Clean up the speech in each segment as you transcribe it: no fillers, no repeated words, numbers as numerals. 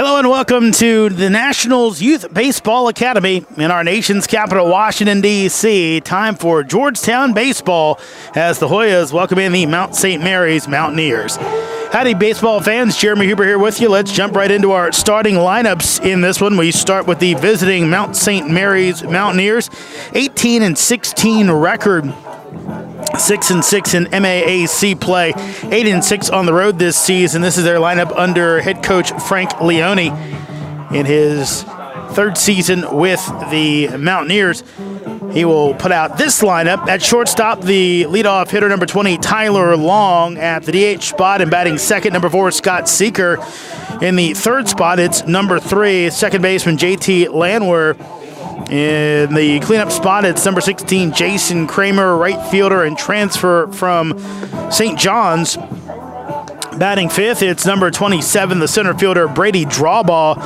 Hello and welcome to the Nationals Youth Baseball Academy in our nation's capital, Washington, D.C. Time for Georgetown baseball as the Hoyas welcome in the Mount St. Mary's Mountaineers. Howdy, baseball fans. Jeremy Huber here with you. Let's jump right into our starting lineups in this one. We start with the visiting Mount St. Mary's Mountaineers, 18-16 record. 6-6 in MAAC play, 8-6 on the road this season. This is their lineup under head coach Frank Leone in his third season with the Mountaineers. He will put out this lineup. At shortstop, the leadoff hitter, number 20, Tyler Long. At the DH spot and batting second, number 4, Scott Seeker. In the third spot, it's number 3, second baseman JT Landwehr. In the cleanup spot, it's number 16, Jason Kramer, right fielder and transfer from St. John's. Batting fifth, it's number 27, the center fielder, Brady Drawbaugh.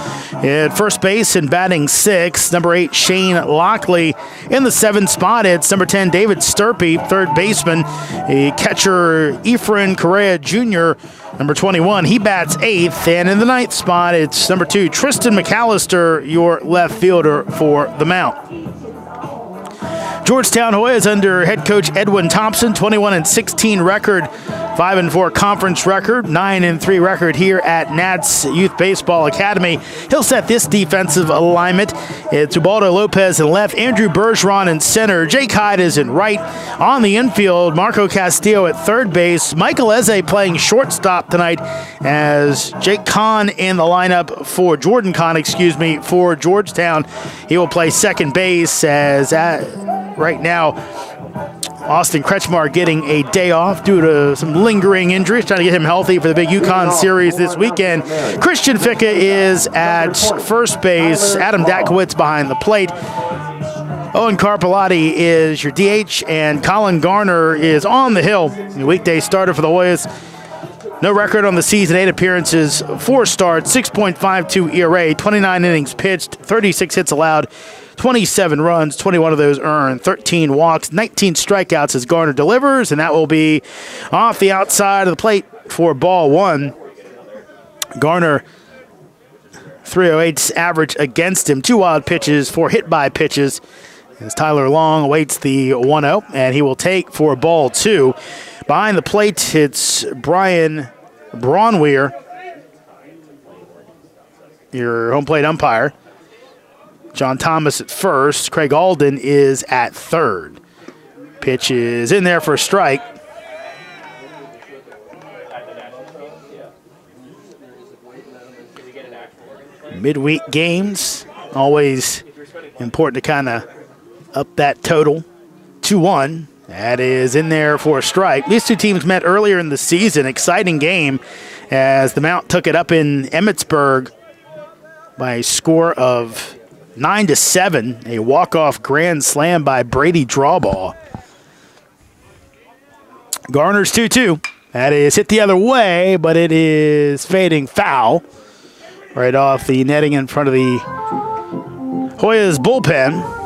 At first base and batting sixth, number 8, Shane Lockley. In the seventh spot, it's number 10, David Sturpey, third baseman. A catcher, Ephraim Correa Jr., number 21, he bats eighth. And in the ninth spot, it's number 2, Tristan McAllister, your left fielder for the Mount. Georgetown Hoyas under head coach Edwin Thompson, 21-16 record, 5-4 conference record, 9-3 record here at Nats Youth Baseball Academy. He'll set this defensive alignment. It's Ubaldo Lopez in left, Andrew Bergeron in center, Jake Hyde is in right. On the infield, Marco Castillo at third base, Michael Eze playing shortstop tonight as Jake Kahn in the lineup for Jordan Kahn, for Georgetown. He will play second base as right now Austin Kretschmar getting a day off due to some lingering injuries, trying to get him healthy for the big UConn series this weekend. Christian Ficca is at first base, Adam Dakowitz behind the plate. Owen Carpellotti is your DH, and Colin Garner is on the hill, the weekday starter for the Hoyas. No record on the season, 8 appearances, 4 starts, 6.52 ERA, 29 innings pitched, 36 hits allowed, 27 runs, 21 of those earned, 13 walks, 19 strikeouts as Garner delivers, and that will be off the outside of the plate for ball one. Garner, 308's average against him, 2 wild pitches, 4 hit-by pitches, as Tyler Long awaits the 1-0, and he will take for ball two. Behind the plate, it's Brian Braunweir, your home plate umpire. John Thomas at first. Craig Alden is at third. Pitch is in there for a strike. Midweek games, always important to kind of up that total. 2-1. That is in there for a strike. These two teams met earlier in the season. Exciting game as the Mount took it up in Emmitsburg by a score of 9-7, a walk-off grand slam by Brady Drawbaugh. Garner's 2-2. That is hit the other way, but it is fading foul. Right off the netting in front of the Hoyas bullpen.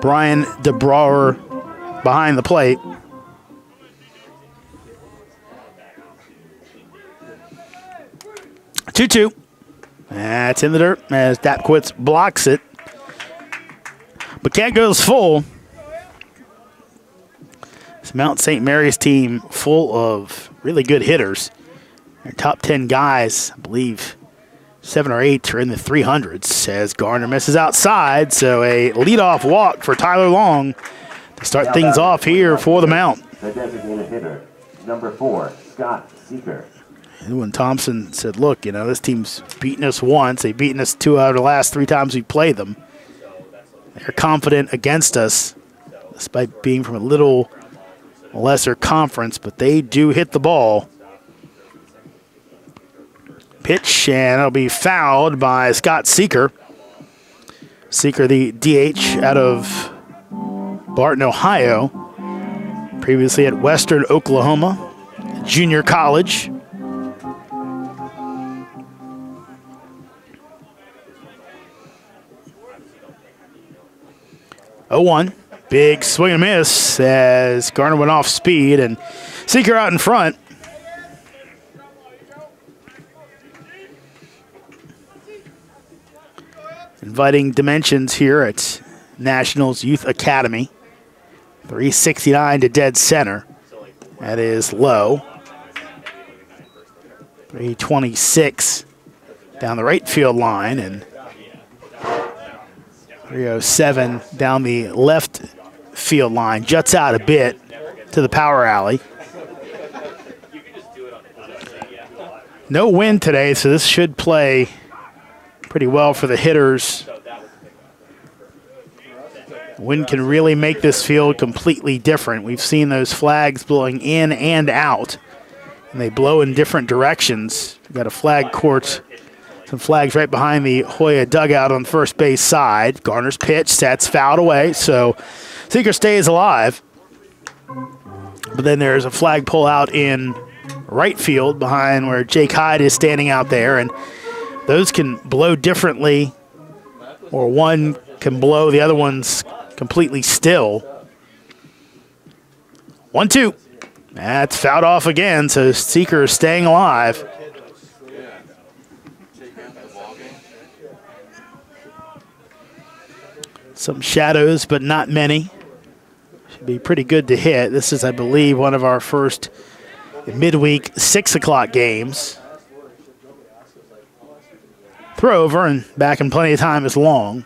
Brian DeBrouwer behind the plate. Two. That's in the dirt as Dakowitz blocks it. But cat goes full. This Mount St. Mary's team full of really good hitters. Their top 10 guys, I believe 7 or 8 are in the 300s as Garner misses outside. So a leadoff walk for Tyler Long to start things off here for the Mount. The designated hitter, number 4, Scott Seeker. And when Thompson said, look, this team's beaten us once. They've beaten us 2 out of the last 3 times we played them. They're confident against us, despite being from a little lesser conference, but they do hit the ball. Pitch, and it'll be fouled by Scott Seeker. Seeker, the DH out of Barton, Ohio. Previously at Western Oklahoma Junior College. 0-1. Big swing and miss as Garner went off speed and Seeker out in front. Inviting dimensions here at Nationals Youth Academy. 369 to dead center. That is low. 326 down the right field line and 307 down the left field line. Juts out a bit to the power alley. No wind today, so this should play pretty well for the hitters. Wind can really make this field completely different. We've seen those flags blowing in and out, and they blow in different directions. We've got a flag court, some flags right behind the Hoya dugout on the first base side. Garner's pitch sets fouled away, so Seeker stays alive. But then there's a flag pull out in right field behind where Jake Hyde is standing out there, and those can blow differently, or one can blow, the other one's completely still. 1-2. That's fouled off again, so Seeker is staying alive. Some shadows, but not many. Should be pretty good to hit. This is, I believe, one of our first midweek 6 o'clock games. Throw over and back in plenty of time is long.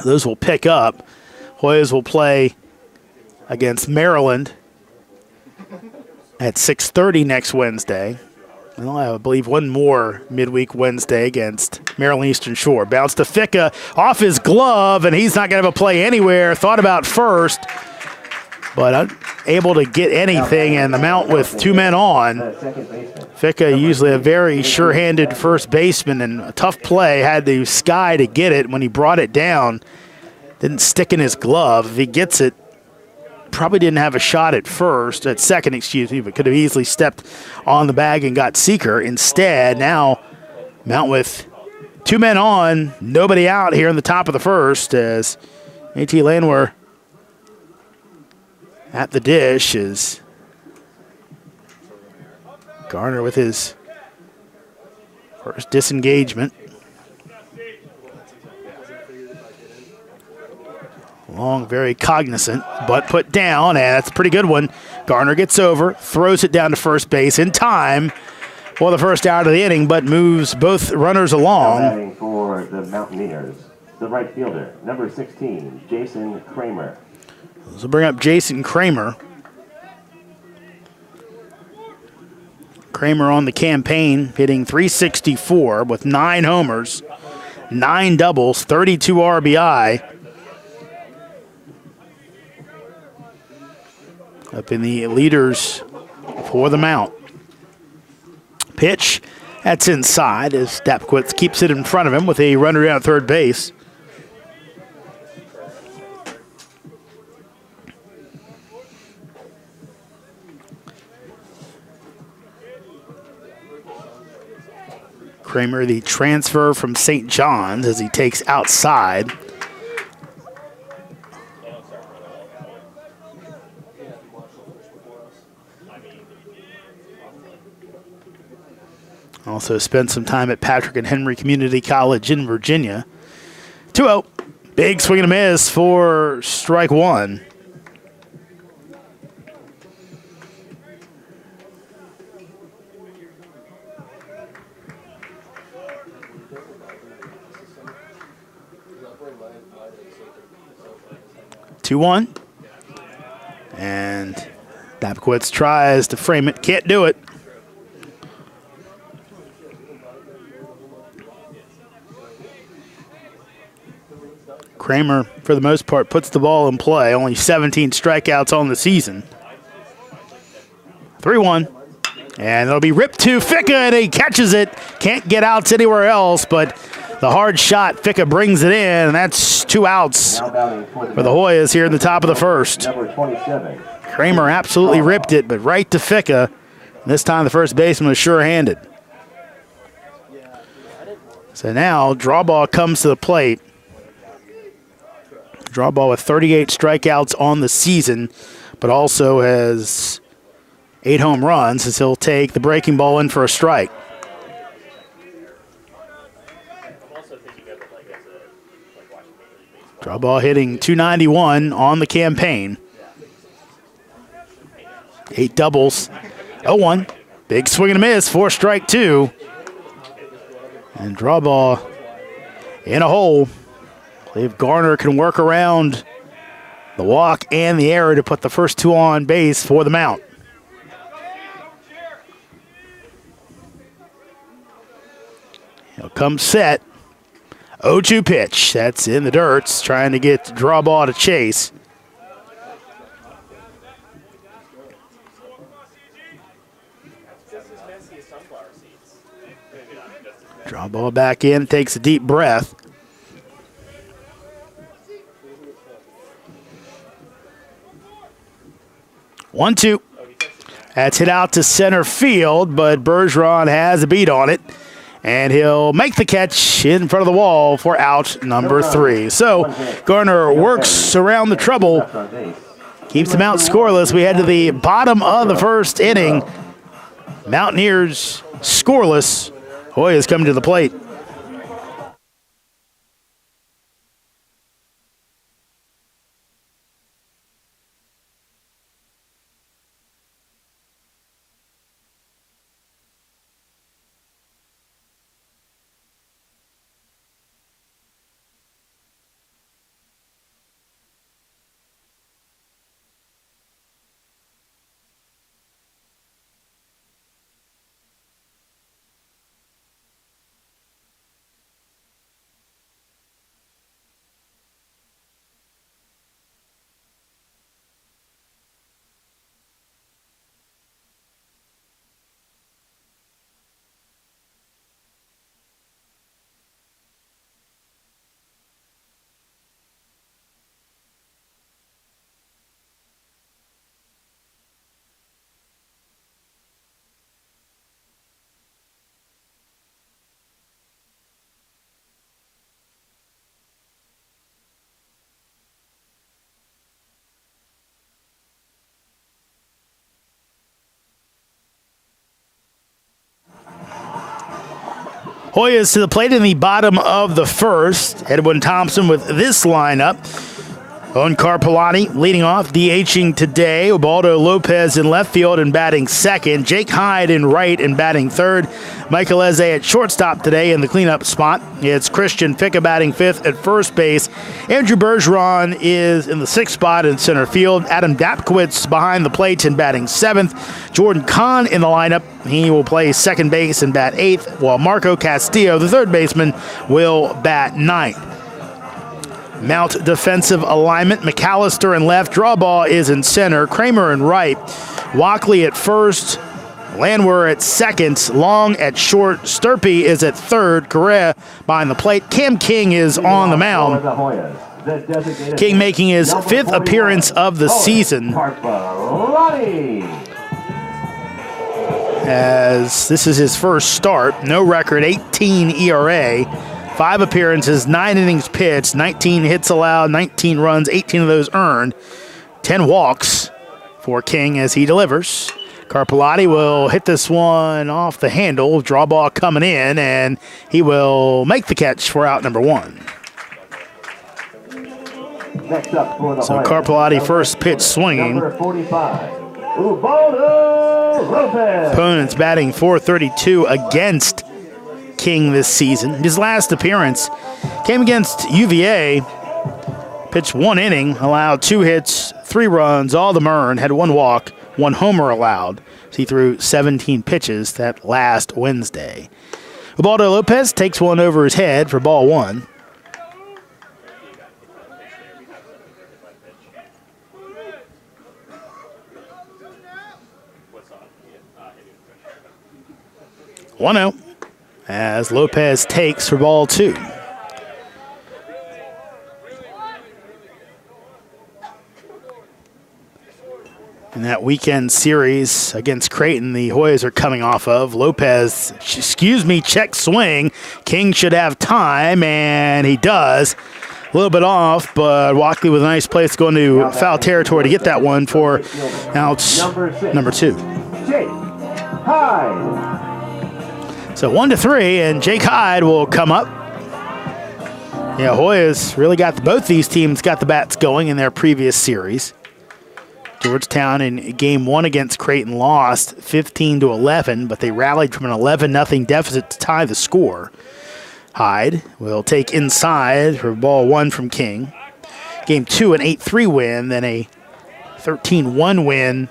Those will pick up. Hoyas will play against Maryland at 6:30 next Wednesday. And they'll have, I believe, one more midweek Wednesday against Maryland Eastern Shore. Bounce to Ficca off his glove, and he's not going to have a play anywhere. Thought about first, but unable to get anything, and the mount with two men on. Ficca, usually a very sure-handed first baseman, and a tough play. Had the sky to get it when he brought it down. Didn't stick in his glove. If he gets it, probably didn't have a shot at second, but could have easily stepped on the bag and got Seeker. Instead, now Mount with two men on, nobody out here in the top of the first as A.T. Landwehr at the dish is Garner with his first disengagement. Long, very cognizant, but put down, and that's a pretty good one. Garner gets over, throws it down to first base in time for the first out of the inning, but moves both runners along. Now batting for the Mountaineers, the right fielder, number 16, Jason Kramer. So bring up Jason Kramer. Kramer on the campaign, hitting .364 with 9 homers, 9 doubles, 32 RBI. Up in the leaders for the Mount. Pitch, that's inside as Dapquitz keeps it in front of him with a runner down at third base. Kramer, the transfer from St. John's, as he takes outside. Also spent some time at Patrick and Henry Community College in Virginia. 2-0. Big swing and a miss for strike one. Two one, and Dapquitz tries to frame it, can't do it. Kramer, for the most part, puts the ball in play. Only 17 strikeouts on the season. 3-1. And it'll be ripped to Ficca, and he catches it. Can't get outs anywhere else, but the hard shot, Ficca brings it in, and that's 2 outs for the Hoyas here in the top of the first. Number 27. Kramer absolutely ripped it, but right to Ficca. This time the first baseman was sure-handed. So now, draw ball comes to the plate. Draw ball with 38 strikeouts on the season, but also has 8 home runs as he'll take the breaking ball in for a strike. Draw ball hitting .291 on the campaign. 8 doubles. 0-1. Big swing and a miss for strike 2. And draw ball in a hole. I believe Garner can work around the walk and the error to put the first 2 on base for the Mount. He'll come set. 0-2 pitch. That's in the dirt. Trying to get the draw ball to chase. Draw ball back in. Takes a deep breath. One, two. That's hit out to center field, but Bergeron has a beat on it. And he'll make the catch in front of the wall for out number 3. So Garner works around the trouble, keeps them out scoreless. We head to the bottom of the first inning. Mountaineers scoreless. Hoyas coming to the plate. Hoyas to the plate in the bottom of the first. Edwin Thompson with this lineup. Owen Carpellotti leading off, DHing today. Ubaldo Lopez in left field and batting second. Jake Hyde in right and batting third. Michael Eze at shortstop today in the cleanup spot. It's Christian Ficca batting fifth at first base. Andrew Bergeron is in the sixth spot in center field. Adam Dapkowitz behind the plate and batting seventh. Jordan Kahn in the lineup. He will play second base and bat eighth, while Marco Castillo, the third baseman, will bat ninth. Mount defensive alignment. McAllister in left. Draw ball is in center. Kramer in right. Walkley at first. Landwehr at second. Long at short. Sturpey is at third. Correa behind the plate. Cam King is on the mound. King making his fifth appearance of the season, as this is his first start. No record, 18 ERA. 5 appearances, 9 innings pitched, 19 hits allowed, 19 runs, 18 of those earned, 10 walks for King as he delivers. Carpellotti will hit this one off the handle, draw ball coming in, and he will make the catch for out number 1. So Carpellotti first pitch swinging. Number 45, Ubaldo Lopez. Opponents batting .432 against King this season. His last appearance came against UVA. Pitched 1 inning, allowed 2 hits, 3 runs, all them earned, had 1 walk, 1 homer allowed. So he threw 17 pitches that last Wednesday. Ubaldo Lopez takes one over his head for ball 1. One-0. As Lopez takes for ball 2. In that weekend series against Creighton, the Hoyas are coming off of. Lopez, check swing. King should have time, and he does. little bit off, but Walkley with a nice place going to foul territory to get that one for out number 2. Jake Hyde. So 1-3, and Jake Hyde will come up. Yeah, Hoyas really got both these teams got the bats going in their previous series. Georgetown in game 1 against Creighton lost 15-11, but they rallied from an 11-0 deficit to tie the score. Hyde will take inside for ball 1 from King. Game 2, an 8-3 win, then a 13-1 win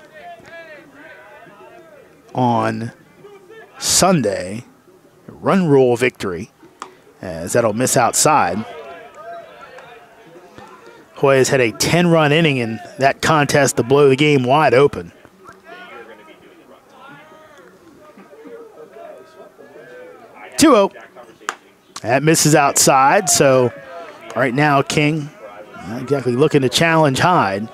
on Sunday. A run rule victory, as that'll miss outside. Hoyas had a 10-run inning in that contest to blow the game wide open. Two-0. That misses outside, so right now King not exactly looking to challenge Hyde.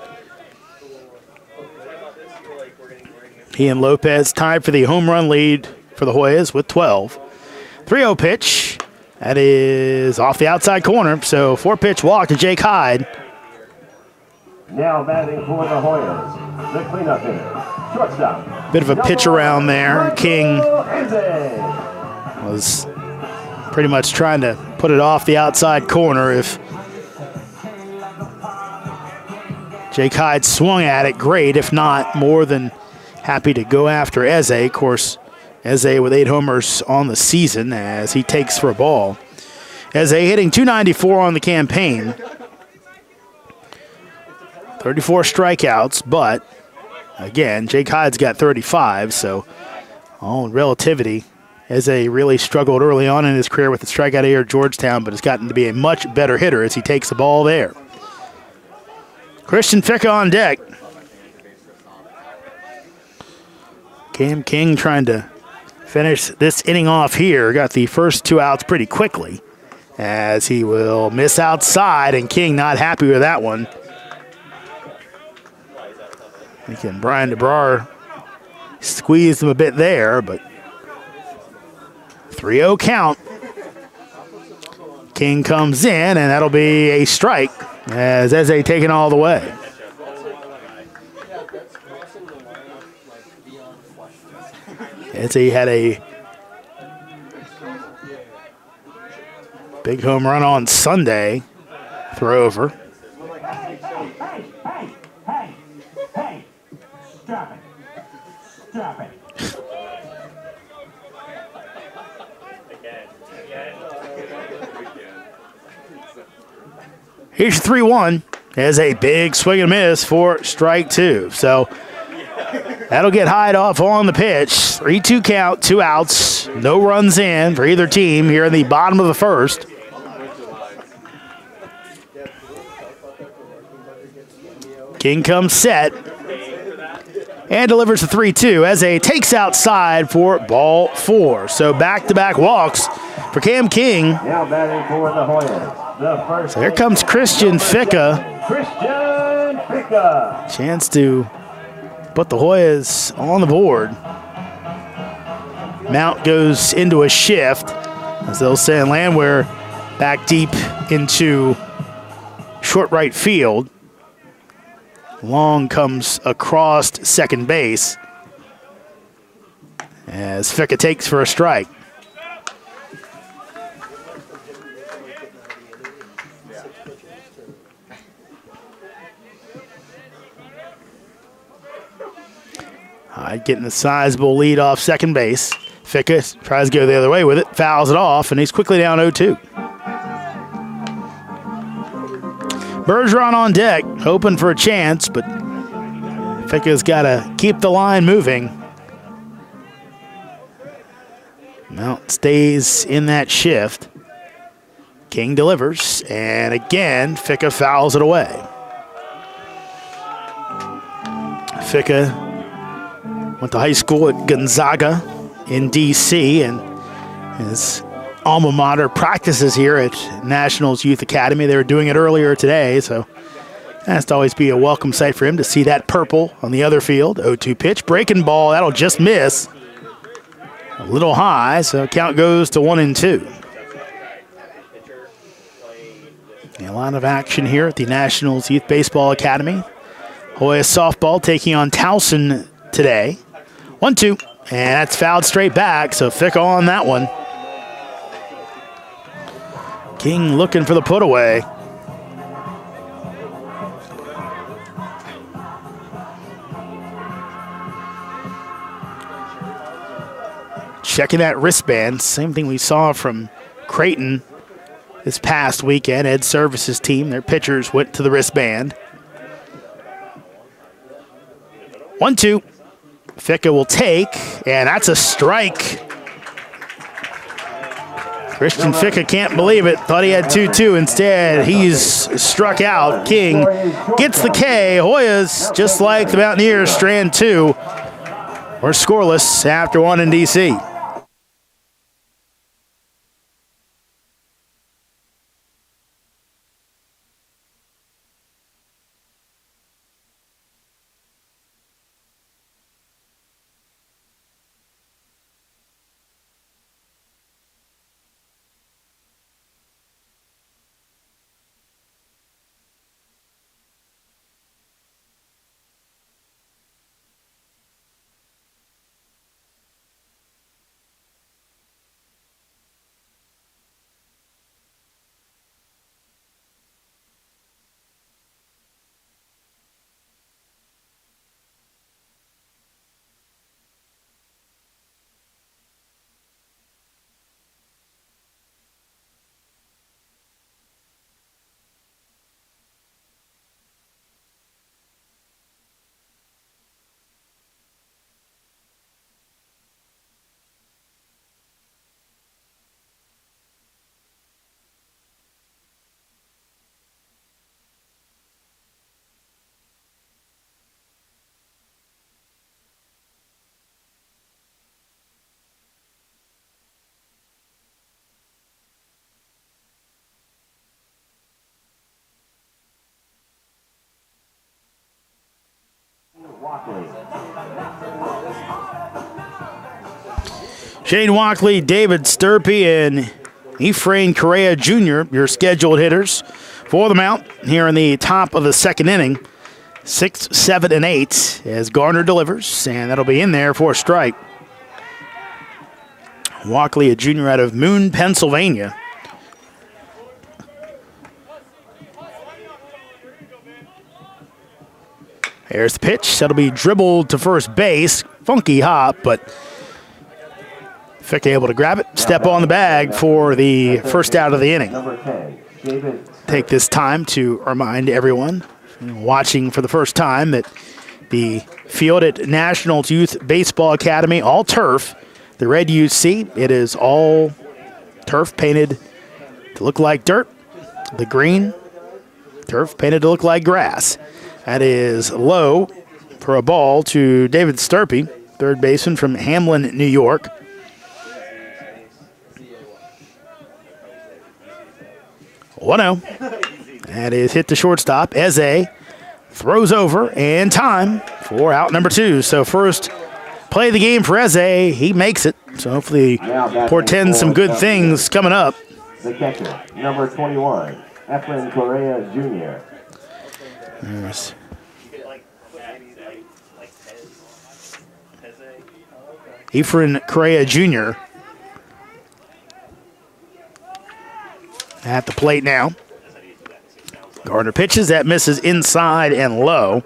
He and Lopez tied for the home run lead for the Hoyas with 12. 3-0 pitch. That is off the outside corner, so 4-pitch walk to Jake Hyde. Now batting for the Hoyas, the cleanup hitter, shortstop. Bit of a pitch around there. King was pretty much trying to put it off the outside corner. If Jake Hyde swung at it, great. If not, more than happy to go after Eze. Of course, Eze with 8 homers on the season as he takes for a ball. Eze hitting .294 on the campaign. 34 strikeouts, but again, Jake Hyde's got 35, so all in relativity, Eze really struggled early on in his career with the strikeout here at Georgetown, but has gotten to be a much better hitter as he takes the ball there. Christian Ficca on deck. Cam King trying to finish this inning off here. Got the first 2 outs pretty quickly as he will miss outside, and King not happy with that one. Thinking Brian DeBrar squeezed him a bit there, but 3-0 count. King comes in, and that'll be a strike as Eze taken all the way. Eze had a big home run on Sunday. Throw over. Stop it. Here's 3-1. There's a big swing and miss for strike 2. So that'll get Hyde off on the pitch. 3-2 count, 2 outs, no runs in for either team here in the bottom of the first. King comes set and delivers the 3-2 as a takes outside for ball 4. So back-to-back walks for Cam King. Now batting for the Hoyas. So here comes Christian Ficca. Chance to put the Hoyas on the board. Mount goes into a shift as they'll send Landwehr back deep into short right field. Long comes across second base as Ficca takes for a strike. Hyde getting a sizable lead off second base. Ficca tries to go the other way with it, fouls it off, and he's quickly down 0-2. Bergeron on deck, hoping for a chance, but Ficca's got to keep the line moving. Mount stays in that shift. King delivers, and again, Ficca fouls it away. Ficca went to high school at Gonzaga in D.C., and his alma mater practices here at Nationals Youth Academy. They were doing it earlier today, so it has to always be a welcome sight for him to see that purple on the other field. 0-2 pitch, breaking ball, that'll just miss. A little high, so count goes to 1-2. A lot of action here at the Nationals Youth Baseball Academy. Hoya softball taking on Towson today. 1-2, and that's fouled straight back, so Fickle on that one. King looking for the put away. Checking that wristband, same thing we saw from Creighton this past weekend. Ed Services team, their pitchers went to the wristband. 1-2. Ficca will take, and that's a strike. Christian Ficca can't believe it. Thought he had 2-2. Instead, he's struck out. King gets the K. Hoyas, just like the Mountaineers, strand 2. We're scoreless after 1 in D.C. Shane Walkley, David Sturpey, and Ephraim Correa Jr., your scheduled hitters for the Mount here in the top of the second inning. 6, 7, and 8 as Garner delivers, and that'll be in there for a strike. Walkley, a junior out of Moon, Pennsylvania. Here's the pitch. That'll be dribbled to first base. Funky hop, but Fick able to grab it, step on the bag for the first out of the inning. Take this time to remind everyone watching for the first time that the field at Nationals Youth Baseball Academy, all turf. The red you see, it is all turf painted to look like dirt. The green, turf painted to look like grass. That is low for a ball to David Sturpey, third baseman from Hamlin, New York. One-0. That is hit to shortstop. Eze throws over, and time for out number 2. So first play of the game for Eze. He makes it. So hopefully portends some good things coming up. The catcher, number 21, Ephraim Correa Jr. There's Ephraim Correa Jr. at the plate now. Gardner pitches. That misses inside and low.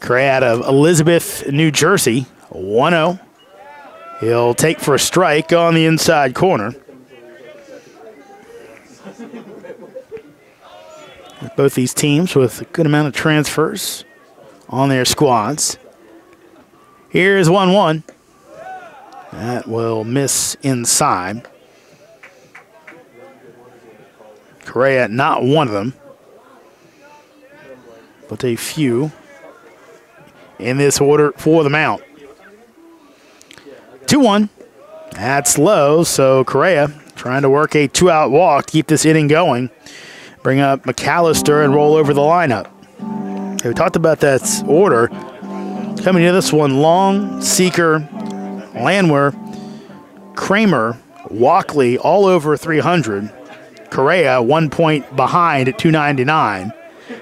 Correa out of Elizabeth, New Jersey. 1-0. He'll take for a strike on the inside corner. Both these teams with a good amount of transfers on their squads. Here's 1-1. That will miss inside. Correa, not one of them, but a few in this order for the Mount. 2-1. That's low, so Correa trying to work a 2-out walk to keep this inning going. Bring up McAllister and roll over the lineup. We talked about that order. Coming to this one, Long, Seeker, Landwehr, Kramer, Walkley all over 300. Correa 1 point behind at 299.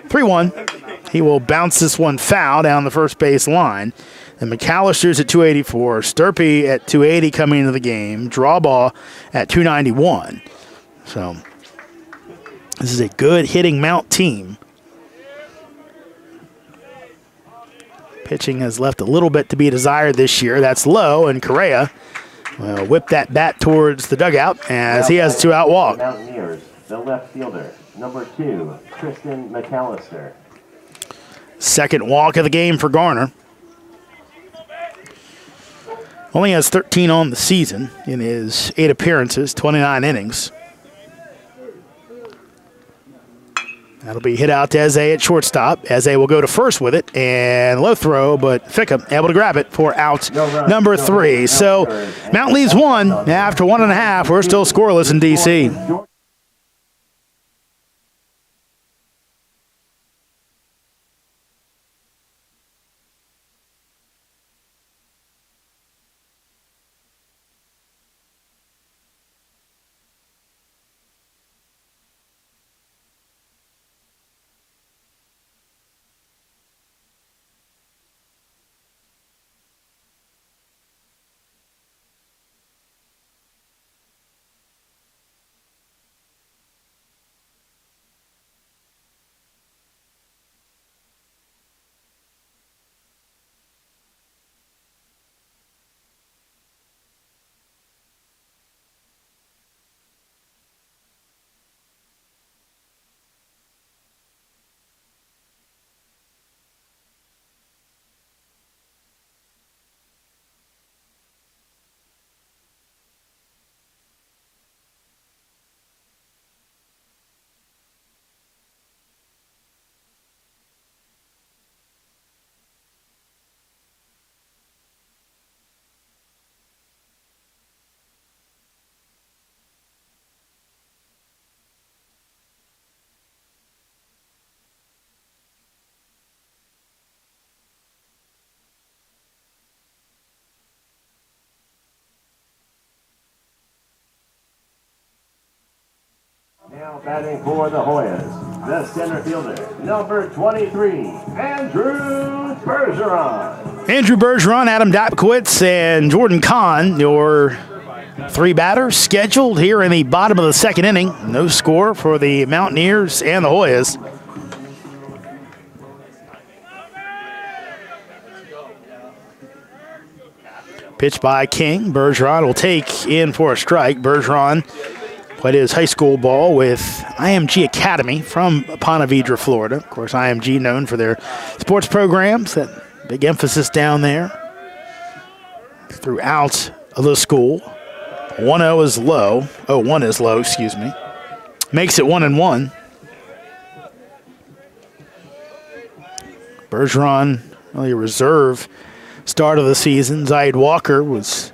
3-1. He will bounce this one foul down the first base line. And McAllister's at 284. Sturpey at 280 coming into the game. Drawball at 291. So this is a good hitting Mount team. Pitching has left a little bit to be desired this year. That's low, and Correa will whip that bat towards the dugout as he has a 2-out walk. Mountaineers, the left fielder, number 2, Tristan McAllister. Second walk of the game for Garner. Only has 13 on the season in his 8 appearances, 29 innings. That'll be hit out to Eze at shortstop. Eze will go to first with it, and low throw, but Fickham able to grab it for out number 3. So Mount leads 1 after 1.5. We're still scoreless in D.C. Now batting for the Hoyas, the center fielder, number 23, Andrew Bergeron. Andrew Bergeron, Adam Dapkowitz, and Jordan Kahn, your 3 batters scheduled here in the bottom of the second inning. No score for the Mountaineers and the Hoyas. Pitch by King. Bergeron will take in for a strike. Bergeron played his high school ball with IMG Academy from Ponte Vedra, Florida. Of course, IMG known for their sports programs. That big emphasis down there throughout the school. 1-0 is low. 1 is low, excuse me. Makes it 1-1. Bergeron, really a reserve start of the season. Zaid Walker was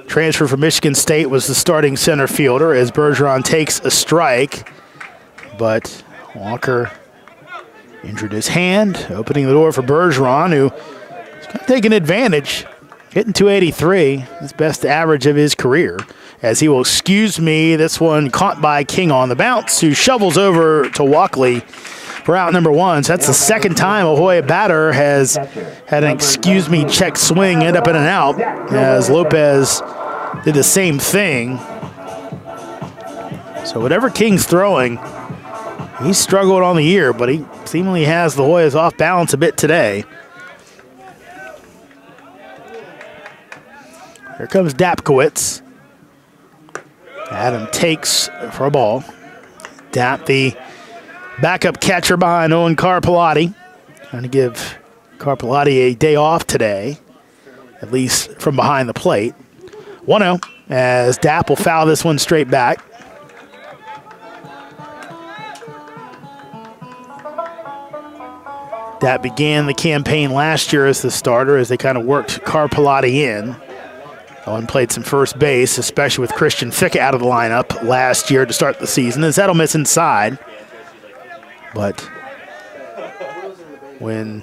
transferred from Michigan State, was the starting center fielder as Bergeron takes a strike. But Walker injured his hand, opening the door for Bergeron, who is kind of taking advantage, hitting 283, his best average of his career. As he will excuse me, this one caught by King on the bounce, who shovels over to Walkley for out number 1. So that's the second time a Hoya batter has had an excuse me check swing end up in and out, as Lopez did the same thing. So whatever King's throwing, he's struggled on the year, but he seemingly has the Hoyas off balance a bit today. Here comes Dapkowitz. Adam takes for a ball. Dap, the backup catcher behind Owen Carpellotti, trying to give Carpellotti a day off today, at least from behind the plate. 1-0 as Dap will foul this one straight back. Dap began the campaign last year as the starter as they kind of worked Carpellotti in. Owen played some first base, especially with Christian Ficka out of the lineup last year to start the season, as that'll miss inside. But when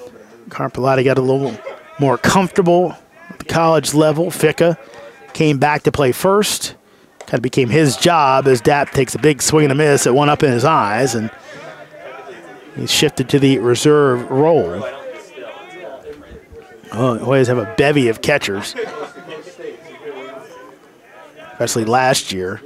Carpellotti got a little more comfortable at the college level. Ficka came back to play first. Kind of became his job as Dapp takes a big swing and a miss at one up in his eyes, and he's shifted to the reserve role. Oh, always have a bevy of catchers, especially last year.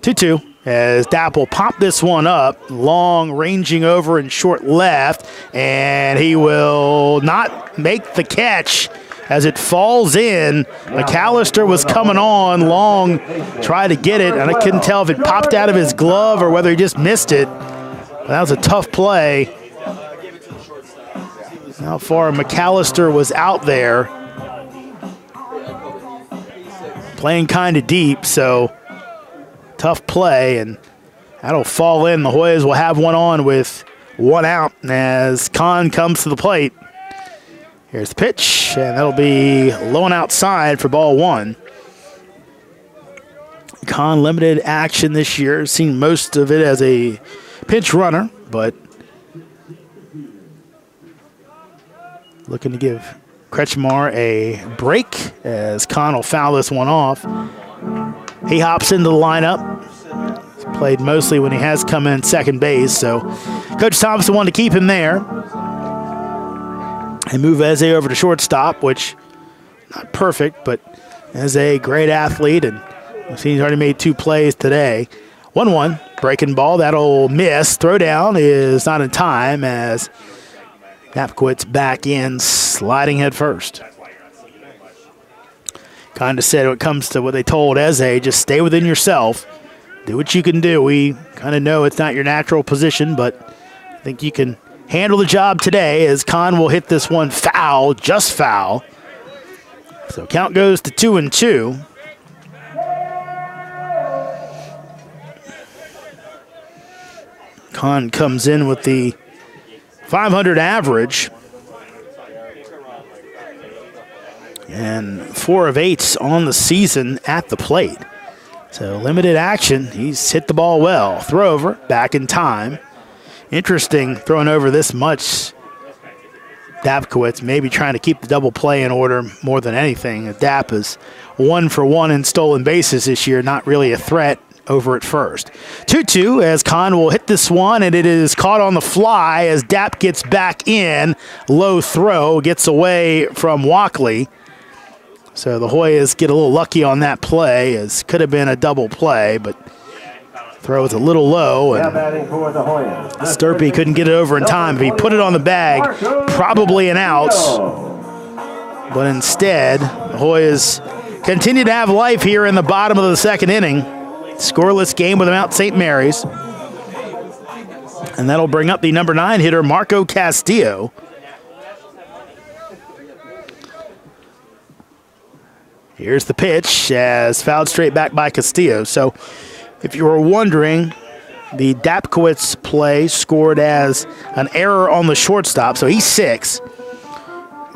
2-2 as Dapp will pop this one up, long ranging over in short left, and he will not make the catch as it falls in. McAllister was coming on long, tried to get it, and I couldn't tell if it popped out of his glove or whether he just missed it. But that was a tough play. How far McAllister was out there, playing kind of deep, so tough play, and that'll fall in. The Hoyas will have one on with one out as Kahn comes to the plate. Here's the pitch, and that'll be low and outside for ball one. Kahn limited action this year, seen most of it as a pinch runner, but looking to give Kretschmar a break as Kahn will foul this one off. He hops into the lineup. He's played mostly when he has come in second base, so Coach Thompson wanted to keep him there. And move Eze over to shortstop, which not perfect, but Eze a great athlete, and he's already made 2 plays today. 1-1, breaking ball, that'll miss. Throw down is not in time as Napkowitz back in, sliding head first. Kind of said when it comes to what they told Eze, just stay within yourself. Do what you can do. We kind of know it's not your natural position, but I think you can handle the job today as Kahn will hit this one foul, just foul. So count goes to 2-2. Kahn comes in with the .500 average. And 4 of 8 on the season at the plate. So limited action. He's hit the ball well. Throw over, back in time. Interesting throwing over this much. Dapkowitz maybe trying to keep the double play in order more than anything. Dapp is 1 for 1 in stolen bases this year, not really a threat over at first. 2-2 as Kahn will hit this one, and it is caught on the fly as Dapp gets back in. Low throw, gets away from Walkley. So the Hoyas get a little lucky on that play, as could have been a double play, but throw is a little low, and Sturpey couldn't get it over in time. If he put it on the bag, probably an out. But instead, the Hoyas continue to have life here in the bottom of the second inning. Scoreless game with Mount St. Mary's. And that'll bring up the number 9 hitter, Marco Castillo. Here's the pitch as fouled straight back by Castillo. So if you were wondering, the Dapkowitz play scored as an error on the shortstop, so he's 6.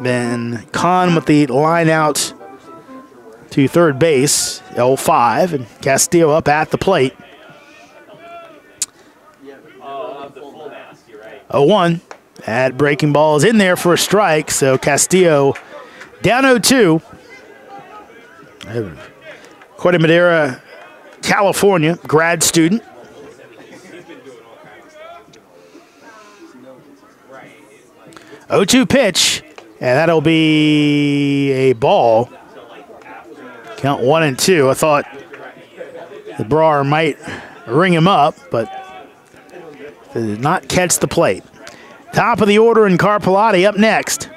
Then Kahn with the line out to third base, L5, and Castillo up at the plate. 0-1. That breaking ball is in there for a strike, so Castillo down 0-2. Corte Madera, California, grad student. O2 pitch, and that'll be a ball. Count 1-2. I thought the Brar might ring him up, but did not catch the plate. Top of the order in Carpellotti up next.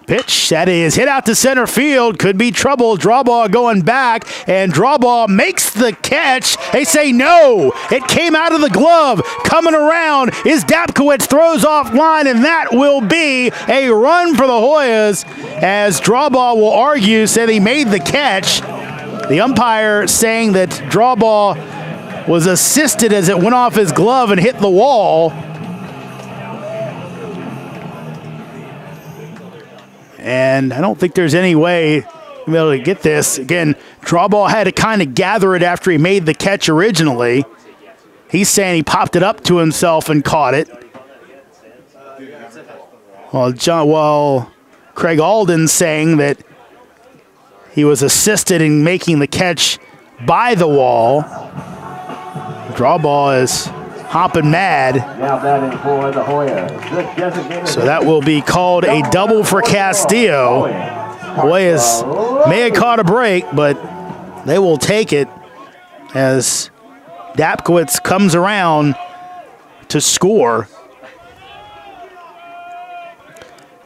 Pitch, that is hit out to center field. Could be trouble. Draw ball going back, and draw ball makes the catch. They say no. It came out of the glove. Coming around is Dapkowitz, throws off line, and that will be a run for the Hoyas as draw ball will argue, said he made the catch. The umpire saying that draw ball was assisted as it went off his glove and hit the wall. And I don't think there's any way to be able to get this. Again, draw ball had to kind of gather it after he made the catch originally. He's saying he popped it up to himself and caught it. Well, Craig Alden's saying that he was assisted in making the catch by the wall. Draw ball is hopping mad. Now batting for the Hoyas. So that will be called a double for Castillo. Hoyas may have caught a break, but they will take it as Dapkowitz comes around to score.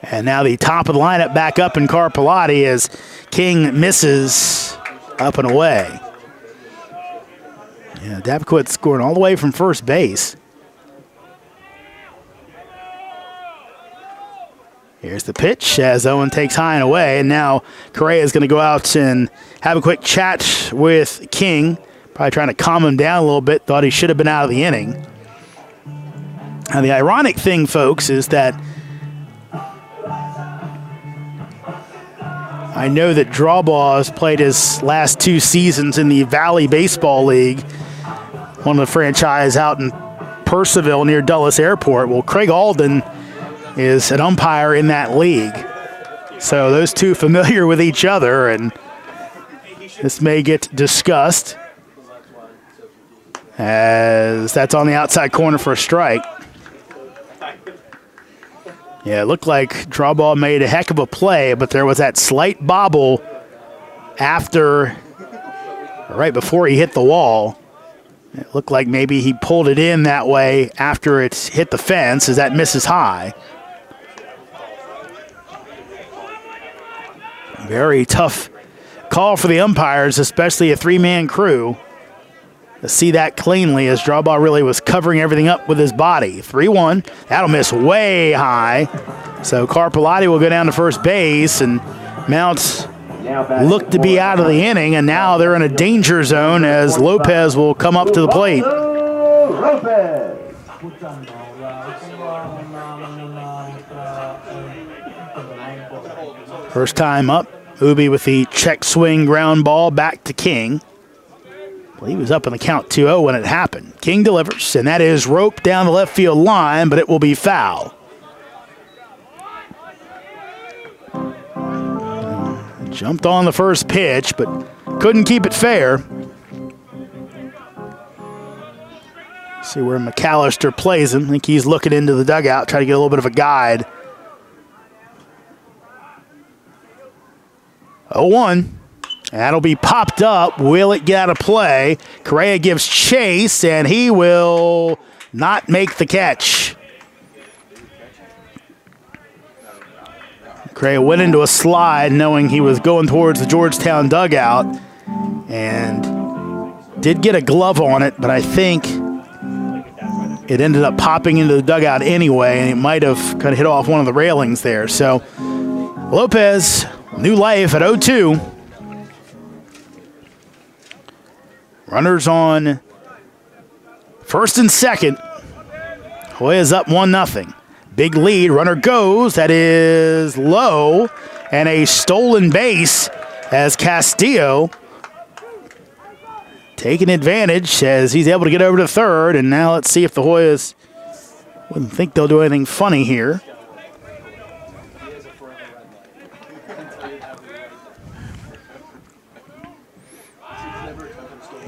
And now the top of the lineup back up in Carpellotti as King misses up and away. Yeah, Dapkowitz scoring all the way from first base. Here's the pitch as Owen takes high and away. And now Correa is going to go out and have a quick chat with King. Probably trying to calm him down a little bit. Thought he should have been out of the inning. Now the ironic thing, folks, is that I know that Drawbaugh has played his last 2 seasons in the Valley Baseball League, one of the franchise out in Purcellville near Dulles Airport. Well, Craig Alden is an umpire in that league. So those two familiar with each other, and this may get discussed as that's on the outside corner for a strike. Yeah, it looked like Drawball made a heck of a play, but there was that slight bobble right before he hit the wall. It looked like maybe he pulled it in that way after it hit the fence as that misses high. Very tough call for the umpires, especially a 3-man crew, to see that cleanly as Drawball really was covering everything up with his body. 3-1. That'll miss way high. So Carpellotti will go down to first base, and Mounts look to be out of the inning, and now they're in a danger zone as Lopez will come up to the plate. First time up, Ubi with the check swing ground ball back to King. Well, he was up in the count 2-0 when it happened. King delivers, and that is roped down the left field line, but it will be foul. Jumped on the first pitch, but couldn't keep it fair. See where McAllister plays him. I think he's looking into the dugout, trying to get a little bit of a guide. 0-1. That'll be popped up. Will it get out of play? Correa gives chase, and he will not make the catch. Correa went into a slide knowing he was going towards the Georgetown dugout and did get a glove on it, but I think it ended up popping into the dugout anyway, and it might have kind of hit off one of the railings there. So Lopez, new life at 0-2. Runners on first and second. Hoyas up 1-0. Big lead. Runner goes. That is low. And a stolen base as Castillo taking advantage as he's able to get over to third. And now let's see if the Hoyas wouldn't think they'll do anything funny here.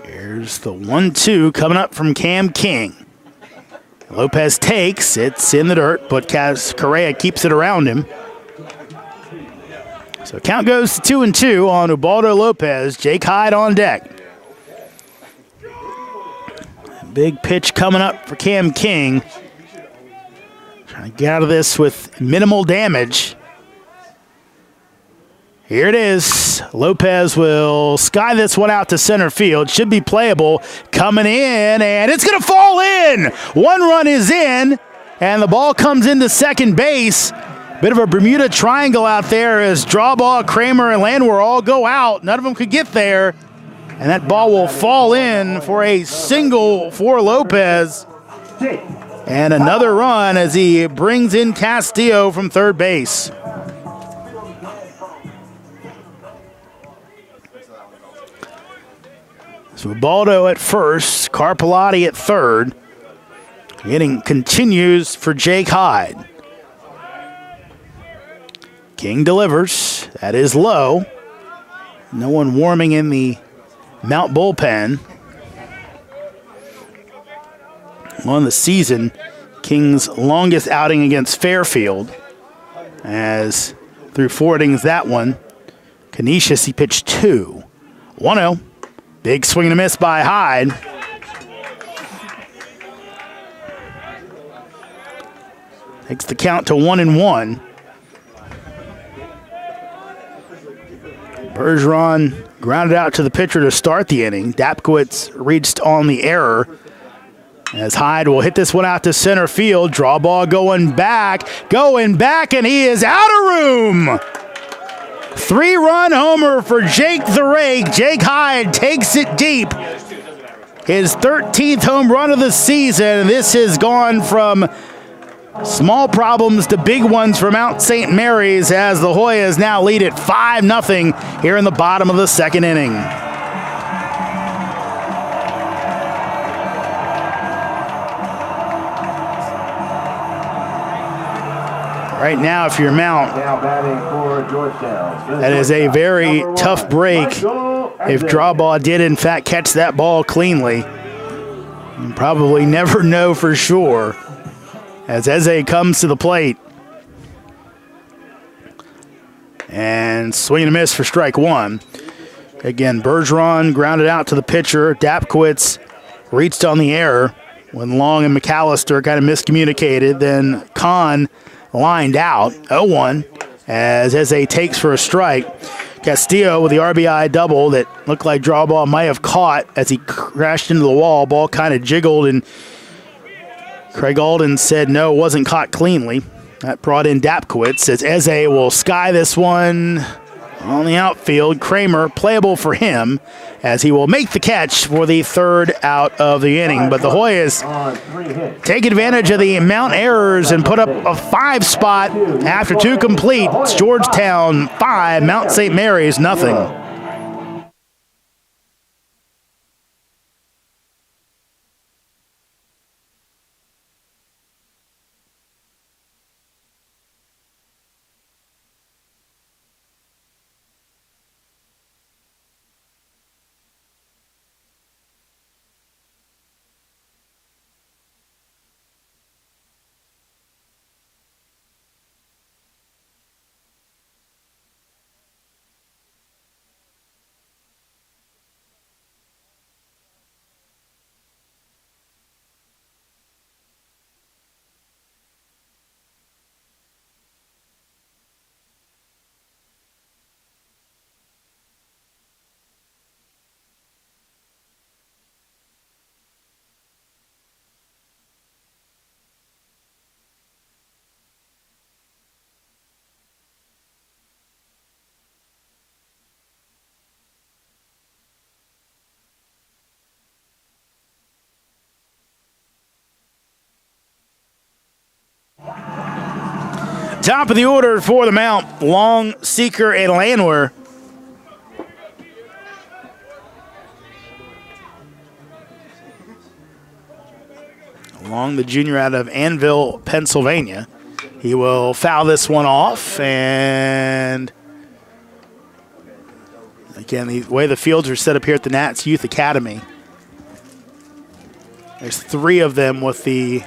Here's the 1-2 coming up from Cam King. Lopez takes. It's in the dirt, but Correa keeps it around him. So count goes to 2-2 on Ubaldo Lopez. Jake Hyde on deck. Big pitch coming up for Cam King. Trying to get out of this with minimal damage. Here it is. Lopez will sky this one out to center field. Should be playable. Coming in, and it's going to fall in. One run is in, and the ball comes into second base. Bit of a Bermuda Triangle out there as Drawball, Kramer, and Landwehr all go out. None of them could get there, and that ball will fall in for a single for Lopez. And another run as he brings in Castillo from third base. So Ubaldo at first, Carpellotti at third. The inning continues for Jake Hyde. King delivers. That is low. No one warming in the Mount bullpen. On the season, King's longest outing against Fairfield. As through 4 innings that one, Canisius, he pitched 2. 1-0. Big swing and a miss by Hyde. Takes the count to 1-1. Bergeron grounded out to the pitcher to start the inning. Dapkowitz reached on the error. As Hyde will hit this one out to center field. Draw ball going back, and he is out of room. 3-run homer for Jake the Rake. Jake Hyde takes it deep. His 13th home run of the season. This has gone from small problems to big ones for Mount St. Mary's as the Hoyas now lead it 5-0 here in the bottom of the 2nd inning. Right now, if you're Mount, that is a very tough break. If Drawbaugh did, in fact, catch that ball cleanly, you probably never know for sure. As Eze comes to the plate. And swing and a miss for strike 1. Again, Bergeron grounded out to the pitcher. Dapkowitz reached on the error when Long and McAllister kind of miscommunicated. Then Kahn lined out, 0-1, as Eze takes for a strike. Castillo with the RBI double that looked like Drawbaugh might have caught as he crashed into the wall. Ball kind of jiggled, and Craig Alden said no, it wasn't caught cleanly. That brought in Dapkowitz as Eze will sky this one on the outfield. Kramer playable for him as he will make the catch for the 3rd out of the inning. But the Hoyas take advantage of the Mount errors and put up a 5 spot after 2 complete. It's Georgetown 5, Mount St. Mary's nothing. Top of the order for the Mount, Long, Seeker, and Landwehr. Long, the junior out of Annville, Pennsylvania. He will foul this one off, and again, the way the fields are set up here at the Nats Youth Academy, there's 3 of them with the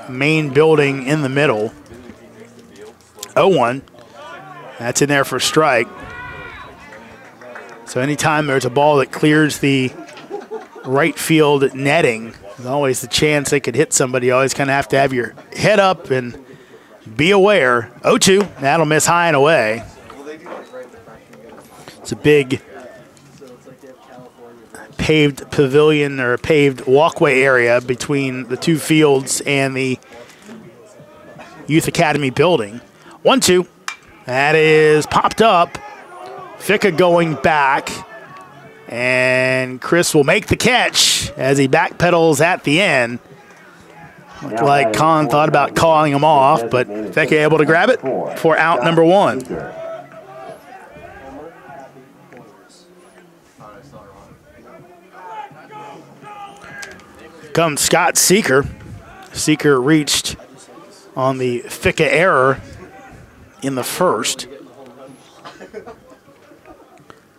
main building in the middle. 0-1. That's in there for a strike. So anytime there's a ball that clears the right field netting, there's always the chance they could hit somebody. You always kind of have to have your head up and be aware. 0-2. That'll miss high and away. It's a big paved pavilion or paved walkway area between the 2 fields and the Youth Academy building. 1-2. That is popped up. Ficka going back. And Chris will make the catch as he backpedals at the end. Looked like Kahn thought about calling him off, but Ficka able to grab it for out number 1. Comes Scott Seeker. Seeker reached on the Ficka error in the first.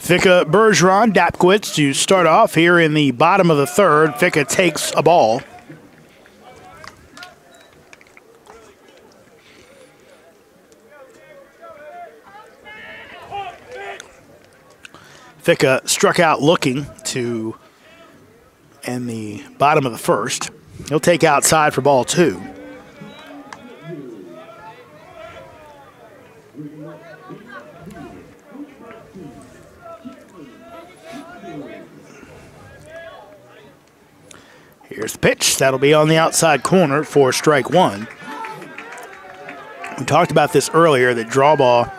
Ficca, Bergeron, Dapkowitz to start off here in the bottom of the third. Ficca takes a ball. Ficca struck out looking to end the bottom of the first. He'll take outside for ball 2. Here's the pitch. That'll be on the outside corner for strike 1. We talked about this earlier, that Drawbaugh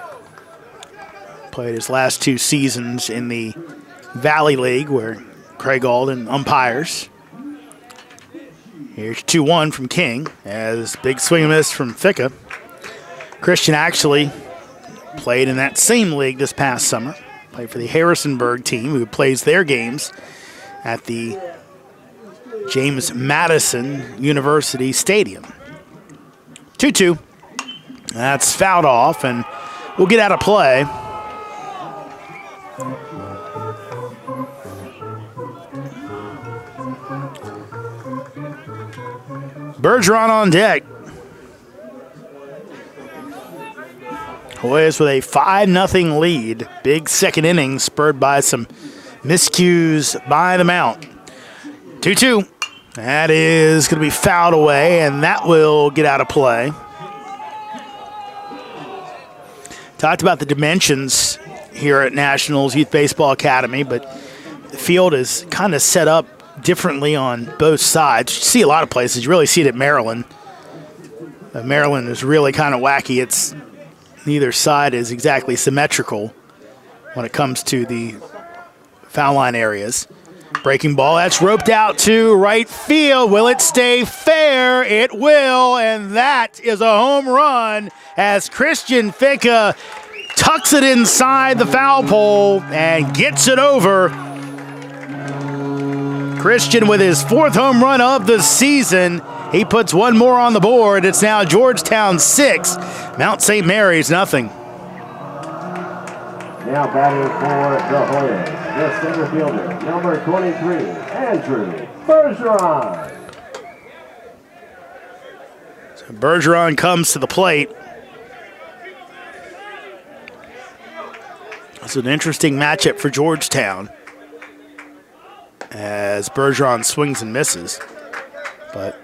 played his last 2 seasons in the Valley League where Craig Alden umpires. Here's 2-1 from King as big swing and miss from Ficca. Christian actually played in that same league this past summer. Played for the Harrisonburg team who plays their games at the James Madison University Stadium. 2-2. That's fouled off and we'll get out of play. Bergeron on deck. Hoyas with a 5-0 lead. Big second inning spurred by some miscues by the Mount. 2-2. That is going to be fouled away, and that will get out of play. Talked about the dimensions here at Nationals Youth Baseball Academy, but the field is kind of set up differently on both sides. You see a lot of places. You really see it at Maryland. Maryland is really kind of wacky. It's neither side is exactly symmetrical when it comes to the foul line areas. Breaking ball, that's roped out to right field. Will it stay fair? It will, and that is a home run as Christian Ficca tucks it inside the foul pole and gets it over. Christian with his 4th home run of the season. He puts one more on the board. It's now Georgetown 6, Mount St. Mary's nothing. Now batting for the Hoyas, the center fielder, number 23, Andrew Bergeron. So Bergeron comes to the plate. It's an interesting matchup for Georgetown as Bergeron swings and misses. But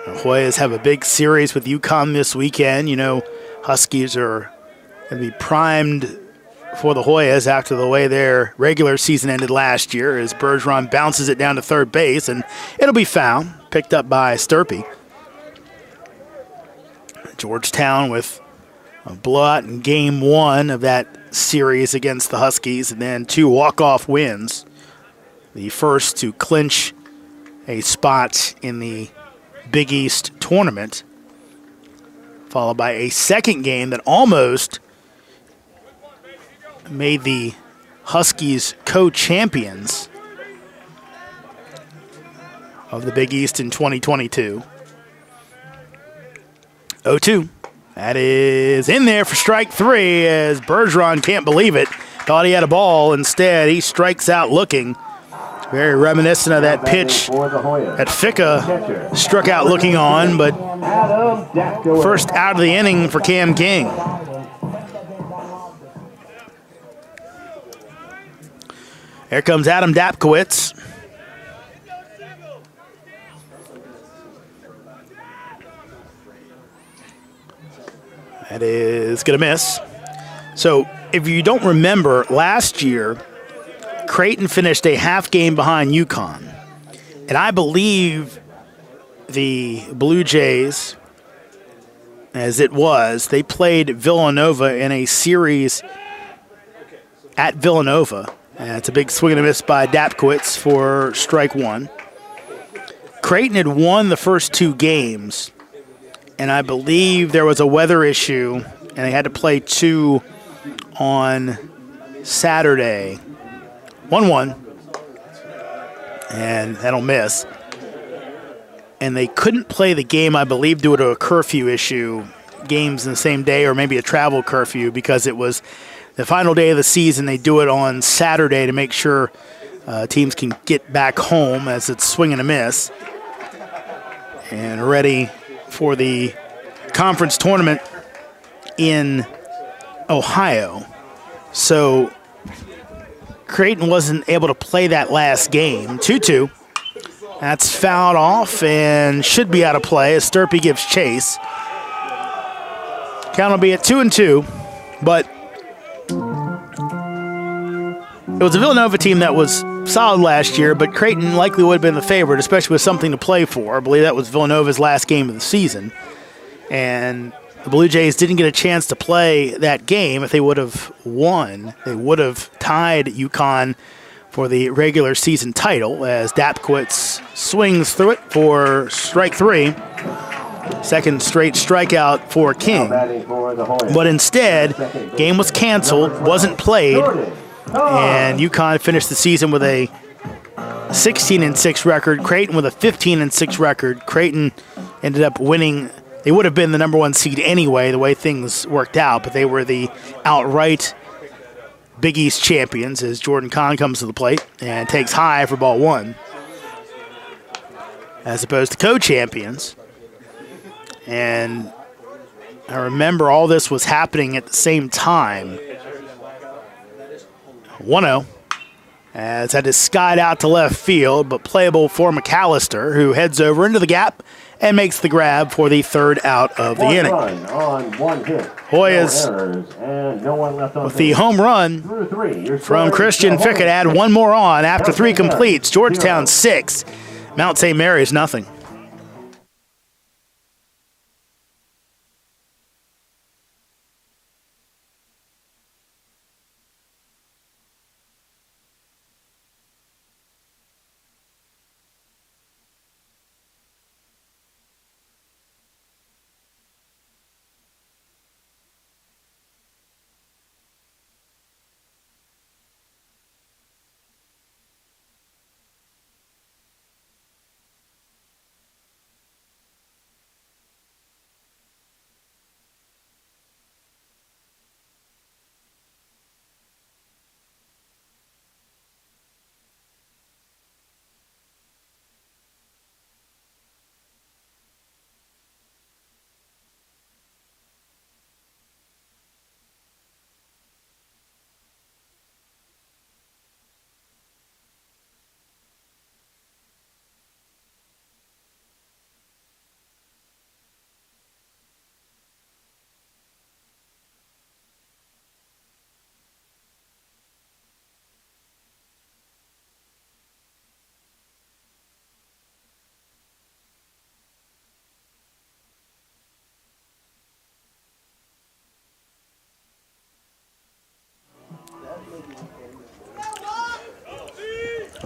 the Hoyas have a big series with UConn this weekend. You know, Huskies are going to be primed for the Hoyas after the way their regular season ended last year as Bergeron bounces it down to third base, and it'll be foul, picked up by Sturpey. Georgetown with a blowout in game 1 of that series against the Huskies, and then 2 walk-off wins. The first to clinch a spot in the Big East tournament, followed by a second game that almost made the Huskies co-champions of the Big East in 2022. 0-2. That is in there for strike 3 as Bergeron can't believe it. Thought he had a ball. Instead, he strikes out looking. Very reminiscent of that pitch that Ficca struck out looking on, but first out of the inning for Cam King. Here comes Adam Dapkowitz. That is going to miss. So if you don't remember, last year, Creighton finished a half game behind UConn. And I believe the Blue Jays, as it was, they played Villanova in a series at Villanova. And it's a big swing and a miss by Dapkowitz for strike 1. Creighton had won the first 2 games, and I believe there was a weather issue, and they had to play 2 on Saturday. 1-1, and that'll miss. And they couldn't play the game, I believe, due to a curfew issue, games in the same day or maybe a travel curfew, because it was the final day of the season. They do it on Saturday to make sure teams can get back home as it's swing and a miss. And ready for the conference tournament in Ohio. So Creighton wasn't able to play that last game. 2-2. That's fouled off and should be out of play as Sturpey gives chase. Count will be at 2-2, but it was a Villanova team that was solid last year, but Creighton likely would have been the favorite, especially with something to play for. I believe that was Villanova's last game of the season. And the Blue Jays didn't get a chance to play that game. If they would have won, they would have tied UConn for the regular season title as Dapkowitz swings through it for strike 3. Second straight strikeout for King. But instead, game was canceled, wasn't played, and UConn finished the season with a 16-6 record. Creighton with a 15-6 record. Creighton ended up winning. They would have been the number 1 seed anyway, the way things worked out, but they were the outright Big East champions as Jordan Kahn comes to the plate and takes high for ball 1, as opposed to co-champions. And I remember all this was happening at the same time. 1-0 as that is skied out to left field, but playable for McAllister, who heads over into the gap and makes the grab for the third out of the inning. Hoyas with the home run from Christian Fickett add one more on after 3 completes. Georgetown 6, Mount St. Mary's nothing.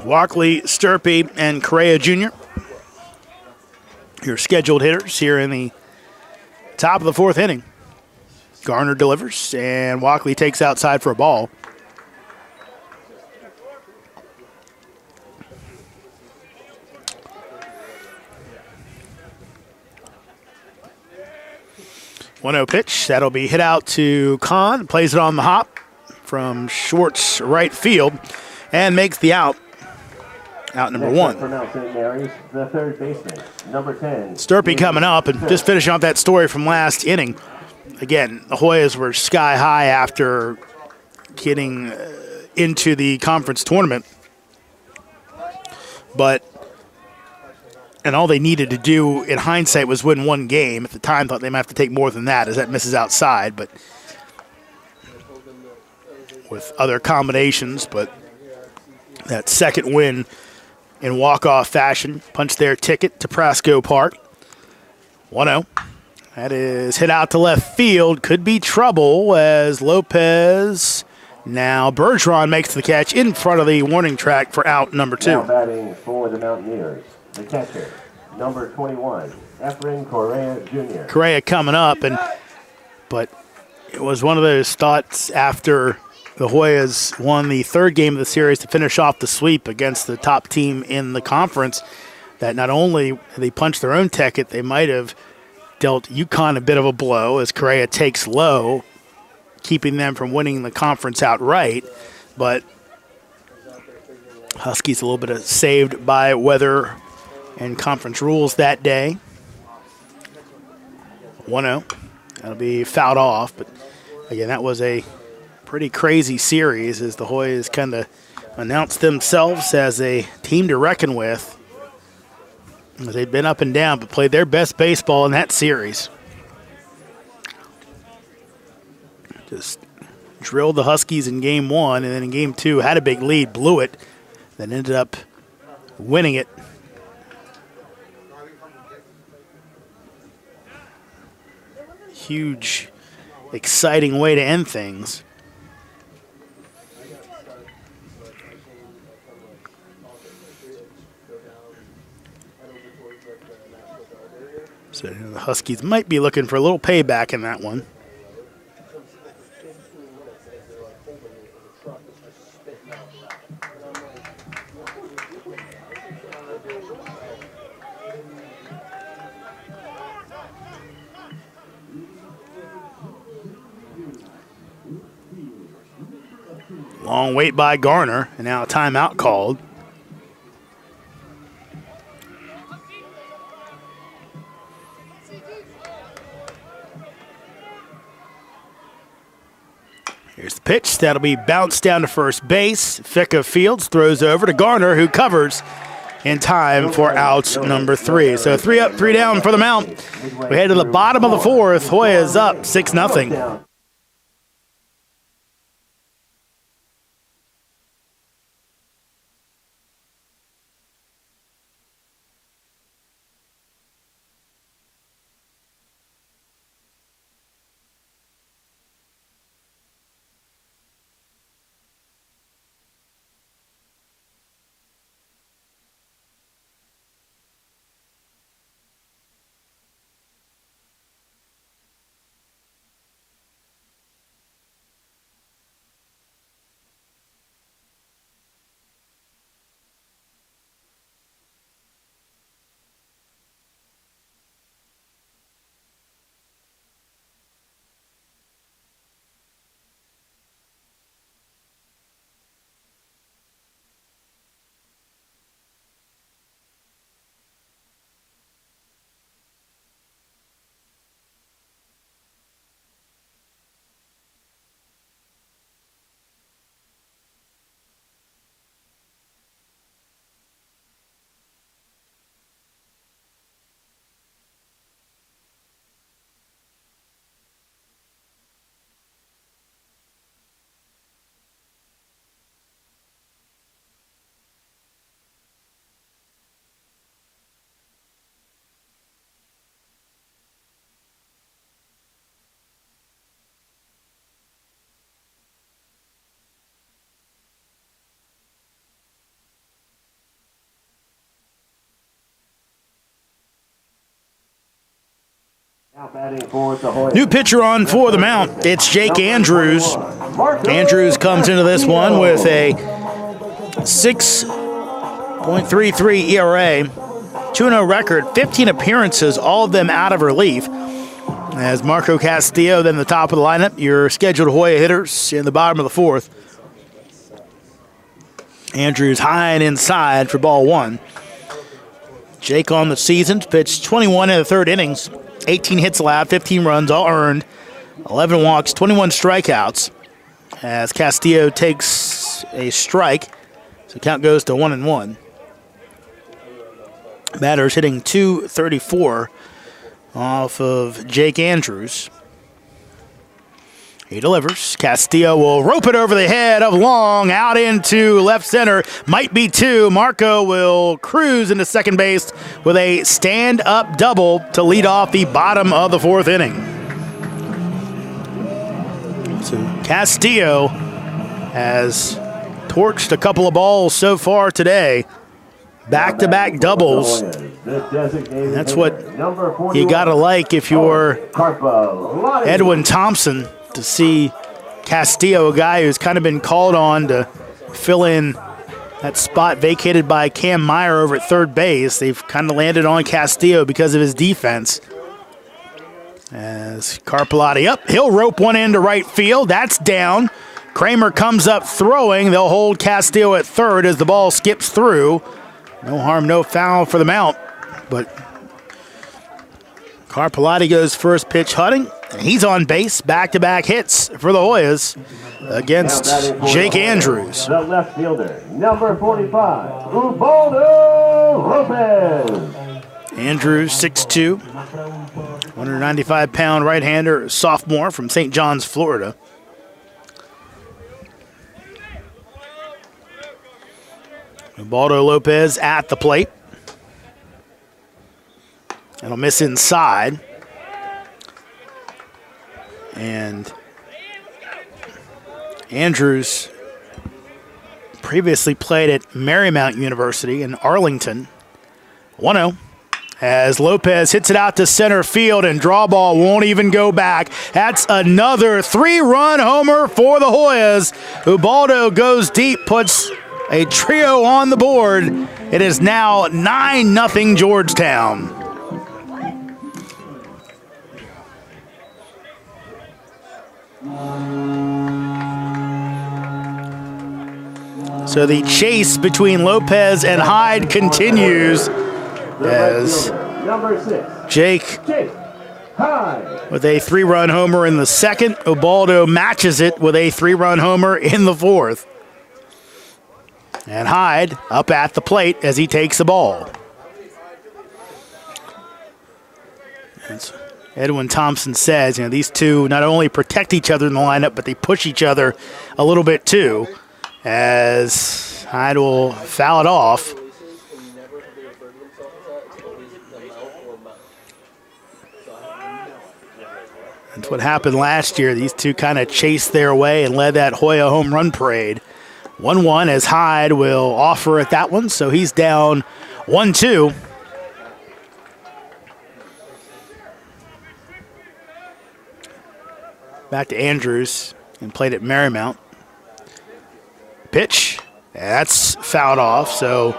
Walkley, Sturpey, and Correa Jr., your scheduled hitters here in the top of the 4th inning. Garner delivers, and Walkley takes outside for a ball. One-0 pitch. That'll be hit out to Kahn. Plays it on the hop from Schwartz right field and makes the out. Out number 1. The third baseman, number 10. Sturpey coming up and just finishing off that story from last inning. Again, the Hoyas were sky high after getting into the conference tournament. And all they needed to do in hindsight was win 1 game. At the time, thought they might have to take more than that as that misses outside, but with other combinations. But that second win in walk-off fashion punched their ticket to Prasco Park. 1-0. That is hit out to left field. Could be trouble as Lopez. Now Bergeron makes the catch in front of the warning track for out number 2. Now batting for the Mountaineers, the catcher, number 21, Efren Correa Jr. Correa coming up, but it was one of those thoughts after the Hoyas won the 3rd game of the series to finish off the sweep against the top team in the conference that not only they punched their own ticket, they might have dealt UConn a bit of a blow as Correa takes low keeping them from winning the conference outright. But Huskies a little bit of saved by weather and conference rules that day. 1-0. That'll be fouled off. But, again, that was a pretty crazy series as the Hoyas kind of announced themselves as a team to reckon with. They'd been up and down, but played their best baseball in that series. Just drilled the Huskies in game one, and then in game two had a big lead, blew it, then ended up winning it. Huge, exciting way to end things. So the Huskies might be looking for a little payback in that one. Long wait by Garner, and now a timeout called. Here's the pitch. That'll be bounced down to first base. Ficca Fields throws over to Garner, who covers in time for out number 3. So 3 up, 3 down for the Mount. We head to the bottom of the fourth. Hoyas up 6-0. New pitcher on for the Mount. It's Jake Andrews. Andrews comes into this one with a 6.33 ERA, 2-0 record, 15 appearances, all of them out of relief. As Marco Castillo, then the top of the lineup, your scheduled Hoya hitters in the bottom of the fourth. Andrews high and inside for ball one. Jake on the season pitched 21 in the third innings. 18 hits allowed, 15 runs, all earned, 11 walks, 21 strikeouts. As Castillo takes a strike, so count goes to 1-1. Batters hitting .234 off of Jake Andrews. He delivers. Castillo will rope it over the head of Long, out into left center. Might be two. Marco will cruise into second base with a stand-up double to lead off the bottom of the fourth inning. So Castillo has torched a couple of balls so far today. Back-to-back doubles. And that's what you got to like if you're Edwin Thompson, to see Castillo, a guy who's kind of been called on to fill in that spot vacated by Cam Meyer over at third base. They've kind of landed on Castillo because of his defense. As Carpellotti up, he'll rope one into right field. That's down. Kramer comes up throwing. They'll hold Castillo at third as the ball skips through. No harm, no foul for the Mount. But Carpellotti goes first pitch hunting. He's on base. Back-to-back hits for the Hoyas against Jake Andrews. The left fielder, number 45, Ubaldo Lopez. Andrews, 6'2", 195-pound right-hander, sophomore from St. John's, Florida. Ubaldo Lopez at the plate. It'll miss inside. And Andrews previously played at Marymount University in Arlington. 1-0. As Lopez hits it out to center field and draw ball won't even go back. That's another 3-run homer for the Hoyas. Ubaldo goes deep, puts a trio on the board. It is now 9-0 Georgetown. So the chase between Lopez and Hyde continues. As Jake Hyde with a 3-run homer in the second. Ubaldo matches it with a 3-run homer in the fourth. And Hyde up at the plate as he takes the ball. As Edwin Thompson says, these two not only protect each other in the lineup, but they push each other a little bit too. As Hyde will foul it off. That's what happened last year. These two kind of chased their way and led that Hoya home run parade. 1-1 as Hyde will offer at that one, so he's down 1-2. Back to Andrews and played at Marymount. Pitch, that's fouled off, so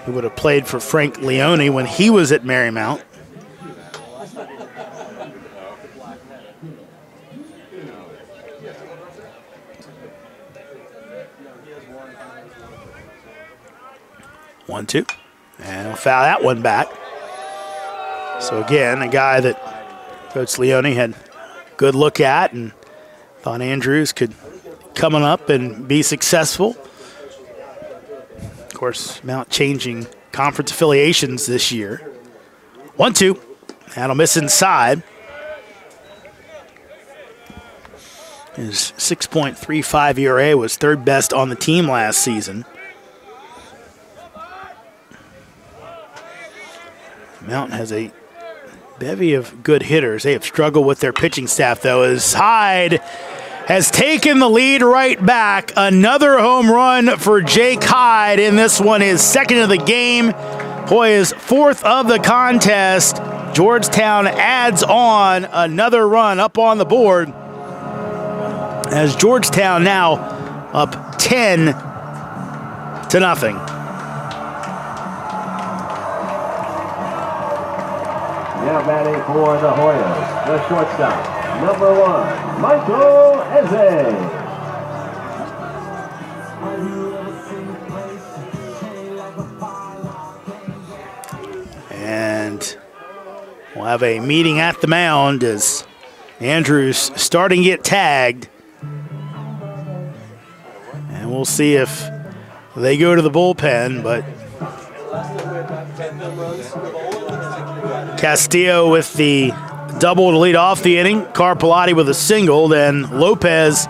he would have played for Frank Leone when he was at Marymount. One, two, and we'll foul that one back. So again, a guy that Coach Leone had a good look at and thought Andrews could come up and be successful. Of course, Mount changing conference affiliations this year. 1-2, that'll miss inside. His 6.35 ERA was third best on the team last season. Mount has a bevy of good hitters. They have struggled with their pitching staff, though, as Hyde has taken the lead right back. Another home run for Jake Hyde, and this one is second of the game. Hoya's fourth of the contest. Georgetown adds on another run up on the board as Georgetown now up 10-0. Now batting for the Hoyas, the shortstop, number 1, Michael Eze. And we'll have a meeting at the mound as Andrews starting to get tagged. And we'll see if they go to the bullpen, but Castillo with the double to lead off the inning. Carpellotti with a single. Then Lopez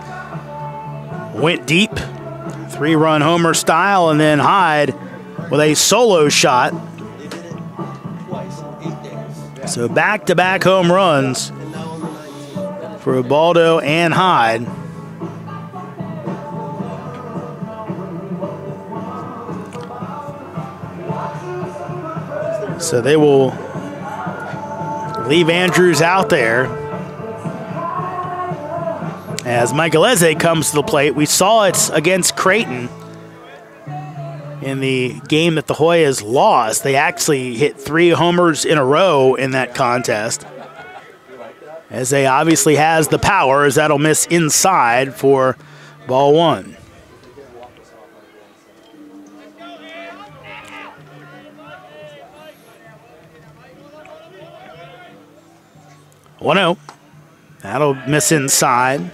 went deep, 3-run homer style, and then Hyde with a solo shot. So back-to-back home runs for Ubaldo and Hyde. So they will leave Andrews out there as Michael Eze comes to the plate. We saw it against Creighton in the game that the Hoyas lost. They actually hit 3 homers in a row in that contest. As they obviously has the power, as that'll miss inside for ball 1. One 0. That'll miss inside.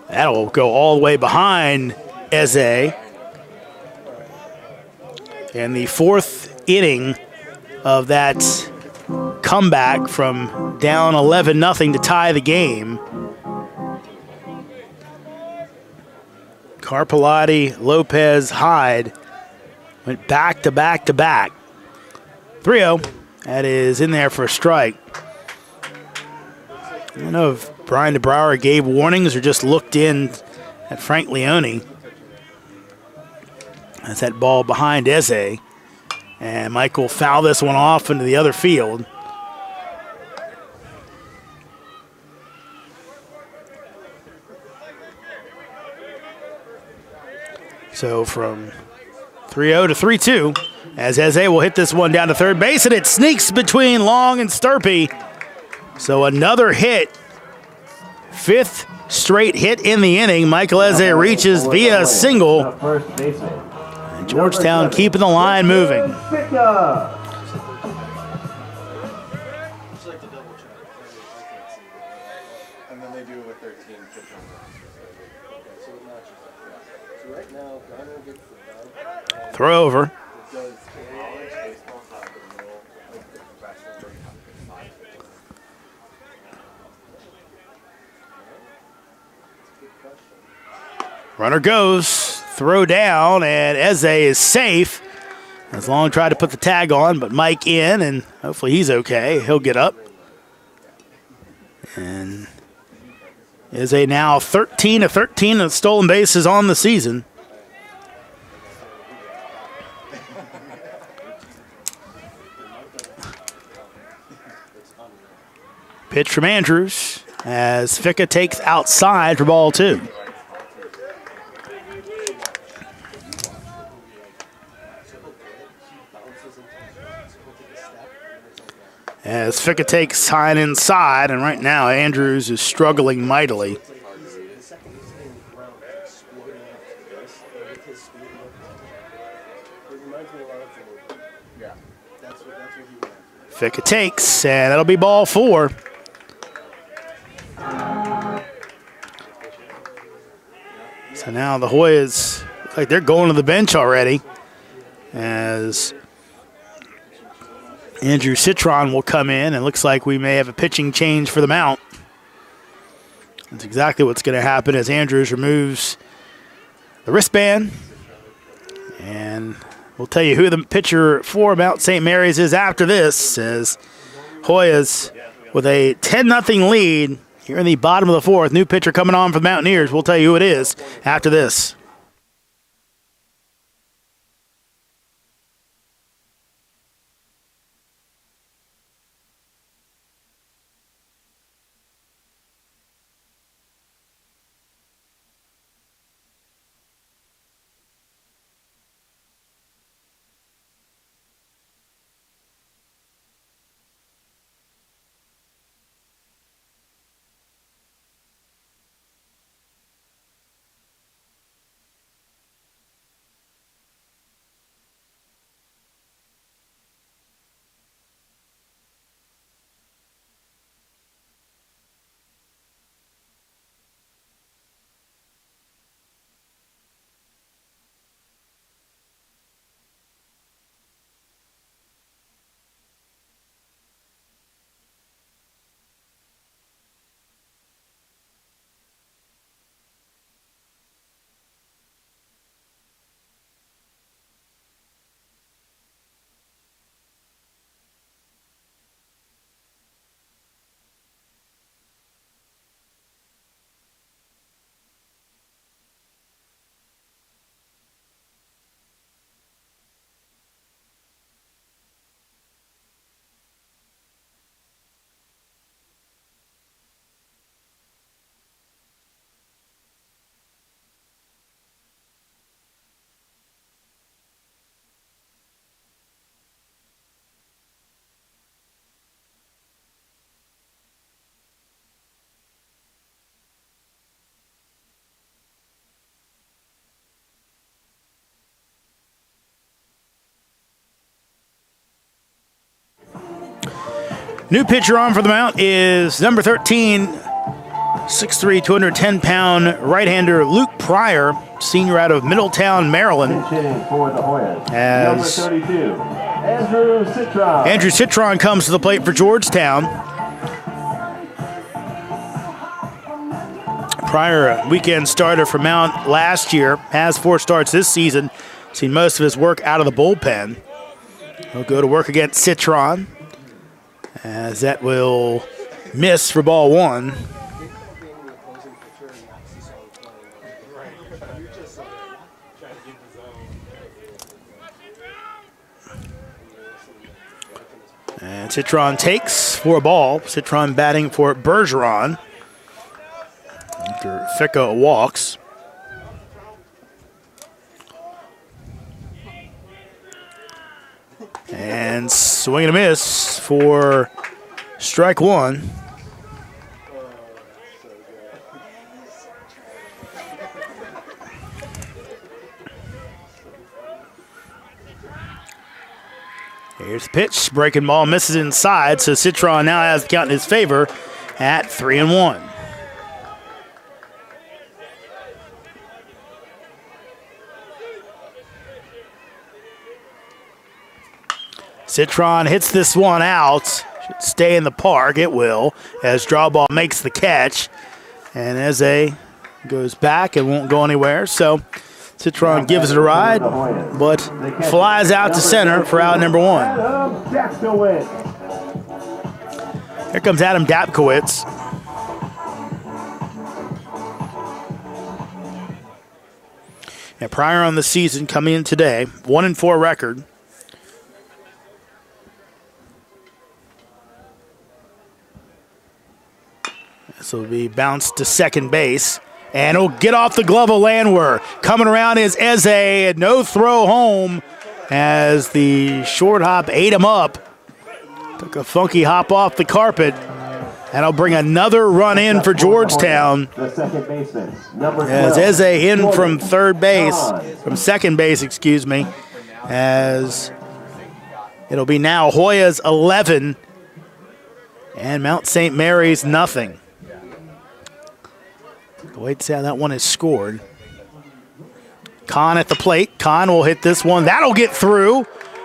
That'll go all the way behind Eze. And the 4th inning of that comeback from down 11-0 to tie the game. Carpellotti, Lopez, Hyde went back to back to back. 3-0. That is in there for a strike. I don't know if Brian DeBrouwer gave warnings or just looked in at Frank Leone. That's that ball behind Eze. And Mike will foul this one off into the other field. So from 3-0 to 3-2, as Eze will hit this one down to third base, and it sneaks between Long and Sturpey. So another hit. 5th straight hit in the inning. Michael Eze reaches via a single. And Georgetown keeping the line moving. Throw over. Runner goes, throw down, and Eze is safe. As Long tried to put the tag on, but Mike in, and hopefully he's okay. He'll get up. And Eze now 13 of 13 of stolen bases on the season. Pitch from Andrews as Ficka takes outside for ball 2. As Ficka takes high inside, and right now Andrews is struggling mightily. Ficka takes, and that'll be ball 4. So now the Hoyas look like they're going to the bench already, as Andrew Citron will come in, and looks like we may have a pitching change for the Mount. That's exactly what's going to happen as Andrews removes the wristband. And we'll tell you who the pitcher for Mount St. Mary's is after this, as Hoyas with a 10-0 lead here in the bottom of the 4th. New pitcher coming on for the Mountaineers. We'll tell you who it is after this. New pitcher on for the Mount is number 13, 6'3", 210-pound right-hander Luke Pryor, senior out of Middletown, Maryland. Pitching for the Hoyas, As number 32, Andrew Citron. Andrew Citron comes to the plate for Georgetown. Pryor, a weekend starter for Mount last year, has 4 starts this season. Seen most of his work out of the bullpen. He'll go to work against Citron, as that will miss for ball 1. And Citron takes for a ball. Citron batting for Bergeron after Ficca walks. And swing and a miss for strike 1. Here's the pitch. Breaking ball misses inside, so Citron now has the count in his favor at 3-1. Citron hits this one out. Should stay in the park. It will, as draw ball makes the catch. And Eze goes back and won't go anywhere. So Citron gives it a ride, but flies out to center for out number 1. Here comes Adam Dapkowitz. And Pryor on the season coming in today, 1-4 record. This will be bounced to second base. And he'll get off the glove of Landwehr. Coming around is Eze. No throw home as the short hop ate him up. Took a funky hop off the carpet. And I'll bring another run in for Georgetown. The second baseman, number 12, as Eze in from second base, excuse me. As it'll be now Hoyas 11 and Mount St. Mary's nothing. Wait to see how that one is scored. Kahn at the plate. Kahn will hit this one. That'll get through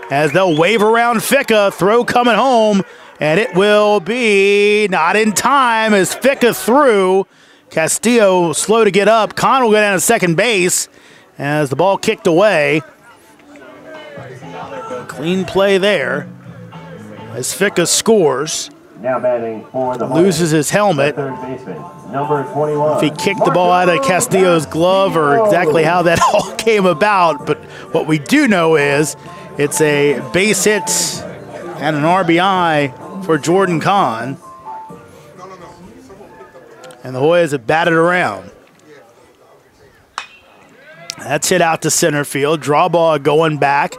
as they'll wave around Ficca. Throw coming home, and it will be not in time as Ficca threw. Castillo slow to get up. Kahn will go down to second base as the ball kicked away. Clean play there as Ficca scores. Now batting for the loses his helmet. Third baseman, number 21. If he kicked the ball out of Castillo's glove or exactly how that all came about, but what we do know is it's a base hit and an RBI for Jordan Kahn. And the Hoyas have batted around. That's hit out to center field. Draw ball going back,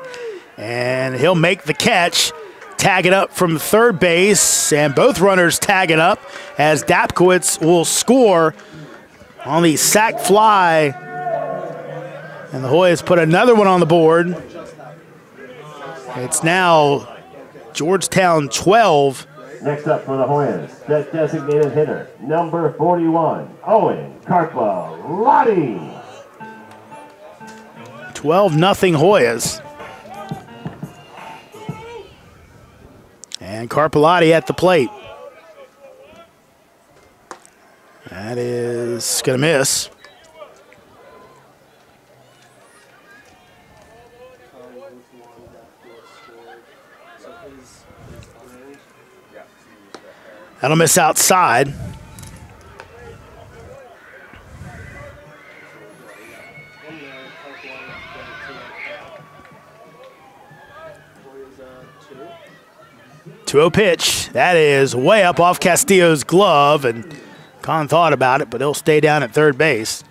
and he'll make the catch. Tag it up from third base, and both runners tag it up as Dapkowitz will score on the sac fly. And the Hoyas put another one on the board. It's now Georgetown 12. Next up for the Hoyas, the designated hitter, number 41, Owen Carpalotti. 12-0 Hoyas. And Carpalotti at the plate. That is going to miss. That'll miss outside. Two-0 pitch. That is way up off Castillo's glove, and Kahn thought about it, but he'll stay down at third base.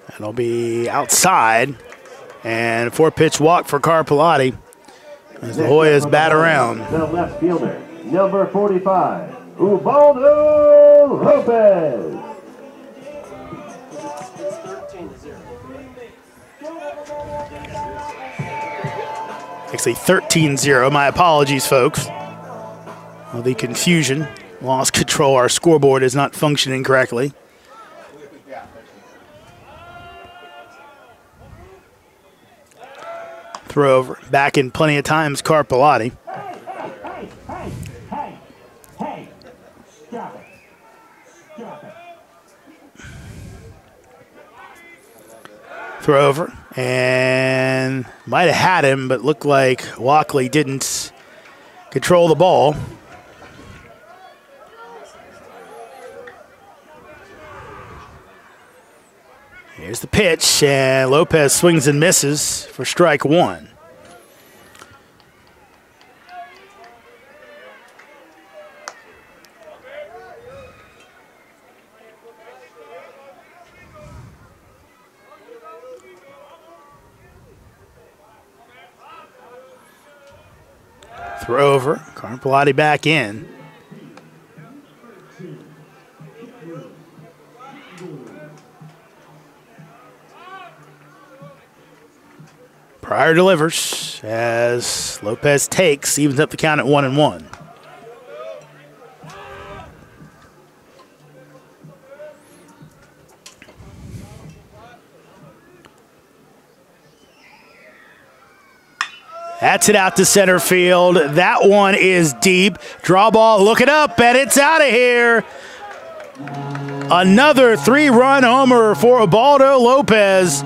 That'll be outside, and 4-pitch walk for Carpalotti as the Hoyas bat around. The left fielder, number 45, Ubaldo Lopez. Actually 13-0. My apologies, folks. Well, the confusion. Lost control. Our scoreboard is not functioning correctly. Throw over. Back in plenty of times, Carpellotti. Hey, stop it. Throw over. And might have had him, but looked like Walkley didn't control the ball. Here's the pitch, and Lopez swings and misses for strike one. Throw over, Carpellotti back in. Pryor delivers as Lopez takes, evens up the count at 1-1. That's it out to center field. That one is deep. Draw ball, look it up, and it's out of here. Another 3-run homer for Ubaldo Lopez.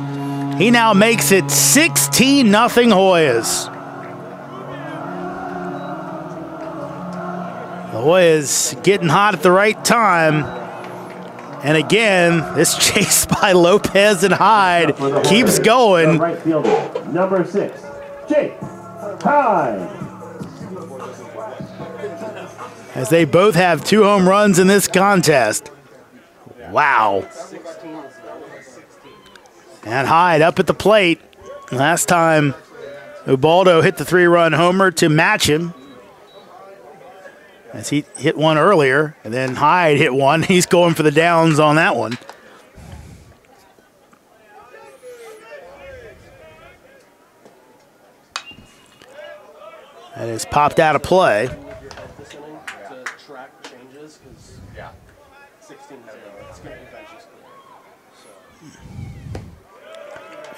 He now makes it 16-0 Hoyas. The Hoyas getting hot at the right time. And again, this chase by Lopez and Hyde keeps going. Right fielder, number 6, Jake Hyde. As they both have 2 home runs in this contest. Wow. And Hyde up at the plate. Last time, Ubaldo hit the 3-run homer to match him. As he hit one earlier, and then Hyde hit one. He's going for the downs on that one. That is popped out of play.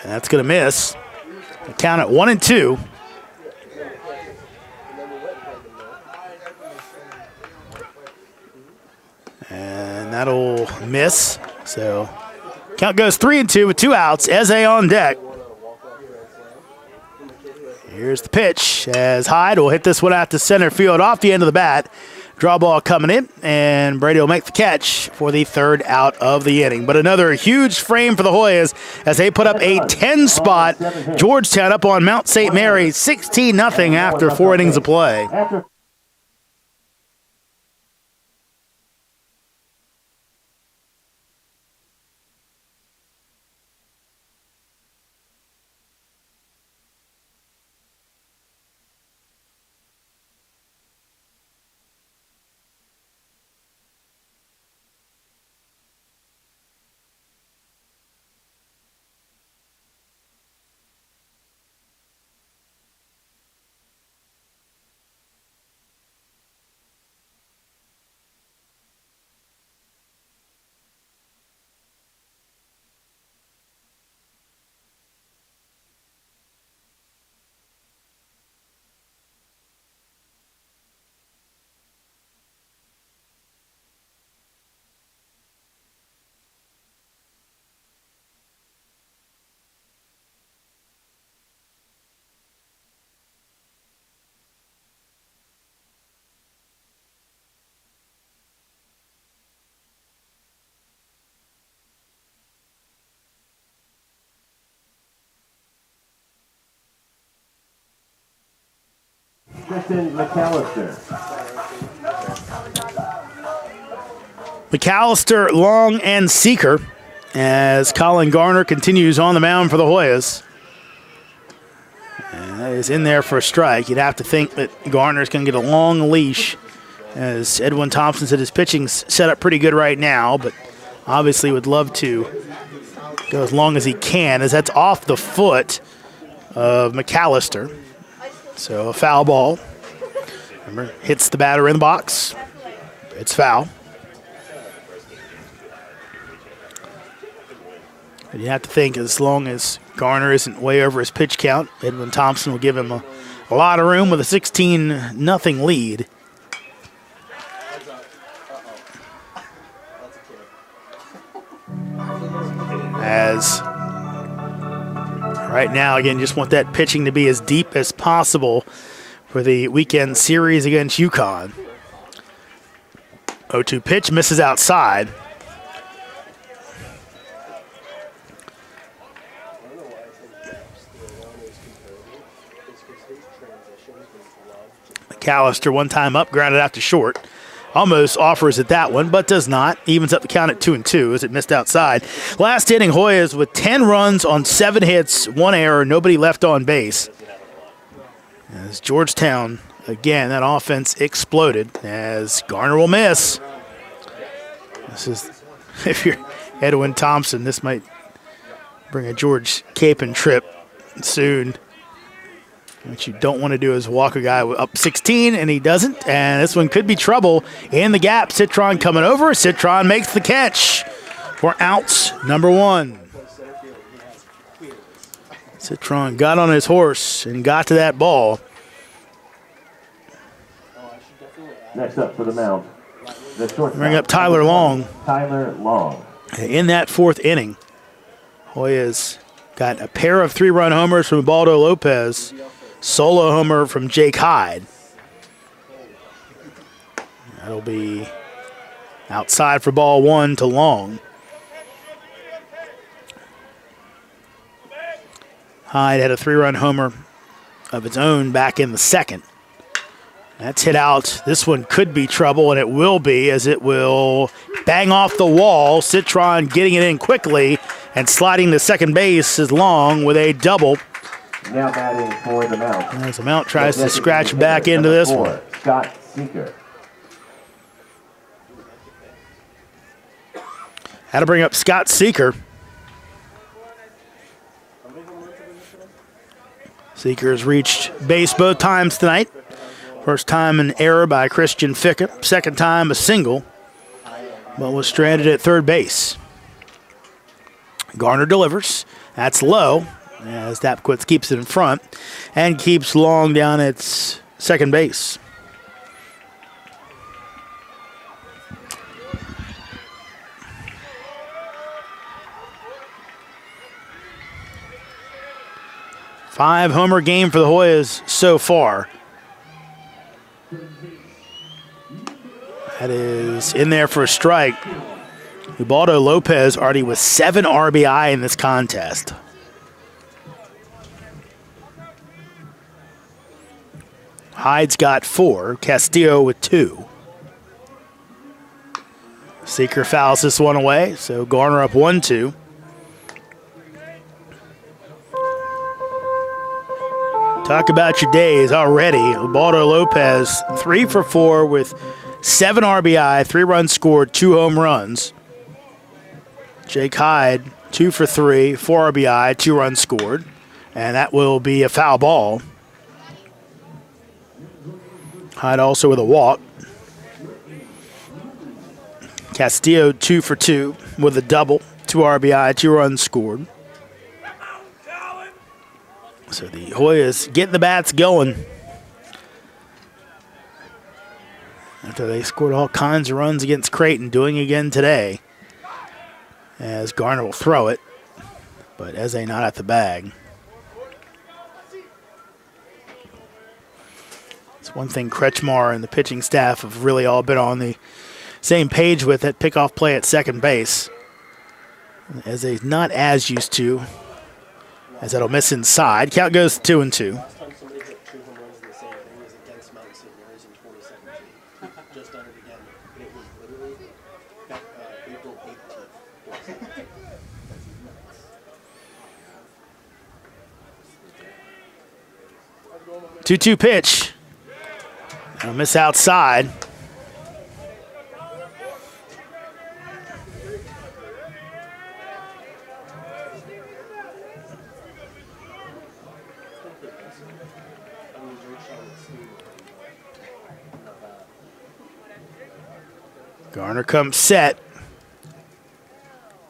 And that's going to miss. The count at 1-2. And that'll miss. So count goes 3-2 with 2 outs. Eze on deck. Here's the pitch as Hyde will hit this one out to center field off the end of the bat. Draw ball coming in, and Brady will make the catch for the 3rd out of the inning. But another huge frame for the Hoyas as they put up a 10-spot. Georgetown up on Mount St. Mary, 16-0 after 4 innings of play. Tristan McAllister. McAllister, long and seeker as Colin Garner continues on the mound for the Hoyas. And that is in there for a strike. You'd have to think that Garner's going to get a long leash As Edwin Thompson said, his pitching's set up pretty good right now, but obviously would love to go as long as he can, as that's off the foot of McAllister. So a foul ball. Remember, hits the batter in the box. It's foul. But you have to think, as long as Garner isn't way over his pitch count, Edwin Thompson will give him a lot of room with a 16-0 lead. As right now, again, just want that pitching to be as deep as possible for the weekend series against UConn. 0-2 pitch, misses outside. McAllister one time up, grounded out to short. Almost offers at that one, but does not. Evens up the count at 2-2 as it missed outside. Last inning, Hoyas with 10 runs on 7 hits, 1 error, nobody left on base. As Georgetown, again, that offense exploded as Garner will miss. This is, if you're Edwin Thompson, this might bring a George Capon trip soon. What you don't want to do is walk a guy up 16, and he doesn't. And this one could be trouble in the gap. Citron coming over. Citron makes the catch for outs number 1. Citron got on his horse and got to that ball. Next up for the mound, Bring up Tyler Long. Tyler Long. In that 4th inning, Hoyas got a pair of 3-run homers from Ubaldo Lopez. Solo homer from Jake Hyde. That'll be outside for ball 1 to Long. Hyde had a 3-run homer of its own back in the 2nd. That's hit out. This one could be trouble, and it will be, as it will bang off the wall. Citron getting it in quickly and sliding to second base is Long with a double. Now batting for the Mount. As the Mount tries to scratch back into this one. Scott Seeker. Had to bring up Scott Seeker. Seeker has reached base both times tonight. First time an error by Christian Ficca. Second time a single, but was stranded at third base. Garner delivers. That's low, as Dapquitz keeps it in front and keeps Long down at second base. Five-homer game for the Hoyas so far. That is in there for a strike. Ubaldo Lopez already with 7 RBI in this contest. Hyde's got 4. Castillo with 2. Seeker fouls this one away, so Garner up 1-2. Talk about your days already. Ubaldo Lopez 3 for 4 with 7 RBI, 3 runs scored, 2 home runs. Jake Hyde 2 for 3, 4 RBI, 2 runs scored, and that will be a foul ball. Hyde also with a walk. Castillo 2 for 2 with a double, 2 RBI, 2 runs scored. So the Hoyas get the bats going. After they scored all kinds of runs against Creighton, doing again today. As Garner will throw it, but Eze not at the bag. It's one thing Kretschmar and the pitching staff have really all been on the same page with, that pickoff play at second base. Eze's not as used to, as that'll miss inside. Count goes 2-2. Two-two pitch. That'll miss outside. Garner comes set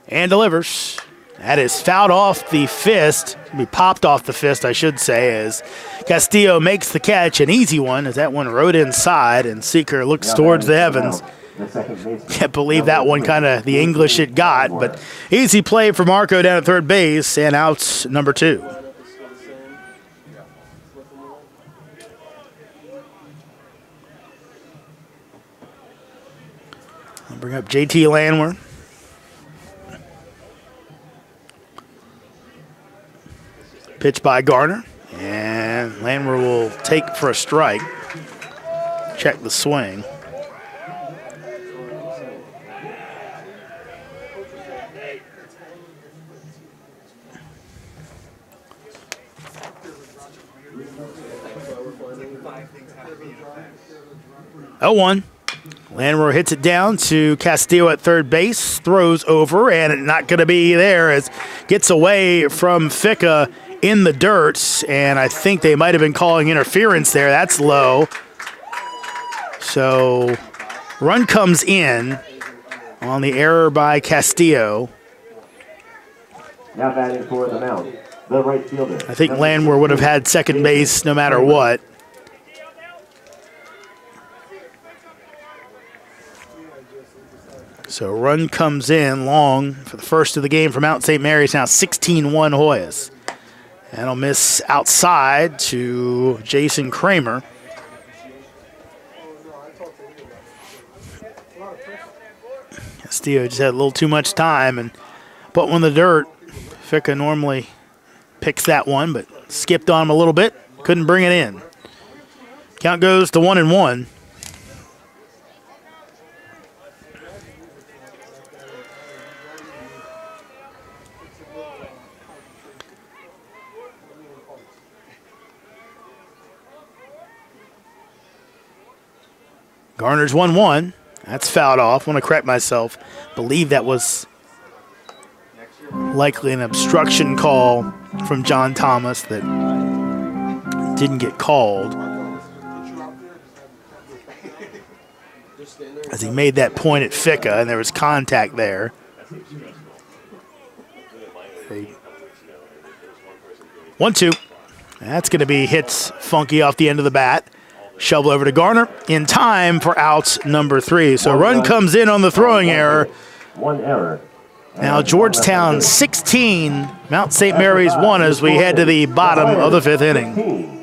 and delivers. That is fouled off the fist. Be popped off the fist, I should say, as Castillo makes the catch. An easy one as that one rode inside, and Seeker looks towards the heavens. Can't believe that one, kind of the English it got, but easy play for Marco down at third base, and out number 2. I'll bring up JT Landwehr. Pitch by Garner, and Landwehr will take for a strike. Check the swing. Oh, 1. Landwehr hits it down to Castillo at third base, throws over, and not going to be there as gets away from Ficca in the dirt, and I think they might have been calling interference there. That's low. So run comes in on the error by Castillo. Now batting for the mound, the right fielder. I think Landwehr would have had second base no matter what. So run comes in long for the first of the game for Mount St. Mary's. Now 16-1 Hoyas. That'll miss outside to Jason Kramer. Castillo just had a little too much time and put one in the dirt. Ficca normally picks that one, but skipped on him a little bit. Couldn't bring it in. Count goes to 1-1. Garner's 1-1. That's fouled off. I want to correct myself. Believe that was likely an obstruction call from John Thomas that didn't get called, as he made that point at Ficca, and there was contact there. 1-2. That's going to be hits funky off the end of the bat. Shovel over to Garner in time for out number 3. So run comes in on the throwing error. One error. Now Georgetown 16, Mount St. Mary's 1 as we head to the bottom of the 5th inning.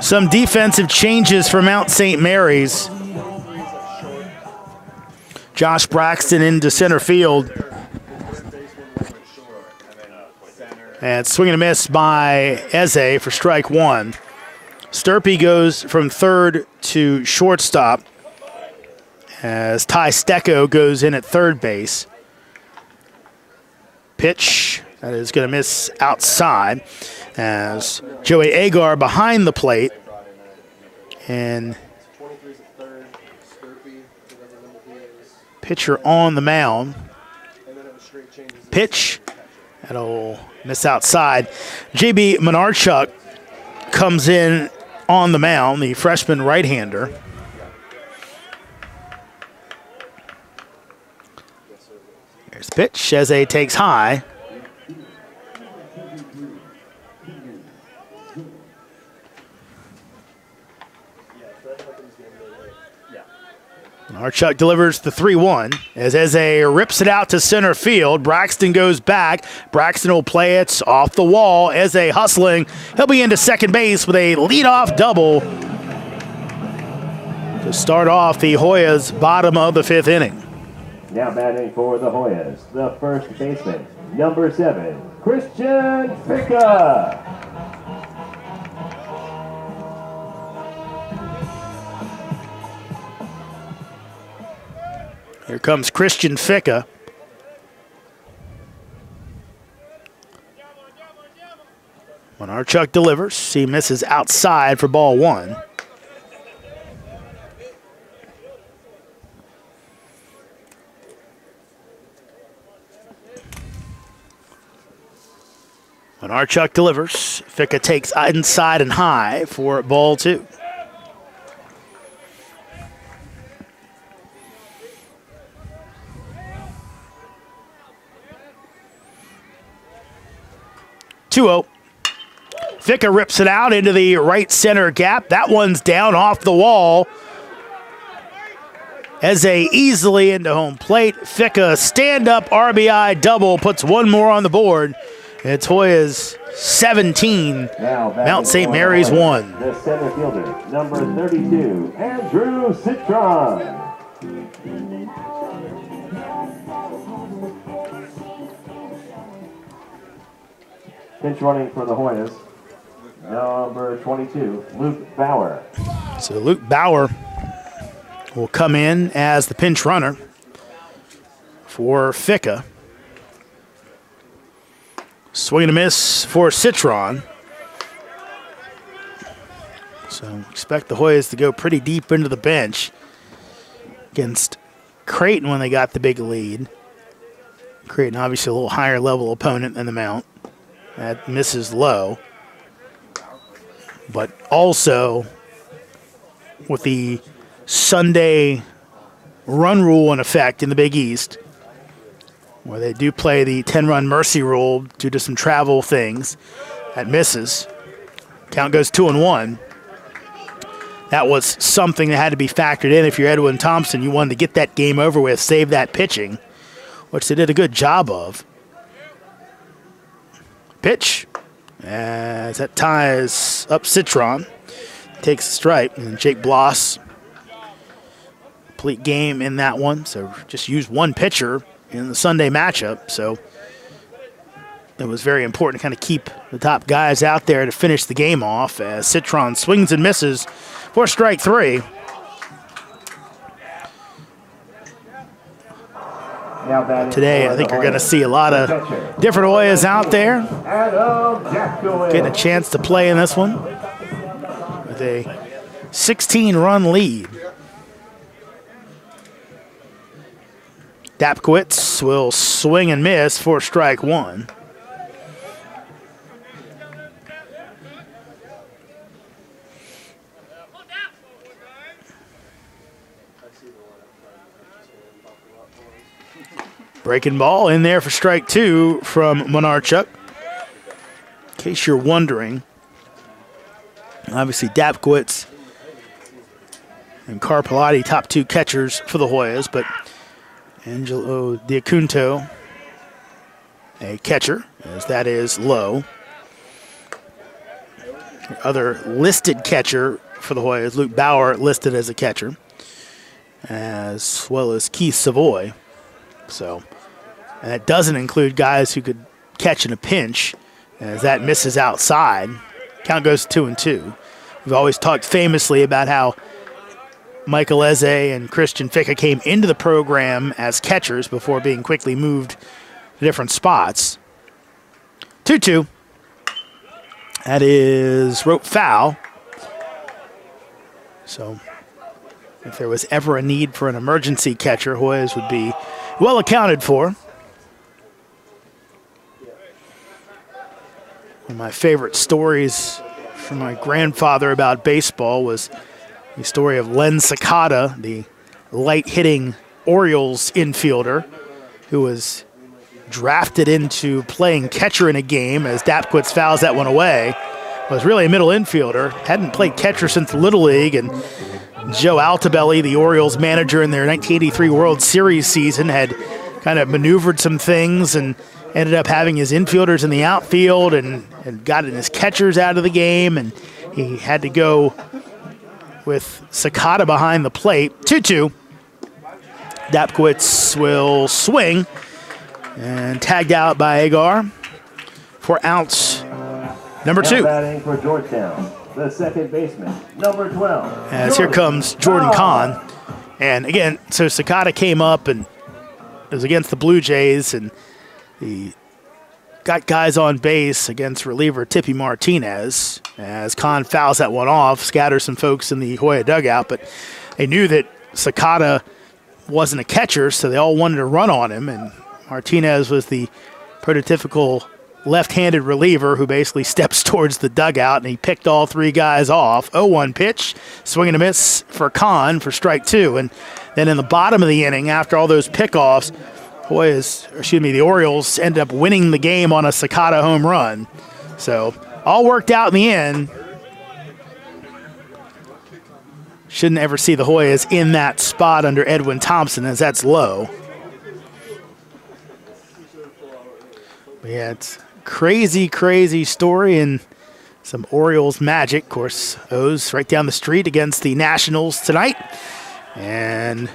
Some defensive changes for Mount St. Mary's. Josh Braxton into center field. And swing and a miss by Eze for strike 1. Sturpey goes from third to shortstop as Ty Stecco goes in at third base. Pitch that is going to miss outside as Joey Agar behind the plate. And pitcher on the mound. Pitch. That'll miss outside. J.B. Menarchuk comes in on the mound, the freshman right-hander. Here's the pitch. Cheze takes high. Menarchuk delivers the 3-1 as Eze rips it out to center field. Braxton goes back. Braxton will play it off the wall. Eze hustling. He'll be into second base with a leadoff double to start off the Hoyas' bottom of the fifth inning. Now batting for the Hoyas, the first baseman, number 7, Christian Ficca. Here comes Christian Ficca. Menarchuk delivers. He misses outside for ball 1. Menarchuk delivers. Ficca takes inside and high for ball 2. Ficca rips it out into the right center gap. That one's down off the wall. Eze easily into home plate. Ficca stand-up RBI double puts one more on the board. It's Hoyas 17, Mount St. Mary's 1. The center fielder, number 32, Andrew Citron. Pinch running for the Hoyas, number 22, Luke Bauer. So Luke Bauer will come in as the pinch runner for Ficca. Swing and a miss for Citron. So expect the Hoyas to go pretty deep into the bench against Creighton when they got the big lead. Creighton obviously a little higher level opponent than the Mount. That misses low. But also with the Sunday run rule in effect in the Big East, where they do play the 10-run mercy rule due to some travel things, that misses. Count goes 2-1. That was something that had to be factored in if you're Edwin Thompson. You wanted to get that game over with, save that pitching, which they did a good job of. Pitch, as that ties up Citron. Takes a strike, and Jake Bloss, complete game in that one. So just used one pitcher in the Sunday matchup. So it was very important to kind of keep the top guys out there to finish the game off as Citron swings and misses for strike 3. Today, I think you're going to see a lot of different Hoyas out there getting a chance to play in this one with a 16-run lead. Dapkowitz will swing and miss for strike 1. Breaking ball in there for strike 2 from Menarchuk. In case you're wondering, obviously Dapkowitz and Carpellotti, top 2 catchers for the Hoyas, but Angelo Diacunto, a catcher, as that is low. Other listed catcher for the Hoyas, Luke Bauer, listed as a catcher, as well as Keith Savoy. So, and that doesn't include guys who could catch in a pinch, as that misses outside. Count goes 2-2. We've always talked famously about how Michael Eze and Christian Ficka came into the program as catchers before being quickly moved to different spots. 2-2. That is rope foul. So if there was ever a need for an emergency catcher, Hoyas would be well accounted for. One of my favorite stories from my grandfather about baseball was the story of Len Sakata, the light-hitting Orioles infielder who was drafted into playing catcher in a game as Dapquitz fouls that one away. Was really a middle infielder, hadn't played catcher since Little League, and Joe Altobelli, the Orioles manager in their 1983 World Series season, had kind of maneuvered some things and ended up having his infielders in the outfield and gotten his catchers out of the game, and he had to go with Sakata behind the plate. 2-2. Dapquitz will swing and tagged out by Agar for outs number 2. Batting for Georgetown, the second baseman, number 12. As here comes Jordan Kahn. And again, so Sakata came up and it was against the Blue Jays, and he got guys on base against reliever Tippy Martinez as Kahn fouls that one off, scatters some folks in the Hoya dugout, but they knew that Sakata wasn't a catcher, so they all wanted to run on him, and Martinez was the prototypical left-handed reliever who basically steps towards the dugout, and he picked all 3 guys off. 0-1 pitch, swing and a miss for Kahn for strike 2. And then in the bottom of the inning, after all those pickoffs, the Orioles ended up winning the game on a Sakata home run. So all worked out in the end. Shouldn't ever see the Hoyas in that spot under Edwin Thompson, as that's low. But yeah, it's crazy, crazy story and some Orioles magic. Of course, O's right down the street against the Nationals tonight. And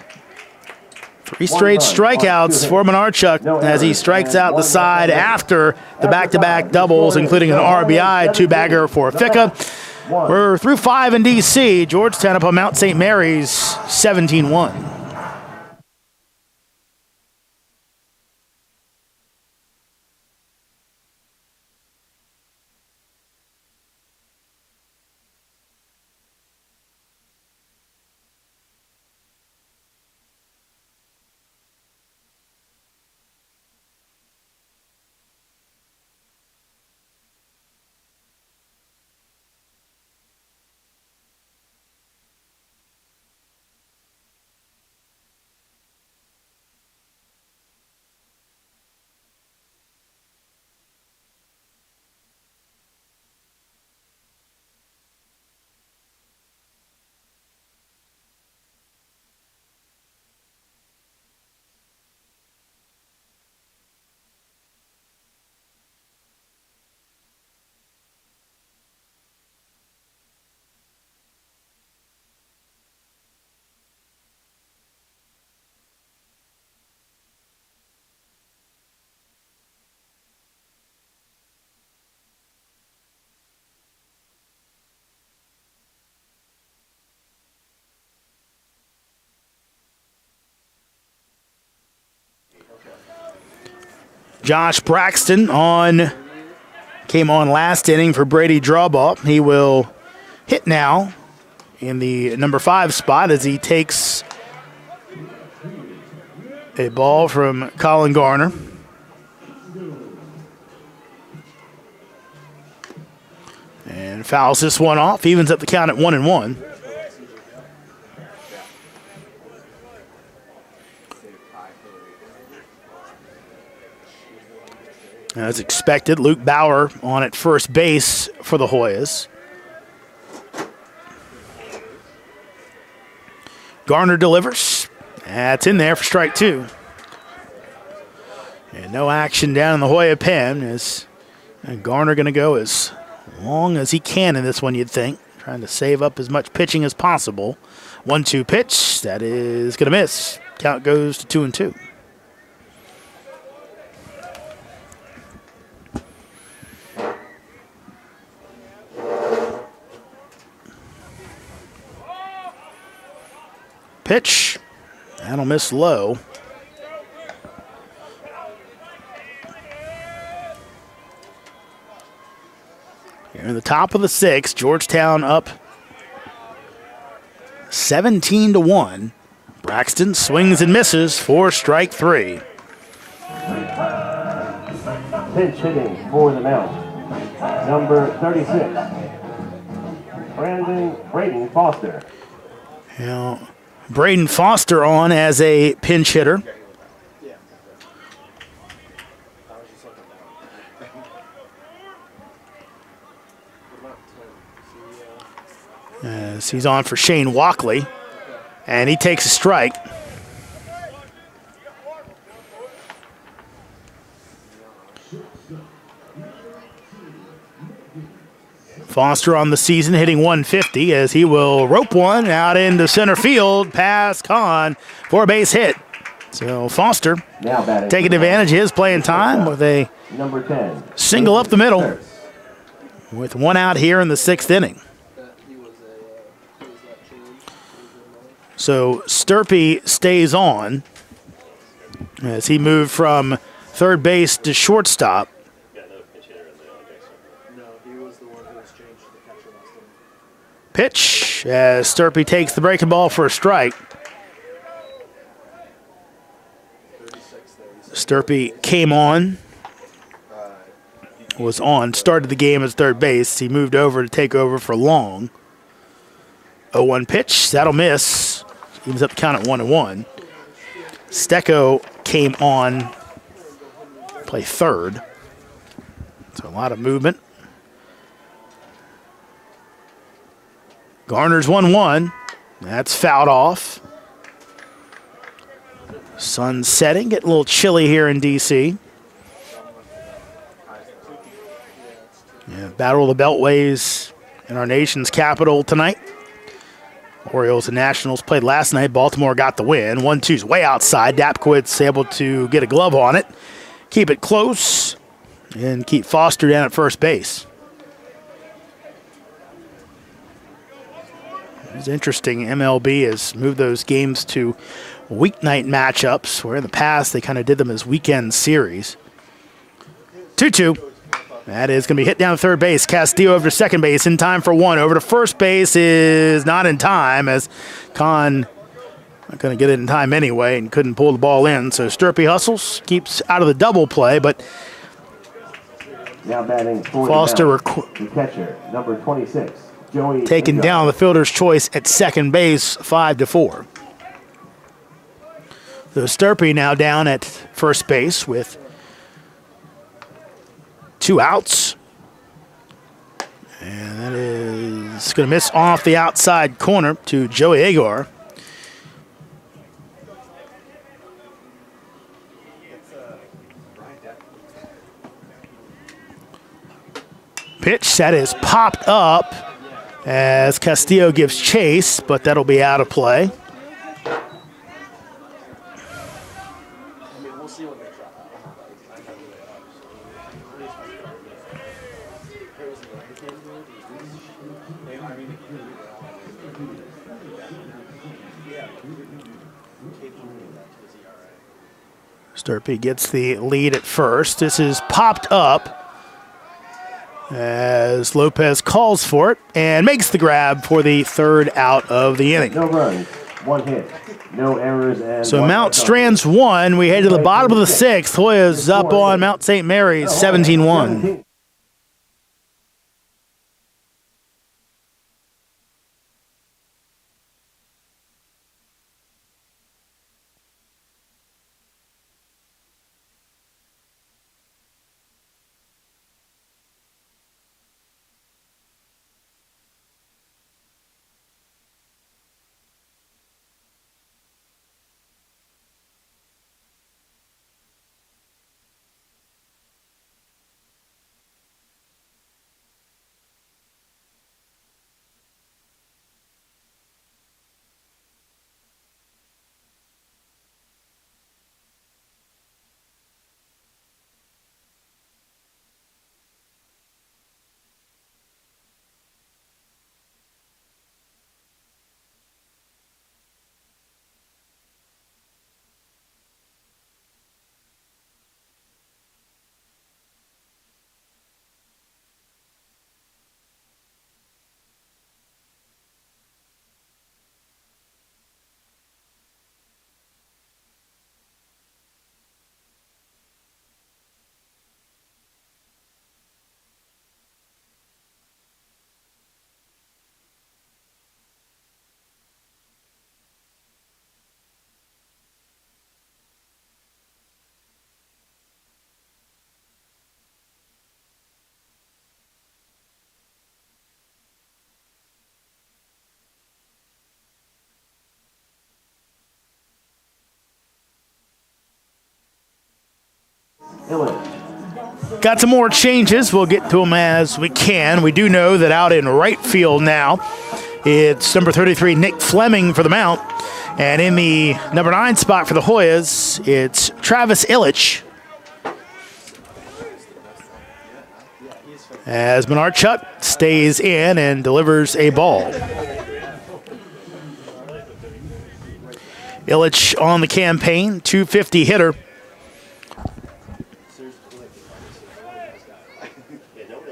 3 straight strikeouts for Menarchuk as he strikes out the side after the back-to-back doubles, including an RBI, 2-bagger for Ficka. We're through 5 in D.C. Georgetown up on Mount St. Mary's, 17-1. Josh Braxton came on last inning for Brady Drawball. He will hit now in the number 5 spot as he takes a ball from Colin Garner. And fouls this one off, evens up the count at 1-1. As expected, Luke Bauer on at first base for the Hoyas. Garner delivers. That's in there for strike 2. And no action down in the Hoya pen as Garner going to go as long as he can in this one, you'd think. Trying to save up as much pitching as possible. 1-2 pitch. That is going to miss. Count goes to 2-2. Pitch. That'll miss low. Here in the top of the sixth, Georgetown up 17-1. Braxton swings and misses for strike three. Pinch hitting for the Mount. Number 36, Braden Foster. Now, Braden Foster on as a pinch hitter. As he's on for Shane Walkley, and he takes a strike. Foster on the season hitting 150 as he will rope one out into center field past Kahn for a base hit. So Foster taking advantage of his playing time with a number 10 single up the middle with one out here in the sixth inning. So Sturpey stays on as he moved from third base to shortstop. Pitch as Sturpey takes the breaking ball for a strike. Sturpey came on, started the game as third base. He moved over to take over for Long. 0-1 pitch, that'll miss. Evens up the count at 1-1. Stecco came on, play third. So a lot of movement. Garner's 1-1. That's fouled off. Sun's setting, getting a little chilly here in D.C. Yeah, Battle of the Beltways in our nation's capital tonight. Orioles and Nationals played last night. Baltimore got the win. 1-2's way outside. Dapkowitz able to get a glove on it, keep it close, and keep Foster down at first base. It's interesting. MLB has moved those games to weeknight matchups, where in the past they kind of did them as weekend series. 2-2. That is going to be hit down to third base. Castillo over to second base in time for one. Over to first base is not in time, as Kahn not going to get it in time anyway and couldn't pull the ball in. So Sturpey hustles, keeps out of the double play, but now batting for Foster the catcher, number 26, Joey taking down the fielder's choice at second base, 5-4. So Sturpey now down at first base with 2 outs. And that is going to miss off the outside corner to Joey Agar. Pitch that is popped up as Castillo gives chase, but that'll be out of play. Sturpey gets the lead at first. This is popped up as Lopez calls for it and makes the grab for the third out of the inning. No runs, 1 hit, no errors, and so Mount strands 1. We head to the bottom of the sixth. Hoyas up on Mount St. Mary's 17-1. Illich. Got some more changes. We'll get to them as we can. We do know that out in right field now, it's number 33, Nick Fleming for the Mount. And in the number 9 spot for the Hoyas, it's Travis Illich. As Menarchuk stays in and delivers a ball. Illich on the campaign, 250 hitter.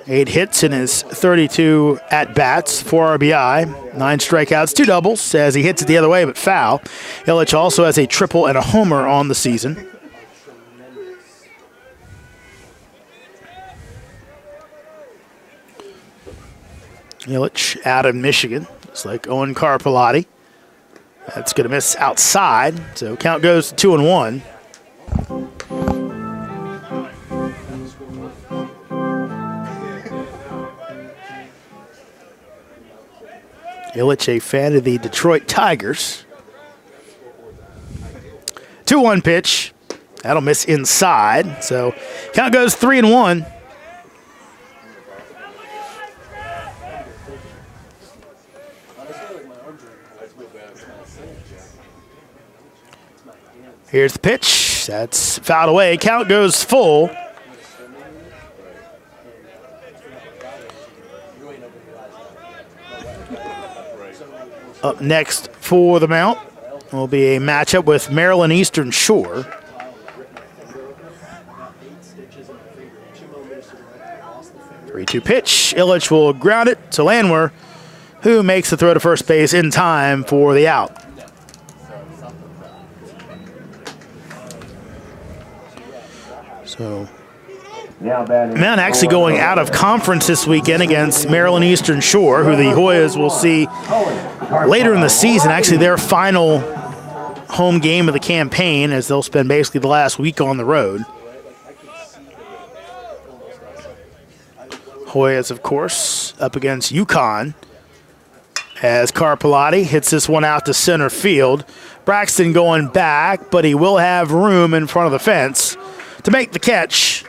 Eight hits in his 32 at-bats, 4 RBI, 9 strikeouts, 2 doubles as he hits it the other way but foul. Illich also has a triple and a homer on the season. Illich out of Michigan. It's like Owen Carpellotti. That's going to miss outside, so count goes to 2-1. Illich, a fan of the Detroit Tigers. 2-1 pitch. That'll miss inside, so count goes 3-1. Here's the pitch. That's fouled away. Count goes full. Up next for the Mount will be a matchup with Maryland Eastern Shore. Three-two pitch. Illich will ground it to Landwehr, who makes the throw to first base in time for the out. So Mount actually going out of conference this weekend against Maryland Eastern Shore, who the Hoyas will see later in the season. Actually, their final home game of the campaign, as they'll spend basically the last week on the road. Hoyas, of course, up against UConn, as Carpellotti hits this one out to center field. Braxton going back, but he will have room in front of the fence to make the catch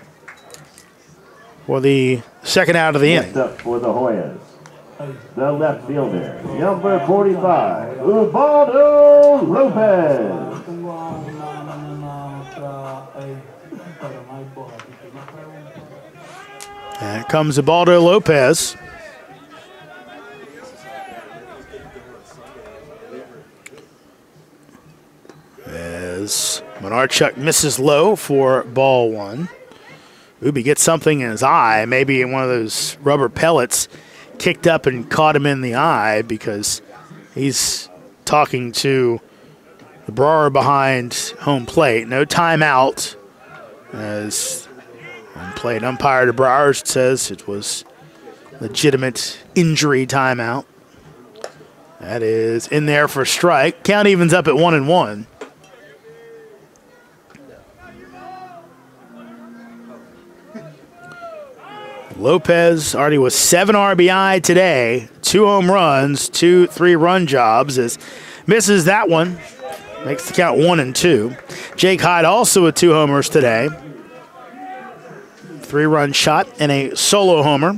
for the second out of the inning. Next up for the Hoyas, the left fielder, number 45, Ubaldo Lopez. And here comes Ubaldo Lopez. As Menarchuk misses low for ball one. Ubi gets something in his eye, maybe one of those rubber pellets kicked up and caught him in the eye, because he's talking to the Brawler behind home plate. No timeout, as home plate umpire DeBrouwer says it was legitimate injury timeout. That is in there for a strike. Count evens up at 1-1. Lopez already was 7 RBI today, 2 home runs, 2 3-run jobs, as misses that one, makes the count 1-2. Jake Hyde also with 2 homers today, 3-run shot and a solo homer.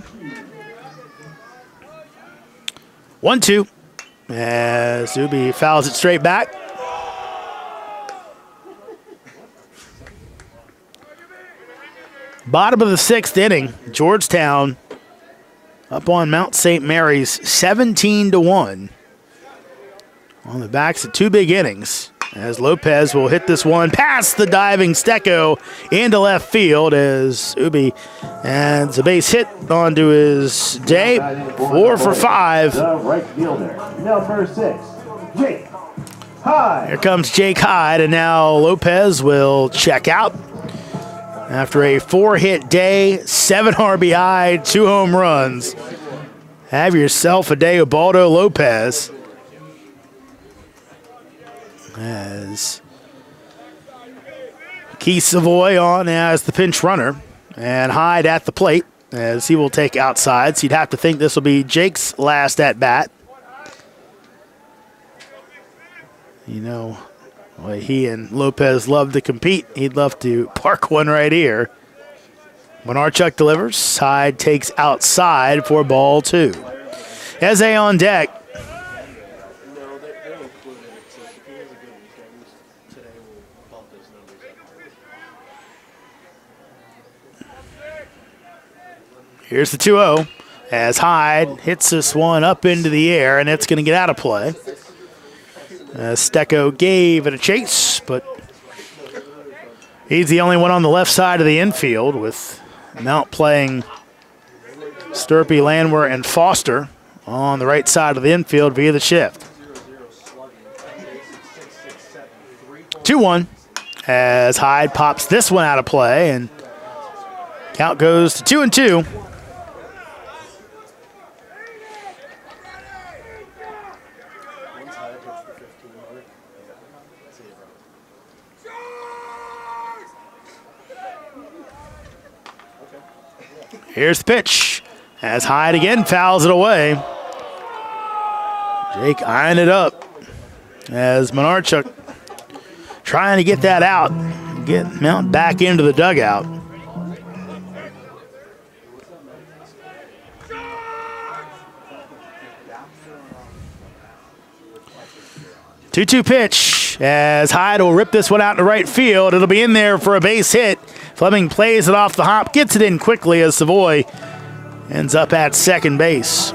1-2 as Zuby fouls it straight back. Bottom of the 6th inning, Georgetown up on Mount St. Mary's 17-1. On the backs of 2 big innings, as Lopez will hit this one past the diving Stecco into left field, as Ubi adds a base hit onto his day. 4 for 5. The right fielder, number 6, Jake Hyde. Here comes Jake Hyde, and now Lopez will check out. After a 4-hit day, 7 RBI, 2 home runs. Have yourself a day, Ubaldo Lopez. As Keith Savoy on as the pinch runner, and Hyde at the plate as he will take outside. So you'd have to think this will be Jake's last at bat. You know, Well, he and Lopez love to compete. He'd love to park one right here. Monarchuk delivers. Hyde takes outside for ball 2. Eze on deck. Here's the 2-0 as Hyde hits this one up into the air, and it's going to get out of play. Stecco gave it a chase, but he's the only one on the left side of the infield with Mount playing Sturpey, Landwehr, and Foster on the right side of the infield via the shift. 2-1 as Hyde pops this one out of play, and count goes to 2-2. Here's the pitch as Hyde again fouls it away. Jake eyeing it up as Monarchuk trying to get that out, get Mount back into the dugout. Two-two pitch as Hyde will rip this one out to right field. It'll be in there for a base hit. Fleming plays it off the hop, gets it in quickly as Savoy ends up at second base.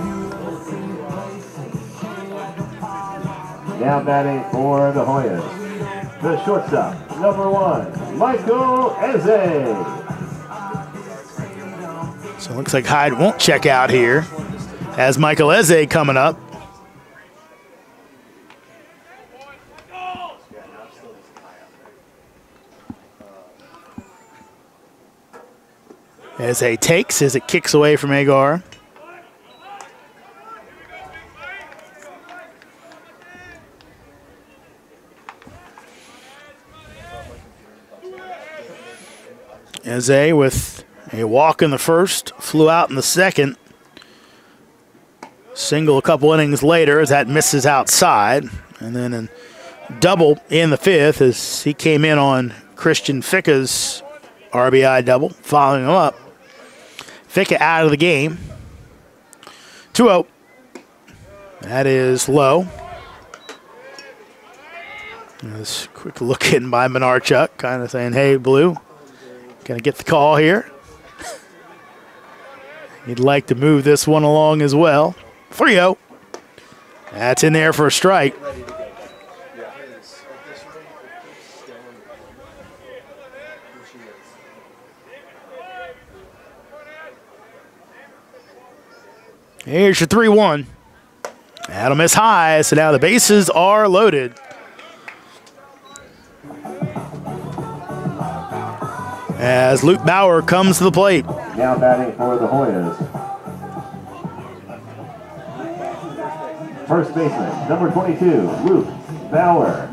Now batting for the Hoyas, the shortstop, number 1, Michael Eze. So it looks like Hyde won't check out here as Michael Eze coming up. Eze takes as it kicks away from Agar. Eze with a walk in the first, flew out in the second. Single a couple innings later as that misses outside. And then a double in the fifth as he came in on Christian Ficka's RBI double, following him up. Ficka out of the game. 2-0. That is low. This quick look in by Monarchuk, kind of saying, hey, Blue, gonna get the call here. He'd like to move this one along as well. 3-0. That's in there for a strike. Here's your 3-1. That'll miss high, so now the bases are loaded. As Luke Bauer comes to the plate. Now batting for the Hoyas, first baseman, number 22, Luke Bauer.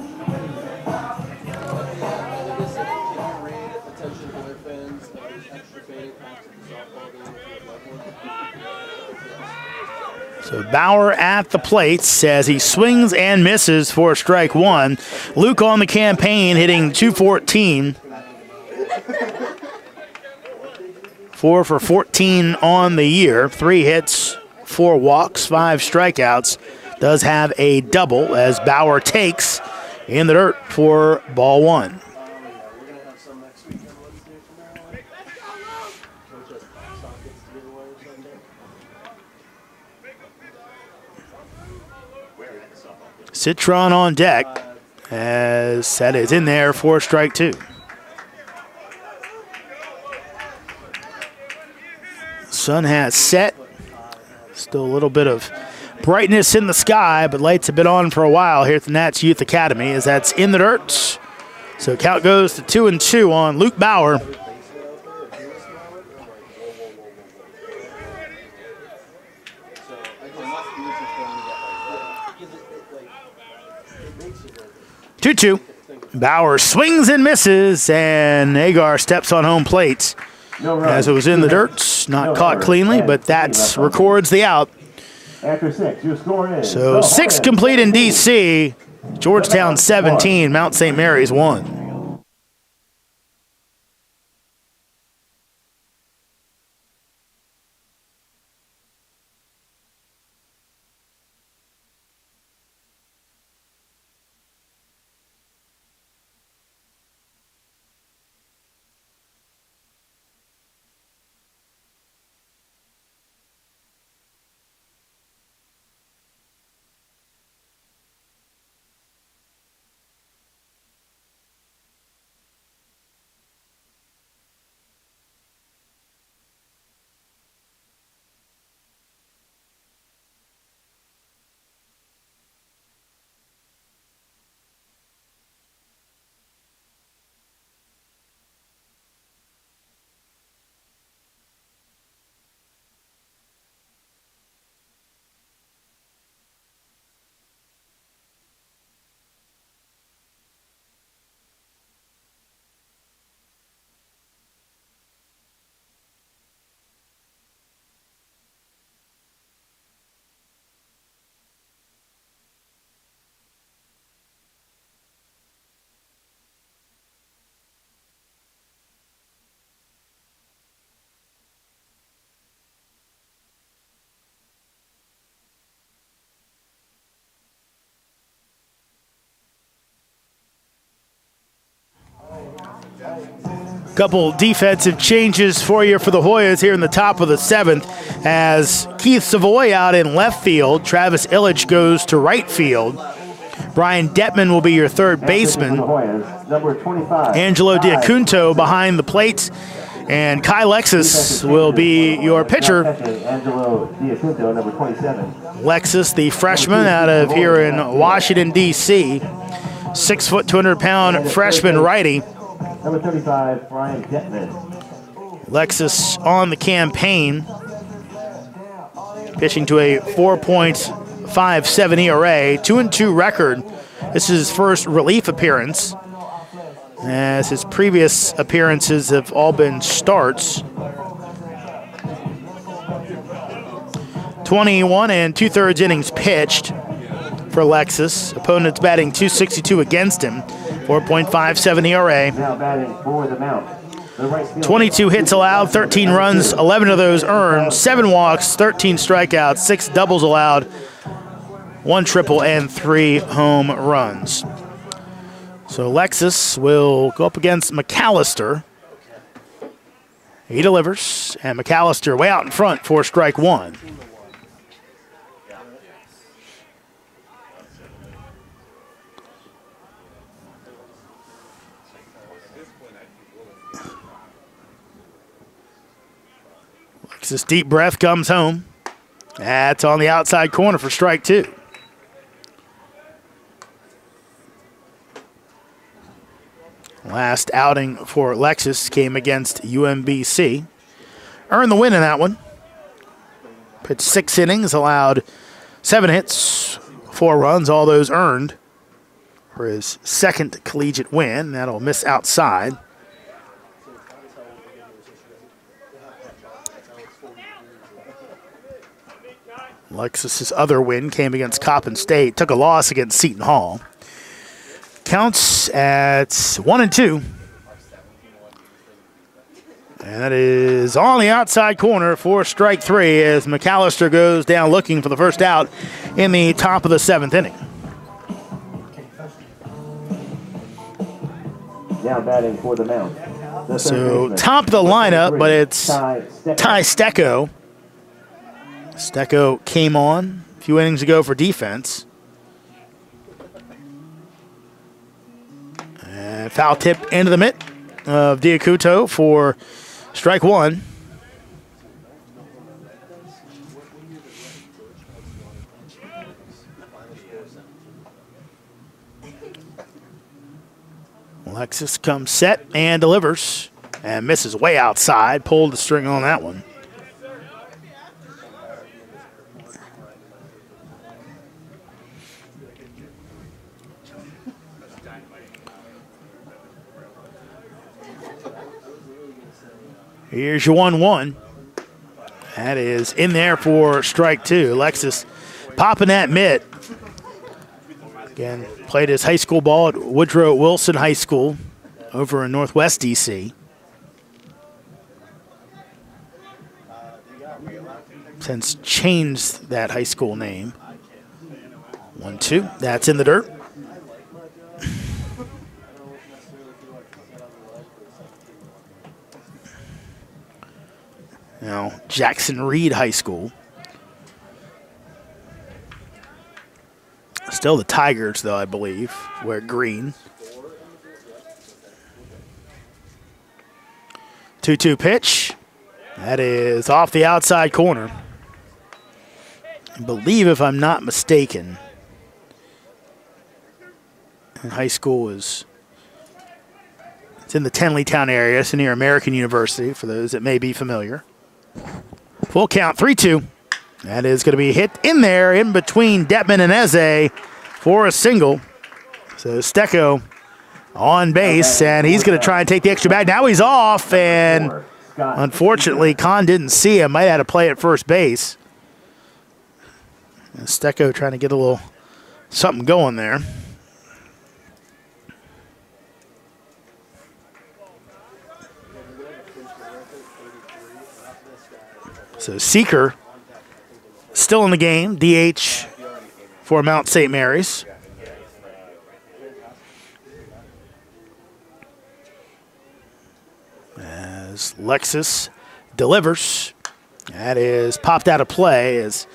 So Bauer at the plate as he swings and misses for strike one. Luke on the campaign hitting .214. 4 for 14 on the year. 3 hits, 4 walks, 5 strikeouts. Does have a double as Bauer takes in the dirt for ball 1. Citron on deck as that is in there for strike 2. Sun has set. Still a little bit of brightness in the sky, but lights have been on for a while here at the Nats Youth Academy as that's in the dirt. So count goes to 2-2 on Luke Bauer. Two-two. Bauer swings and misses, and Agar steps on home plate. As it was in the dirt, not caught cleanly, but that records the out. After 6, your score is. So 6 complete in DC. Georgetown 17, Mount St. Mary's 1. Couple defensive changes for you for the Hoyas here in the top of the 7th as Keith Savoy out in left field. Travis Illich goes to right field. Brian Detman will be your third baseman. Number 25. Angelo Diacunto behind the plate. And Kai Lexus will be your pitcher. Angelo Diacunto, number 27. Lexus, the freshman out of here in Washington, D.C. 6 foot, 200-pound freshman righty. Number 35, Brian Detman. Lexus on the campaign, pitching to a 4.57 ERA, 2-2 record. This is his first relief appearance, as his previous appearances have all been starts. 21 2/3 innings pitched for Lexus. Opponents batting .262 against him. 4.57 ERA. Now batting for the Mount. 22 hits allowed, 13 runs, 11 of those earned, 7 walks, 13 strikeouts, 6 doubles allowed, 1 triple, and 3 home runs. So Lexus will go up against McAllister. He delivers, and McAllister way out in front for strike 1. This deep breath comes home. That's on the outside corner for strike 2. Last outing for Lexus came against UMBC. Earned the win in that one. Pitched 6 innings, allowed 7 hits, 4 runs, all those earned for his second collegiate win. That'll miss outside. Lexus's other win came against Coppin State. Took a loss against Seton Hall. Counts at 1-2. And that is on the outside corner for strike 3 as McAllister goes down looking for the first out in the top of the 7th inning. Now batting for the Mount. So top of the lineup, but it's Ty Stecco. Stecco came on a few innings ago for defense. And foul tip into the mitt of Diacuto for strike 1. Alexis comes set and delivers and misses way outside. Pulled the string on that one. Here's your 1-1. That is in there for strike 2. Alexis popping that mitt. Again, played his high school ball at Woodrow Wilson High School over in Northwest D.C. Since changed that high school name. 1-2, that's in the dirt. Now, Jackson Reed High School. Still the Tigers, though, I believe, wear green. 2-2 pitch. That is off the outside corner. I believe, if I'm not mistaken, in high school it's in the Tenleytown area. It's near American University, for those that may be familiar. Full count, 3-2. That is going to be hit in there in between Detman and Eze for a single. So Stecco on base, and he's going to try and take the extra bag. Now he's off, and unfortunately, Kahn didn't see him. Might have had to play at first base. And Stecco trying to get a little something going there. So Seeker still in the game, DH for Mount St. Mary's. As Lexus delivers, that is popped out of play as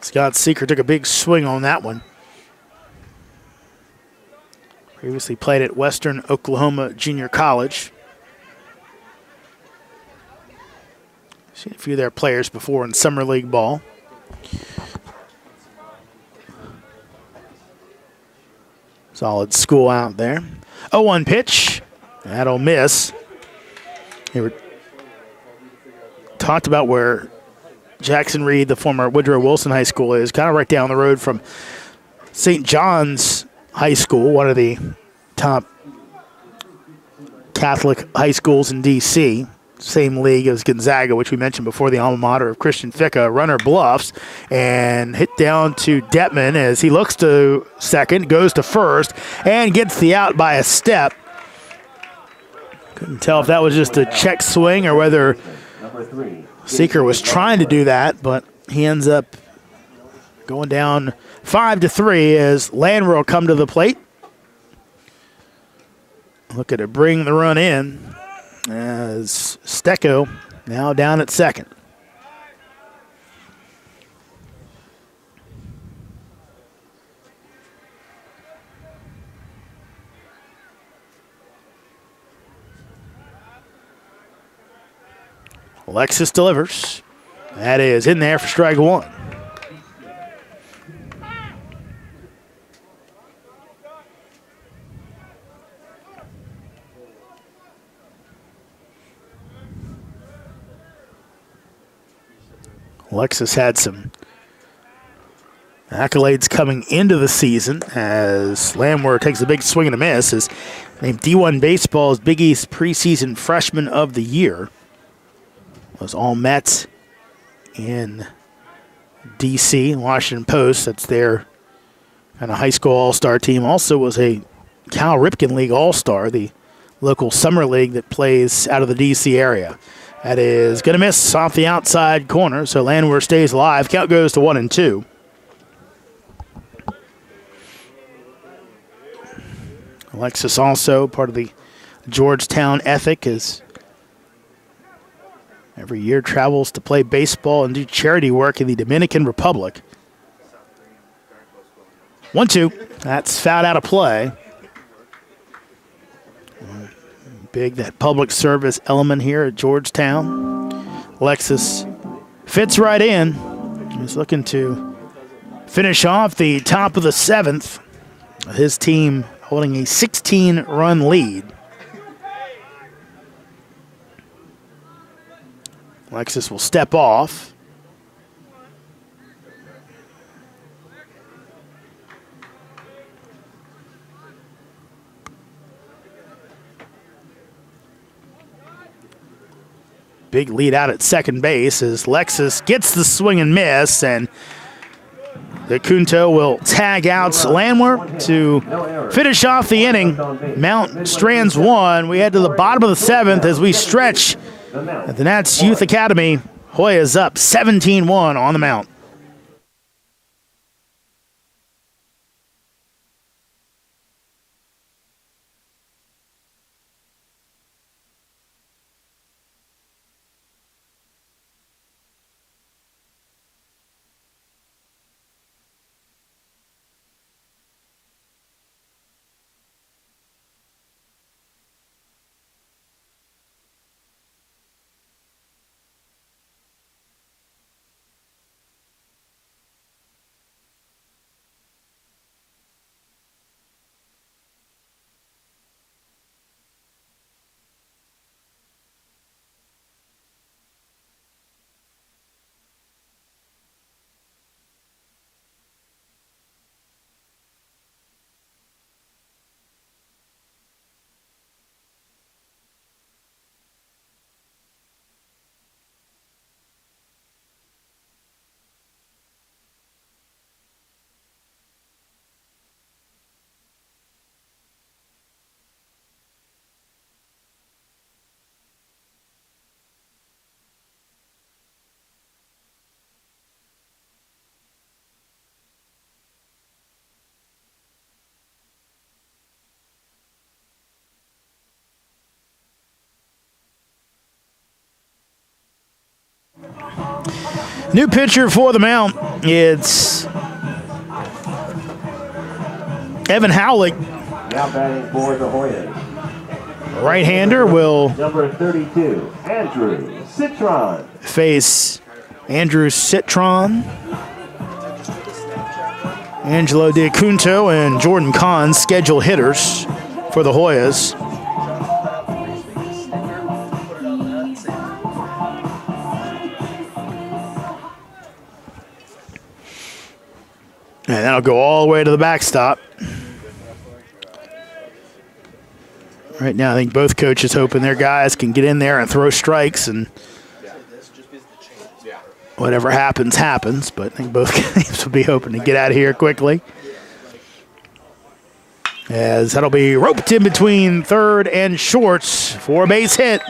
Scott Seeker took a big swing on that one. Previously played at Western Oklahoma Junior College. Seen a few of their players before in summer league ball. Solid school out there. 0-1 pitch. That'll miss. We talked about where Jackson Reed, the former Woodrow Wilson High School, is kind of right down the road from St. John's High School, one of the top Catholic high schools in D.C., same league as Gonzaga, which we mentioned before, the alma mater of Christian Ficca. Runner bluffs and hit down to Detman as he looks to second, goes to first, and gets the out by a step. Couldn't tell if that was just a check swing or whether Seeker was trying to do that, but he ends up going down 5-3 as Landwehr will come to the plate. Looking to bring the run in as Stecco now down at second. Alexis delivers. That is in there for strike one. Alexis had some accolades coming into the season as Landwehr takes a big swing and a miss. Is named D1 Baseball's Big East preseason freshman of the year. Was all Mets in D.C., Washington Post. That's their kind of high school all-star team. Also was a Cal Ripken League all-star, the local summer league that plays out of the D.C. area. That is going to miss off the outside corner, so Landwehr stays alive. Count goes to 1-2. Alexis also part of the Georgetown ethic is every year travels to play baseball and do charity work in the Dominican Republic. 1-2. That's fouled out of play. Big, that public service element here at Georgetown. Alexis fits right in. He's looking to finish off the top of the seventh. His team holding a 16-run lead. Alexis will step off. Big lead out at second base as Lexus gets the swing and miss, and DeCunto will tag out Landwehr to finish off the inning. Mount strands one. We head to the bottom of the seventh as we stretch at the Nats Youth Academy. Hoyas up 17-1 on the Mount. New pitcher for the Mount. It's Evan Howlick. Now batting for the Hoyas. Right-hander will number 32, Andrew Citron. Face Andrew Citron. Angelo DeCunto and Jordan Kahn schedule hitters for the Hoyas. And that'll go all the way to the backstop. Right now, I think both coaches hoping their guys can get in there and throw strikes, and whatever happens, happens. But I think both teams will be hoping to get out of here quickly. As that'll be roped in between third and shorts for a base hit.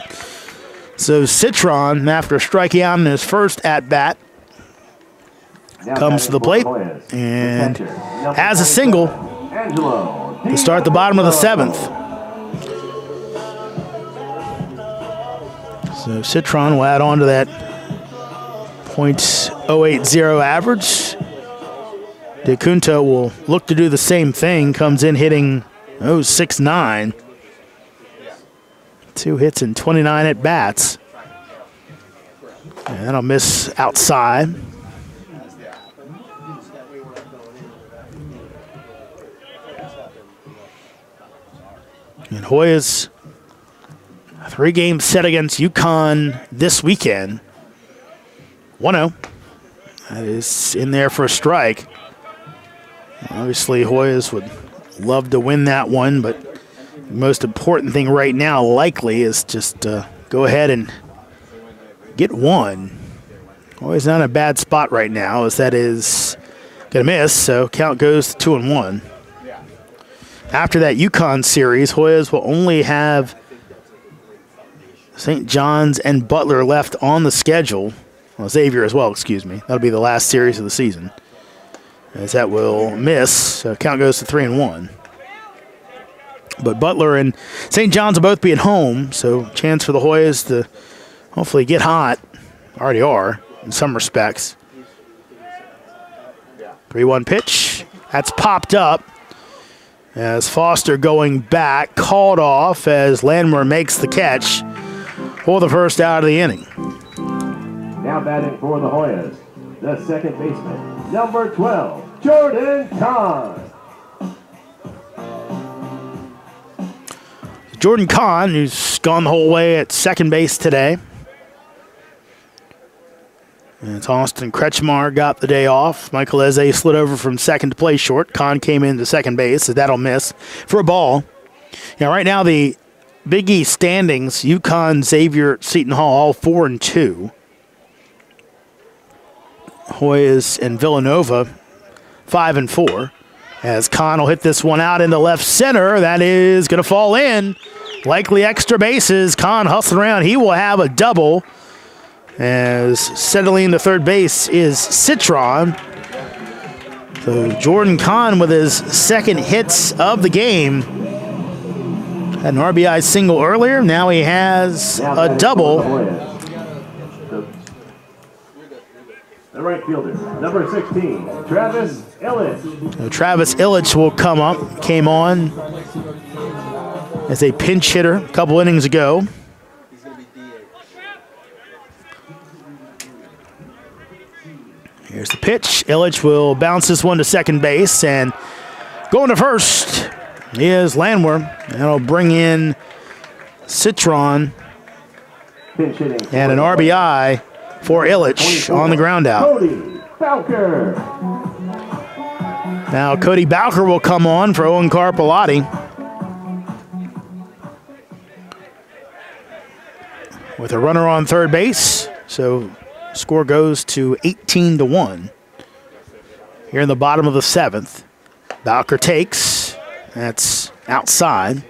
So Citron, after striking out in his first at-bat, comes to the plate and has a single to start the bottom of the seventh. So Citron will add on to that .080 average. DeCunto will look to do the same thing, comes in hitting .069. 2 hits and 29 at bats. And that'll miss outside. And Hoyas, 3 games set against UConn this weekend. 1-0. That is in there for a strike. Obviously, Hoyas would love to win that one, but the most important thing right now likely is just go ahead and get one. Hoyas not in a bad spot right now, as that is going to miss, so count goes to 2-1. After that UConn series, Hoyas will only have St. John's and Butler left on the schedule. Well, Xavier as well, excuse me. That'll be the last series of the season. As that will miss, so count goes to 3-1. But Butler and St. John's will both be at home, so chance for the Hoyas to hopefully get hot. Already are, in some respects. 3-1 pitch. That's popped up. As Foster going back, called off as Landwehr makes the catch for the first out of the inning. Now batting for the Hoyas, the second baseman, number 12, Jordan Kahn. Jordan Kahn, who's gone the whole way at second base today. And it's Austin Kretschmar got the day off. Michael Eze slid over from second to play short. Kahn came into second base, so that'll miss for a ball. Right now the Big East standings, UConn, Xavier, Seton Hall, all 4-2. Hoyas and Villanova 5-4. As Kahn will hit this one out in the left center. That is going to fall in. Likely extra bases. Kahn hustling around. He will have a double. As settling to third base is Citron. So Jordan Kahn with his second hits of the game. Had an RBI single earlier. Now he has a double. The right fielder, number 16, Travis Illich. So Travis Illich will come up. Came on as a pinch hitter a couple innings ago. Here's the pitch. Illich will bounce this one to second base, and going to first is Landwehr. That'll bring in Citron and an RBI for Illich on the ground out. Cody Bowker. Now Cody Bowker will come on for Owen Carpellotti. With a runner on third base, so score goes to 18-1. Here in the bottom of the seventh. Bowker takes. That's outside.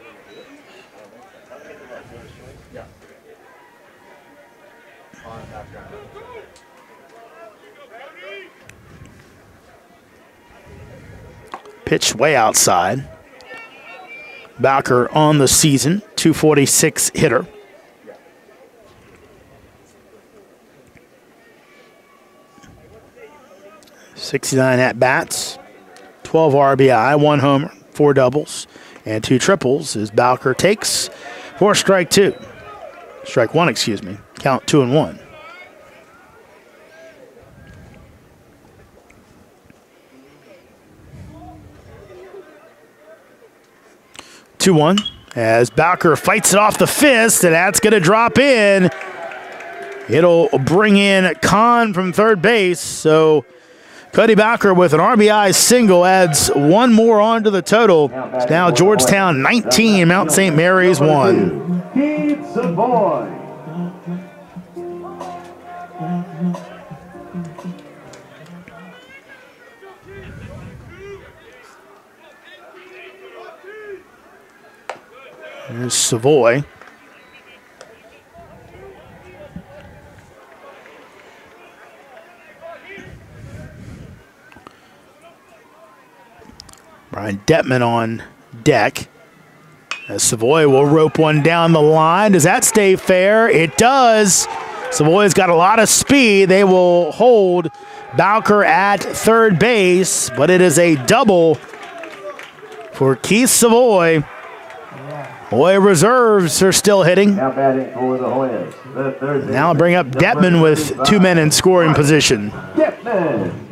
Pitch way outside. Bowker on the season, 246 hitter. .69 at-bats, 12 RBI, 1 homer, 4 doubles, and 2 triples as Bowker takes for strike 2. Strike 1, excuse me. Count 2-1. Two-one as Bowker fights it off the fist, and that's going to drop in. It'll bring in Kahn from third base, so Cody Bowker with an RBI single adds one more on to the total. It's now Georgetown 19, Mount St. Mary's 1. Keith Savoy. There's Savoy. Brian Detman on deck. As Savoy will rope one down the line. Does that stay fair? It does. Savoy's got a lot of speed. They will hold Bowker at third base, but it is a double for Keith Savoy. Hoya reserves are still hitting. Now batting for the Hoyas. Now bring up Detman with 2 men in scoring position. Detman.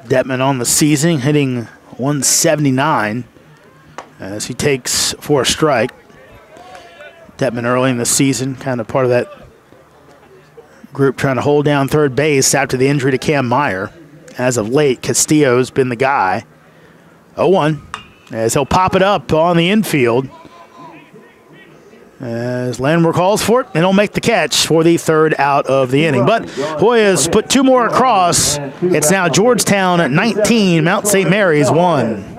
Detman on the season hitting 179 as he takes for a strike. Detman early in the season, kind of part of that group trying to hold down third base after the injury to Cam Meyer. As of late, Castillo's been the guy. 0-1 as he'll pop it up on the infield. As Landwehr calls for it, and he'll make the catch for the third out of the inning. But Hoyas put 2 more across. It's now Georgetown at 19, Mount St. Mary's 1.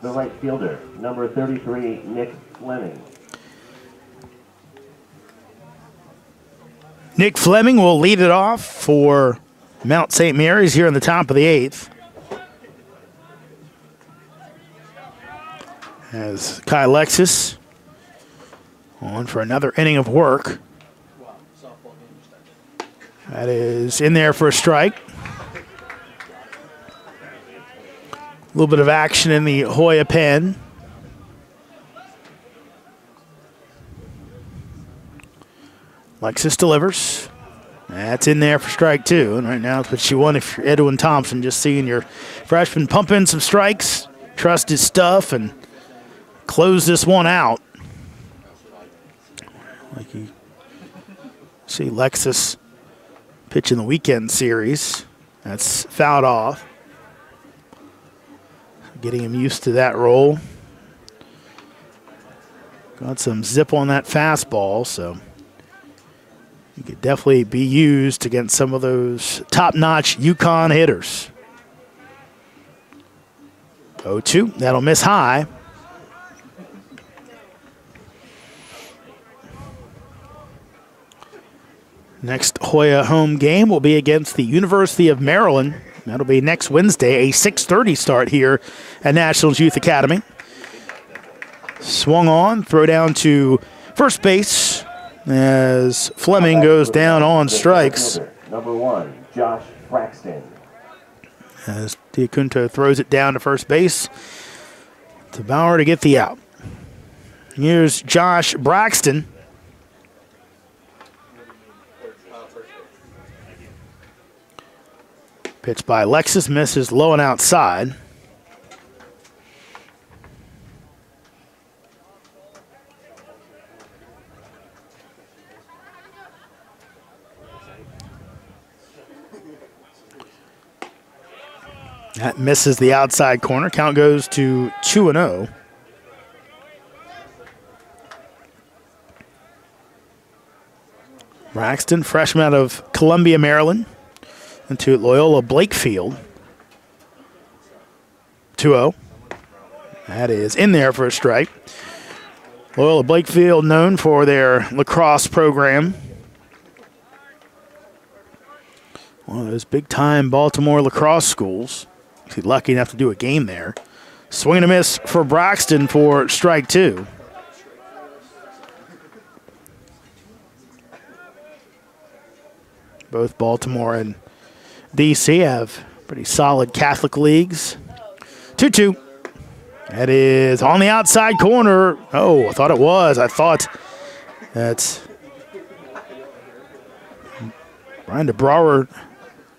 The right fielder, number 33, Nick Fleming. Nick Fleming will lead it off for Mount St. Mary's here in the top of the 8th. As Kai Lexus on for another inning of work. That is in there for a strike. A little bit of action in the Hoya pen. Lexus delivers. That's in there for strike 2. And right now, it's what you want if you're Edwin Thompson, just seeing your freshman pump in some strikes, trust his stuff, and close this one out. Like you see Lexus pitch in the weekend series. That's fouled off. Getting him used to that role. Got some zip on that fastball, so he could definitely be used against some of those top-notch UConn hitters. 0-2, that'll miss high. Next Hoya home game will be against the University of Maryland. That'll be next Wednesday, a 6:30 start here at Nationals Youth Academy. Swung on, throw down to first base as Fleming goes down on strikes. Number 1, Josh Braxton. As Diacunto throws it down to first base to Bauer to get the out. Here's Josh Braxton. Pitch by Lexus, misses low and outside. That misses the outside corner. Count goes to 2-0. Braxton, freshman out of Columbia, Maryland, into Loyola Blakefield. 2-0. That is in there for a strike. Loyola Blakefield known for their lacrosse program. One of those big-time Baltimore lacrosse schools. He's lucky enough to do a game there. Swing and a miss for Braxton for strike 2. Both Baltimore and D.C. have pretty solid Catholic leagues. 2-2. That is on the outside corner. Oh, I thought it was. I thought that's Brian DeBrouwer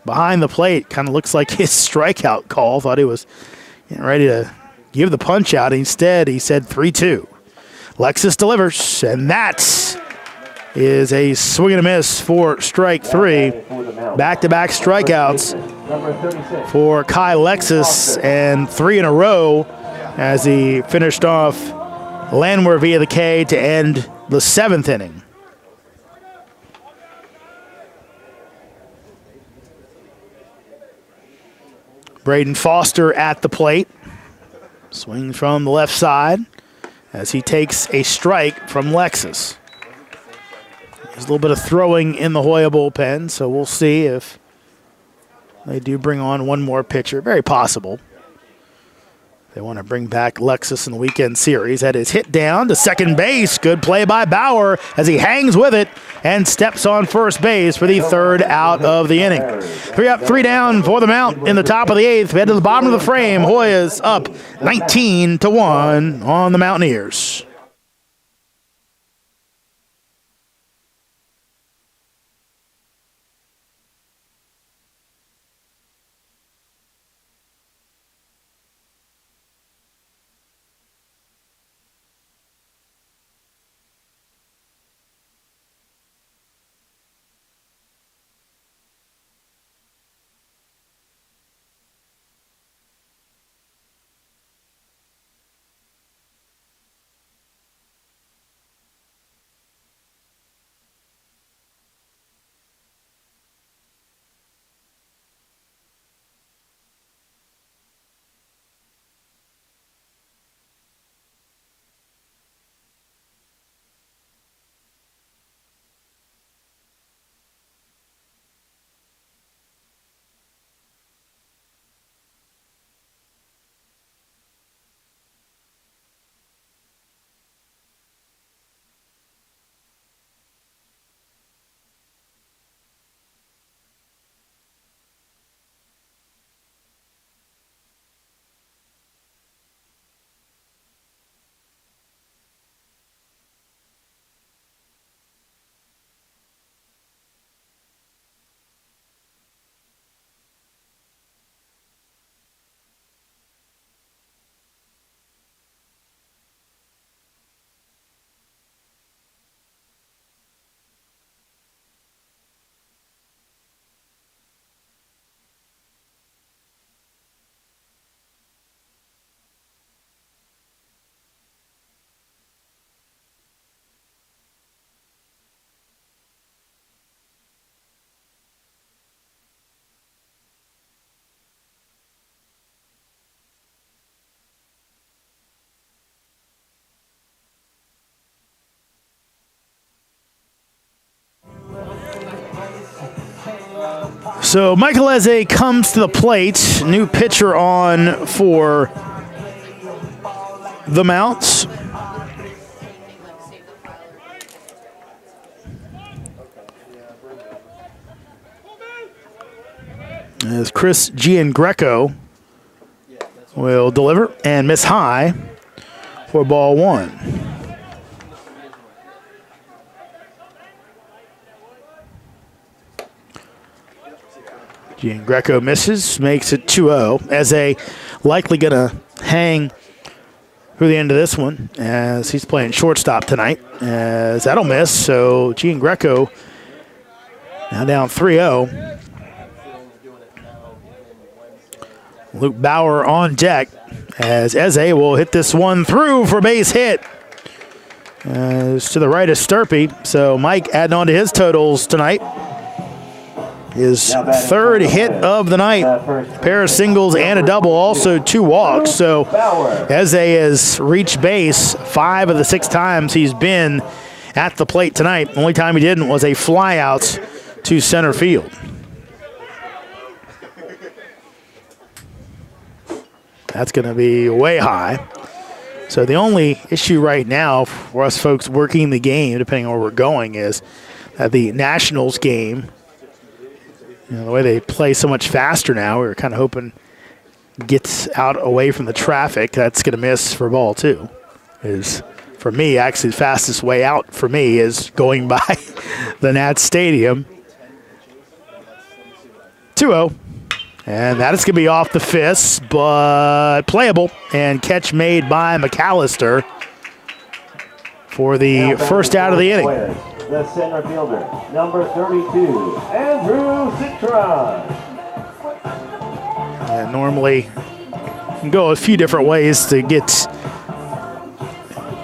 behind the plate. Kind of looks like his strikeout call. Thought he was getting ready to give the punch out. Instead, he said 3-2. Lexus delivers, and that is a swing and a miss for strike 3. Back-to-back strikeouts for Kai Lexus, and 3 in a row as he finished off Landwehr via the K to end the 7th inning. Braden Foster at the plate. Swings from the left side as he takes a strike from Lexus. There's a little bit of throwing in the Hoya bullpen, so we'll see if they do bring on one more pitcher. Very possible. They want to bring back Lexus in the weekend series. That is hit down to second base. Good play by Bauer as he hangs with it and steps on first base for the 3rd out of the inning. 3 up, 3 down for the Mount in the top of the 8th. We head to the bottom of the frame. Hoya's up 19-1 on the Mountaineers. So Michael Eze comes to the plate. New pitcher on for the Mounts. As Chris Giangreco will deliver and miss high for ball one. Giangreco misses, makes it 2-0. Eze likely going to hang through the end of this one as he's playing shortstop tonight. As that'll miss, so Giangreco now down 3-0. Luke Bauer on deck as Eze will hit this one through for base hit. As to the right of Sturpey, so Mike adding on to his totals tonight. His third hit of the night, a pair of singles and a double, also 2 walks. So Eze has reached base 5 of the 6 times he's been at the plate tonight. The only time he didn't was a flyout to center field. That's going to be way high. So the only issue right now for us folks working the game, depending on where we're going, is that the Nationals game, the way they play so much faster now, we were kind of hoping gets out away from the traffic. That's going to miss for ball 2. Is for me, actually the fastest way out for me is going by the Nats Stadium. 2-0. And that is going to be off the fist, but playable. And catch made by McAllister for the first out of the inning. The center fielder, number 32, Andrew Citron. And normally you can go a few different ways to get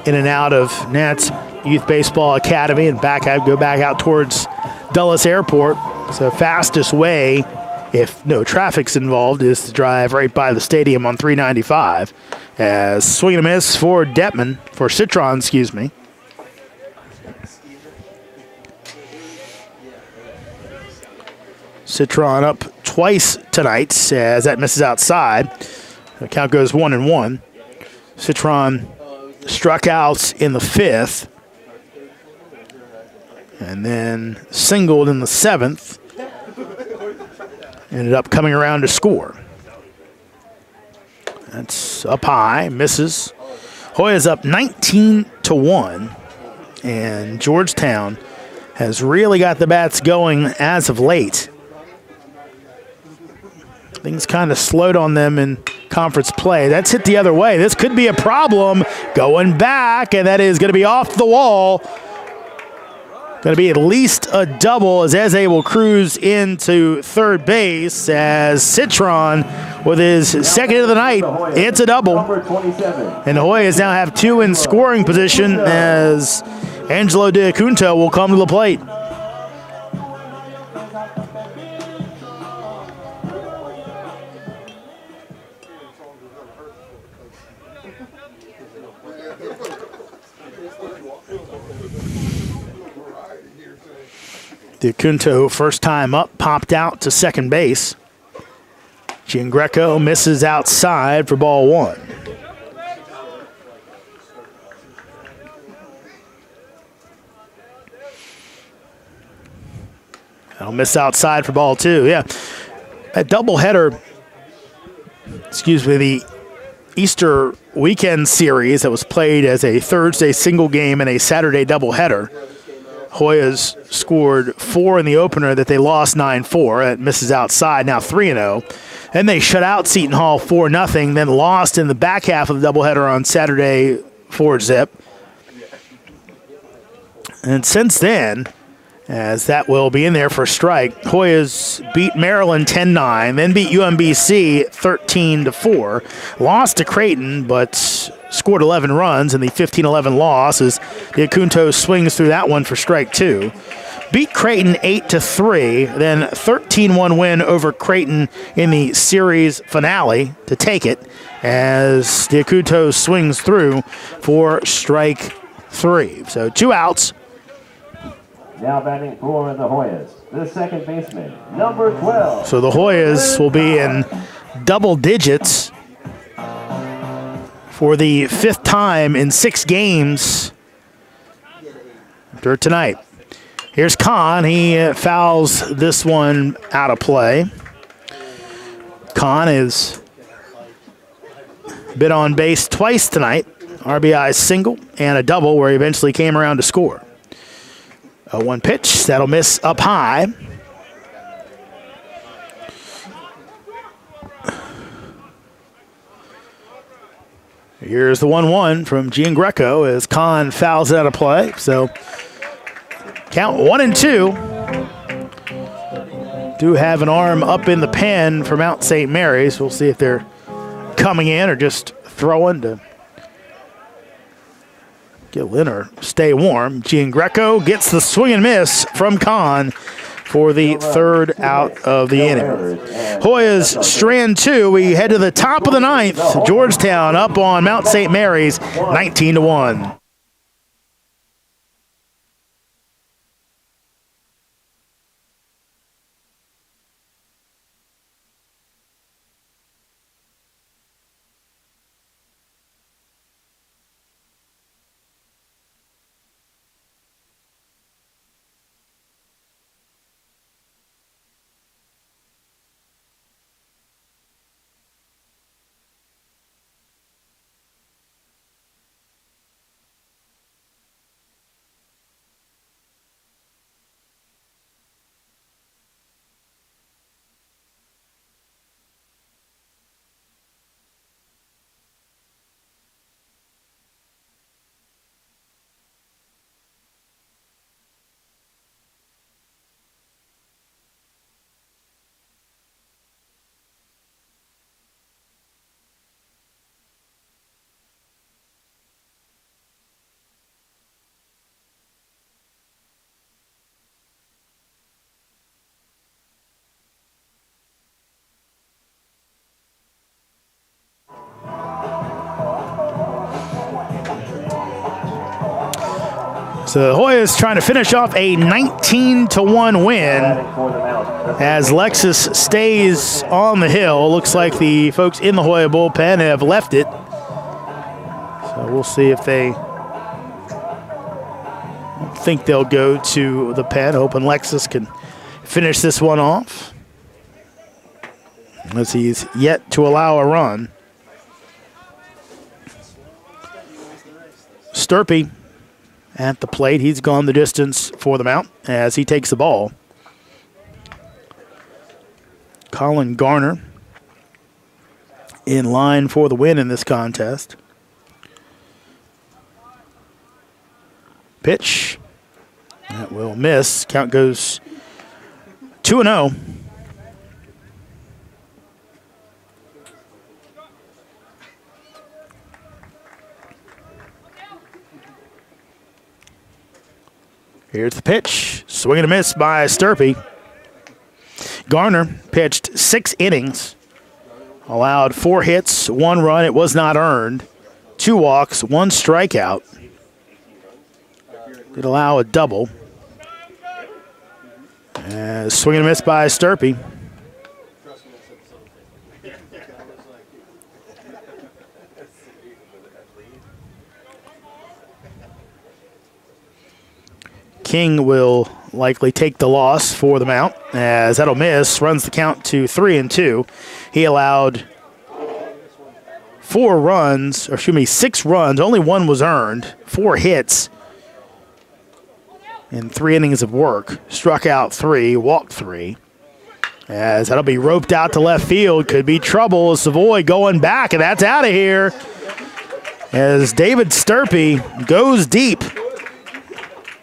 in and out of Nats Youth Baseball Academy and go back out towards Dulles Airport. So fastest way, if no traffic's involved, is to drive right by the stadium on 395. As swing and a miss for Citron, excuse me. Citron up twice tonight as that misses outside. The count goes 1-1. Citron struck out in the 5th and then singled in the 7th. Ended up coming around to score. That's up high, misses. Hoya's up 19-1, and Georgetown has really got the bats going as of late. Things kind of slowed on them in conference play. That's hit the other way. This could be a problem going back, and that is going to be off the wall. Going to be at least a double as Eze will cruise into third base as Citron with his second of the night. It's a double. And the Hoyas now have 2 in scoring position as Angelo Diacunto will come to the plate. Diacunto, first time up, popped out to second base. Giangreco misses outside for ball 1. That'll miss outside for ball 2. Yeah, a doubleheader, the Easter weekend series that was played as a Thursday single game and a Saturday doubleheader. Hoyas scored 4 in the opener that they lost 9-4. That misses outside, now 3-0. Then they shut out Seton Hall 4-0, then lost in the back half of the doubleheader on Saturday 4-0. And since then, as that will be in there for a strike, Hoyas beat Maryland 10-9, then beat UMBC 13-4, lost to Creighton, but scored 11 runs in the 15-11 loss as Diacunto swings through that one for strike 2. Beat Creighton 8-3, then 13-1 win over Creighton in the series finale to take it as Diacunto swings through for strike 3. So 2 outs. Now batting for the Hoyas, the second baseman, number 12. So the Hoyas will be in double digits for the 5th time in 6 games after tonight. Here's Kahn. He fouls this one out of play. Kahn has been on base twice tonight. RBI single and a double where he eventually came around to score. A 1 pitch. That'll miss up high. Here's the 1-1 from Giangreco as Kahn fouls it out of play. So count 1-2. Do have an arm up in the pen for Mount St. Mary's. We'll see if they're coming in or just throwing to get in or stay warm. Giangreco gets the swing and miss from Kahn for the 3rd out of the inning. Hoyas strand 2. We head to the top of the 9th. Georgetown up on Mount St. Mary's 19-1. So the Hoyas trying to finish off a 19-1 win as Lexus stays on the hill. Looks like the folks in the Hoya bullpen have left it. So we'll see if they think they'll go to the pen, hoping Lexus can finish this one off, as he's yet to allow a run. Sturpey at the plate. He's gone the distance for the Mount as he takes the ball. Colin Garner in line for the win in this contest. Pitch. That will miss. Count goes 2-0. Here's the pitch. Swing and a miss by Sturpey. Garner pitched 6 innings. Allowed 4 hits, 1 run. It was not earned. 2 walks, 1 strikeout. Did allow a double. Swing and a miss by Sturpey. King will likely take the loss for the Mount, as that'll miss, runs the count to 3-2. He allowed 6 runs, only 1 was earned, 4 hits in 3 innings of work, struck out 3, walked 3. As that'll be roped out to left field, could be trouble. Savoy going back, and that's out of here. As David Sturpey goes deep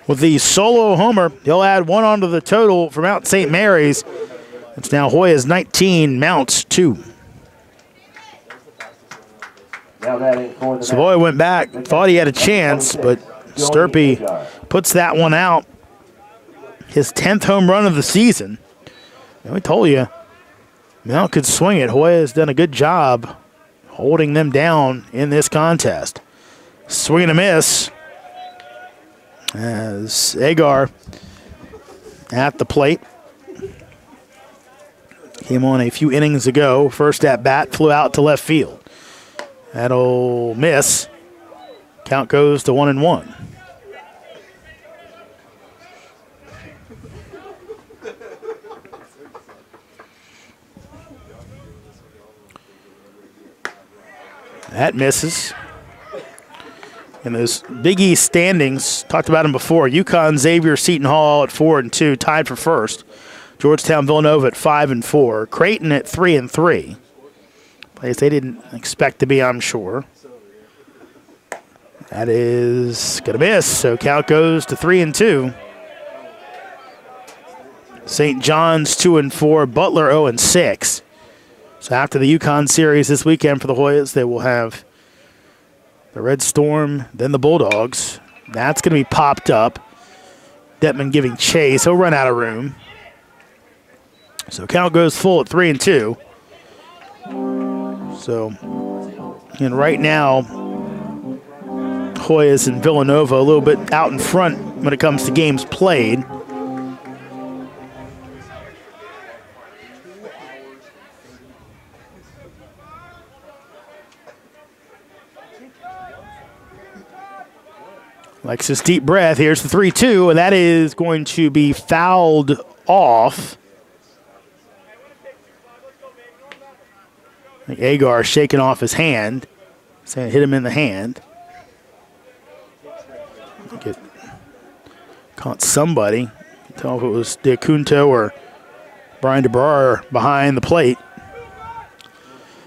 with the solo homer. He'll add 1 onto the total for Mount St. Mary's. It's now Hoyas 19, Mounts 2. Savoy went back, thought he had a chance, but Sturpey puts that one out. His 10th home run of the season. And we told you, Mount could swing it. Hoya has done a good job holding them down in this contest. Swing and a miss as Agar at the plate. Came on a few innings ago. First at bat, flew out to left field. That'll miss. Count goes to 1-1. That misses. In those Big East standings, talked about them before. UConn, Xavier, Seton Hall at 4-2, tied for first. Georgetown, Villanova at 5-4. Creighton at 3-3. Place they didn't expect to be, I'm sure. That is going to miss, so count goes to 3-2. St. John's 2-4, Butler 0-6. So after the UConn series this weekend for the Hoyas, they will have the Red Storm, then the Bulldogs. That's going to be popped up. Detman giving chase. He'll run out of room. So count goes full at 3-2. So, and right now, Hoyas and Villanova a little bit out in front when it comes to games played. Alexis, deep breath. Here's the 3-2, and that is going to be fouled off. I think Agar shaking off his hand, saying it hit him in the hand. I think it caught somebody. Can't tell if it was Diacunto or Brian DeBrar behind the plate.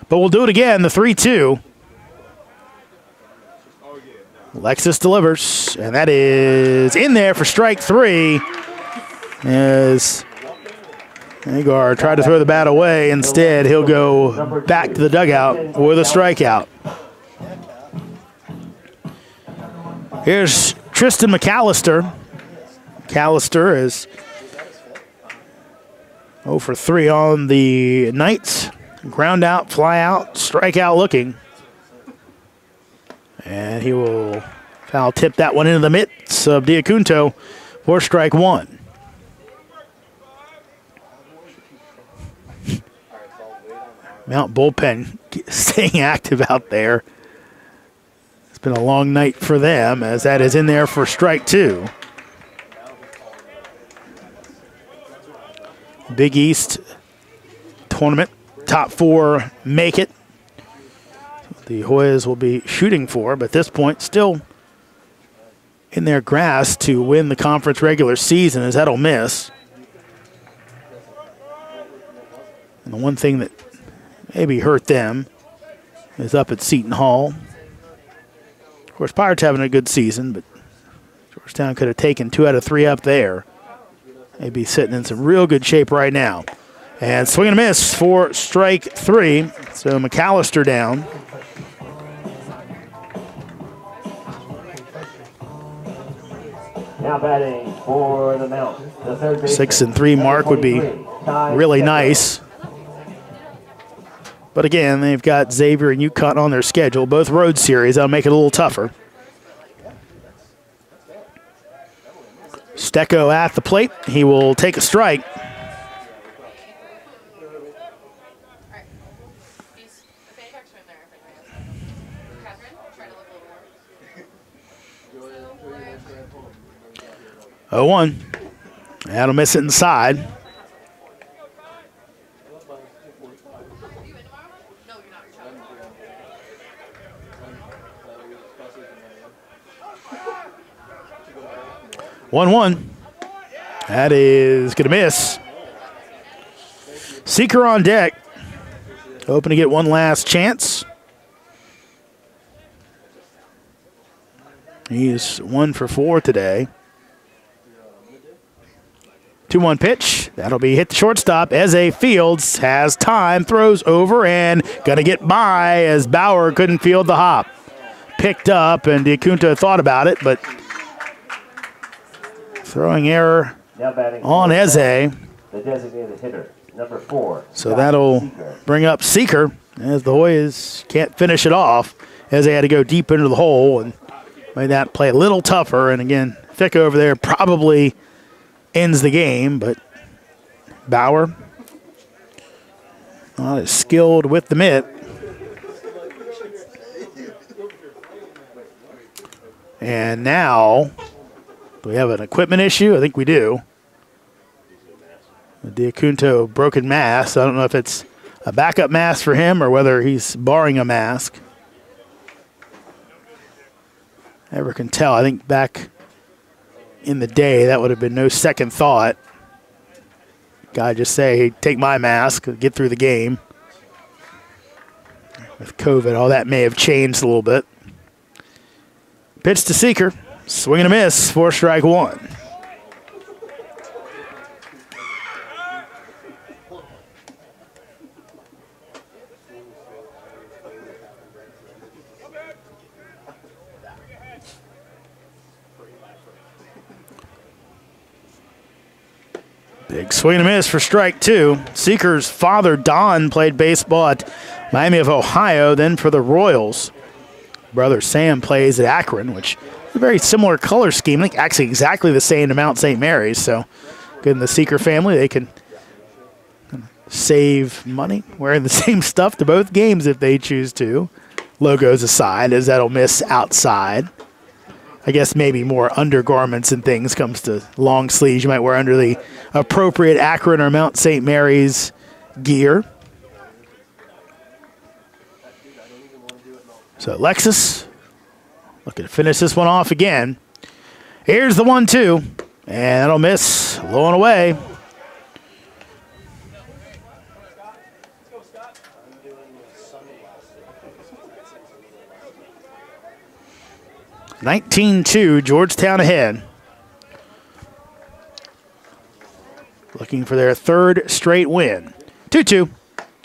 But we'll do it again, the 3-2. Alexis delivers, and that is in there for strike 3. As Agar tried to throw the bat away. Instead, he'll go back to the dugout with a strikeout. Here's Tristan McAllister. McAllister is 0 for 3 on the night. Ground out, fly out, strikeout looking. And he will foul tip that one into the mitts of Diacunto for strike 1. Mount bullpen staying active out there. It's been a long night for them as that is in there for strike 2. Big East tournament, top 4 make it. The Hoyas will be shooting for, but at this point still in their grasp to win the conference regular season as that'll miss. And the one thing that maybe hurt them is up at Seton Hall. Of course, Pirates having a good season, but Georgetown could have taken 2 out of 3 up there. They'd be sitting in some real good shape right now. And swing and a miss for strike 3. So McAllister down. Now batting for the Mount. The third baseman. 6-3 mark would be really nice. But again, they've got Xavier and UConn on their schedule, both road series. That'll make it a little tougher. Stecco at the plate. He will take a strike. Oh, 1. That'll miss it inside. One. That is going to miss. Seeker on deck. Hoping to get one last chance. He's 1 for 4 today. 2-1 pitch. That'll be hit the shortstop. Eze Fields has time, throws over, and going to get by as Bauer couldn't field the hop. Picked up, and Diacunto thought about it, but throwing error on Eze. The designated hitter, number 4. So that'll bring up Seeker as the Hoyas can't finish it off. Eze had to go deep into the hole and made that play a little tougher. And again, Fick over there probably ends the game, but Bauer Not as skilled with the mitt. And now, do we have an equipment issue? I think we do. Diacunto broken mask. I don't know if it's a backup mask for him or whether he's borrowing a mask. Never can tell. I think back in the day, that would have been no second thought. Guy just say, hey, take my mask, get through the game. With COVID, all that may have changed a little bit. Pitch to Seeker. Swing and a miss for strike one. Big swing and a miss for strike two. Seeker's father, Don, played baseball at Miami of Ohio, then for the Royals. Brother Sam plays at Akron, which is a very similar color scheme. I think actually exactly the same to Mount St. Mary's. So good in the Seeker family. They can save money wearing the same stuff to both games if they choose to. Logos aside, as that'll miss outside. I guess maybe more undergarments and things comes to long sleeves you might wear under the appropriate Akron or Mount St. Mary's gear. So Alexis looking to finish this one off again. Here's the 1-2, and that'll miss, low and away. (19-2), Georgetown ahead. Looking for their third straight win. 2-2.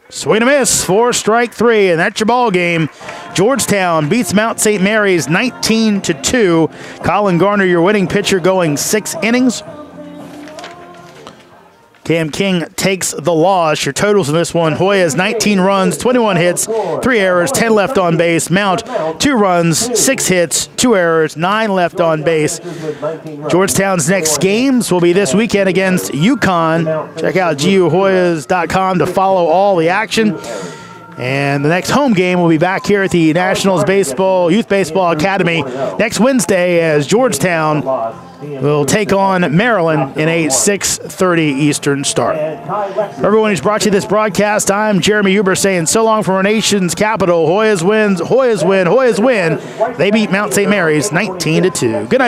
Swing and a miss for strike three, and that's your ball game. Georgetown beats Mount St. Mary's 19-2. Colin Garner, your winning pitcher, going 6 innings. Cam King takes the loss. Your totals in this one: Hoyas 19 runs, 21 hits, 3 errors, 10 left on base. Mount 2 runs, 6 hits, 2 errors, 9 left on base. Georgetown's next games will be this weekend against UConn. Check out guhoyas.com to follow all the action. And the next home game will be back here at the Nationals Youth Baseball Academy next Wednesday as Georgetown will take on Maryland in a 6:30 Eastern start. For everyone who's brought you this broadcast, I'm Jeremy Huber saying so long from our nation's capital. Hoyas wins, Hoyas win, Hoyas win. They beat Mount St. Mary's 19-2. Good night, everyone.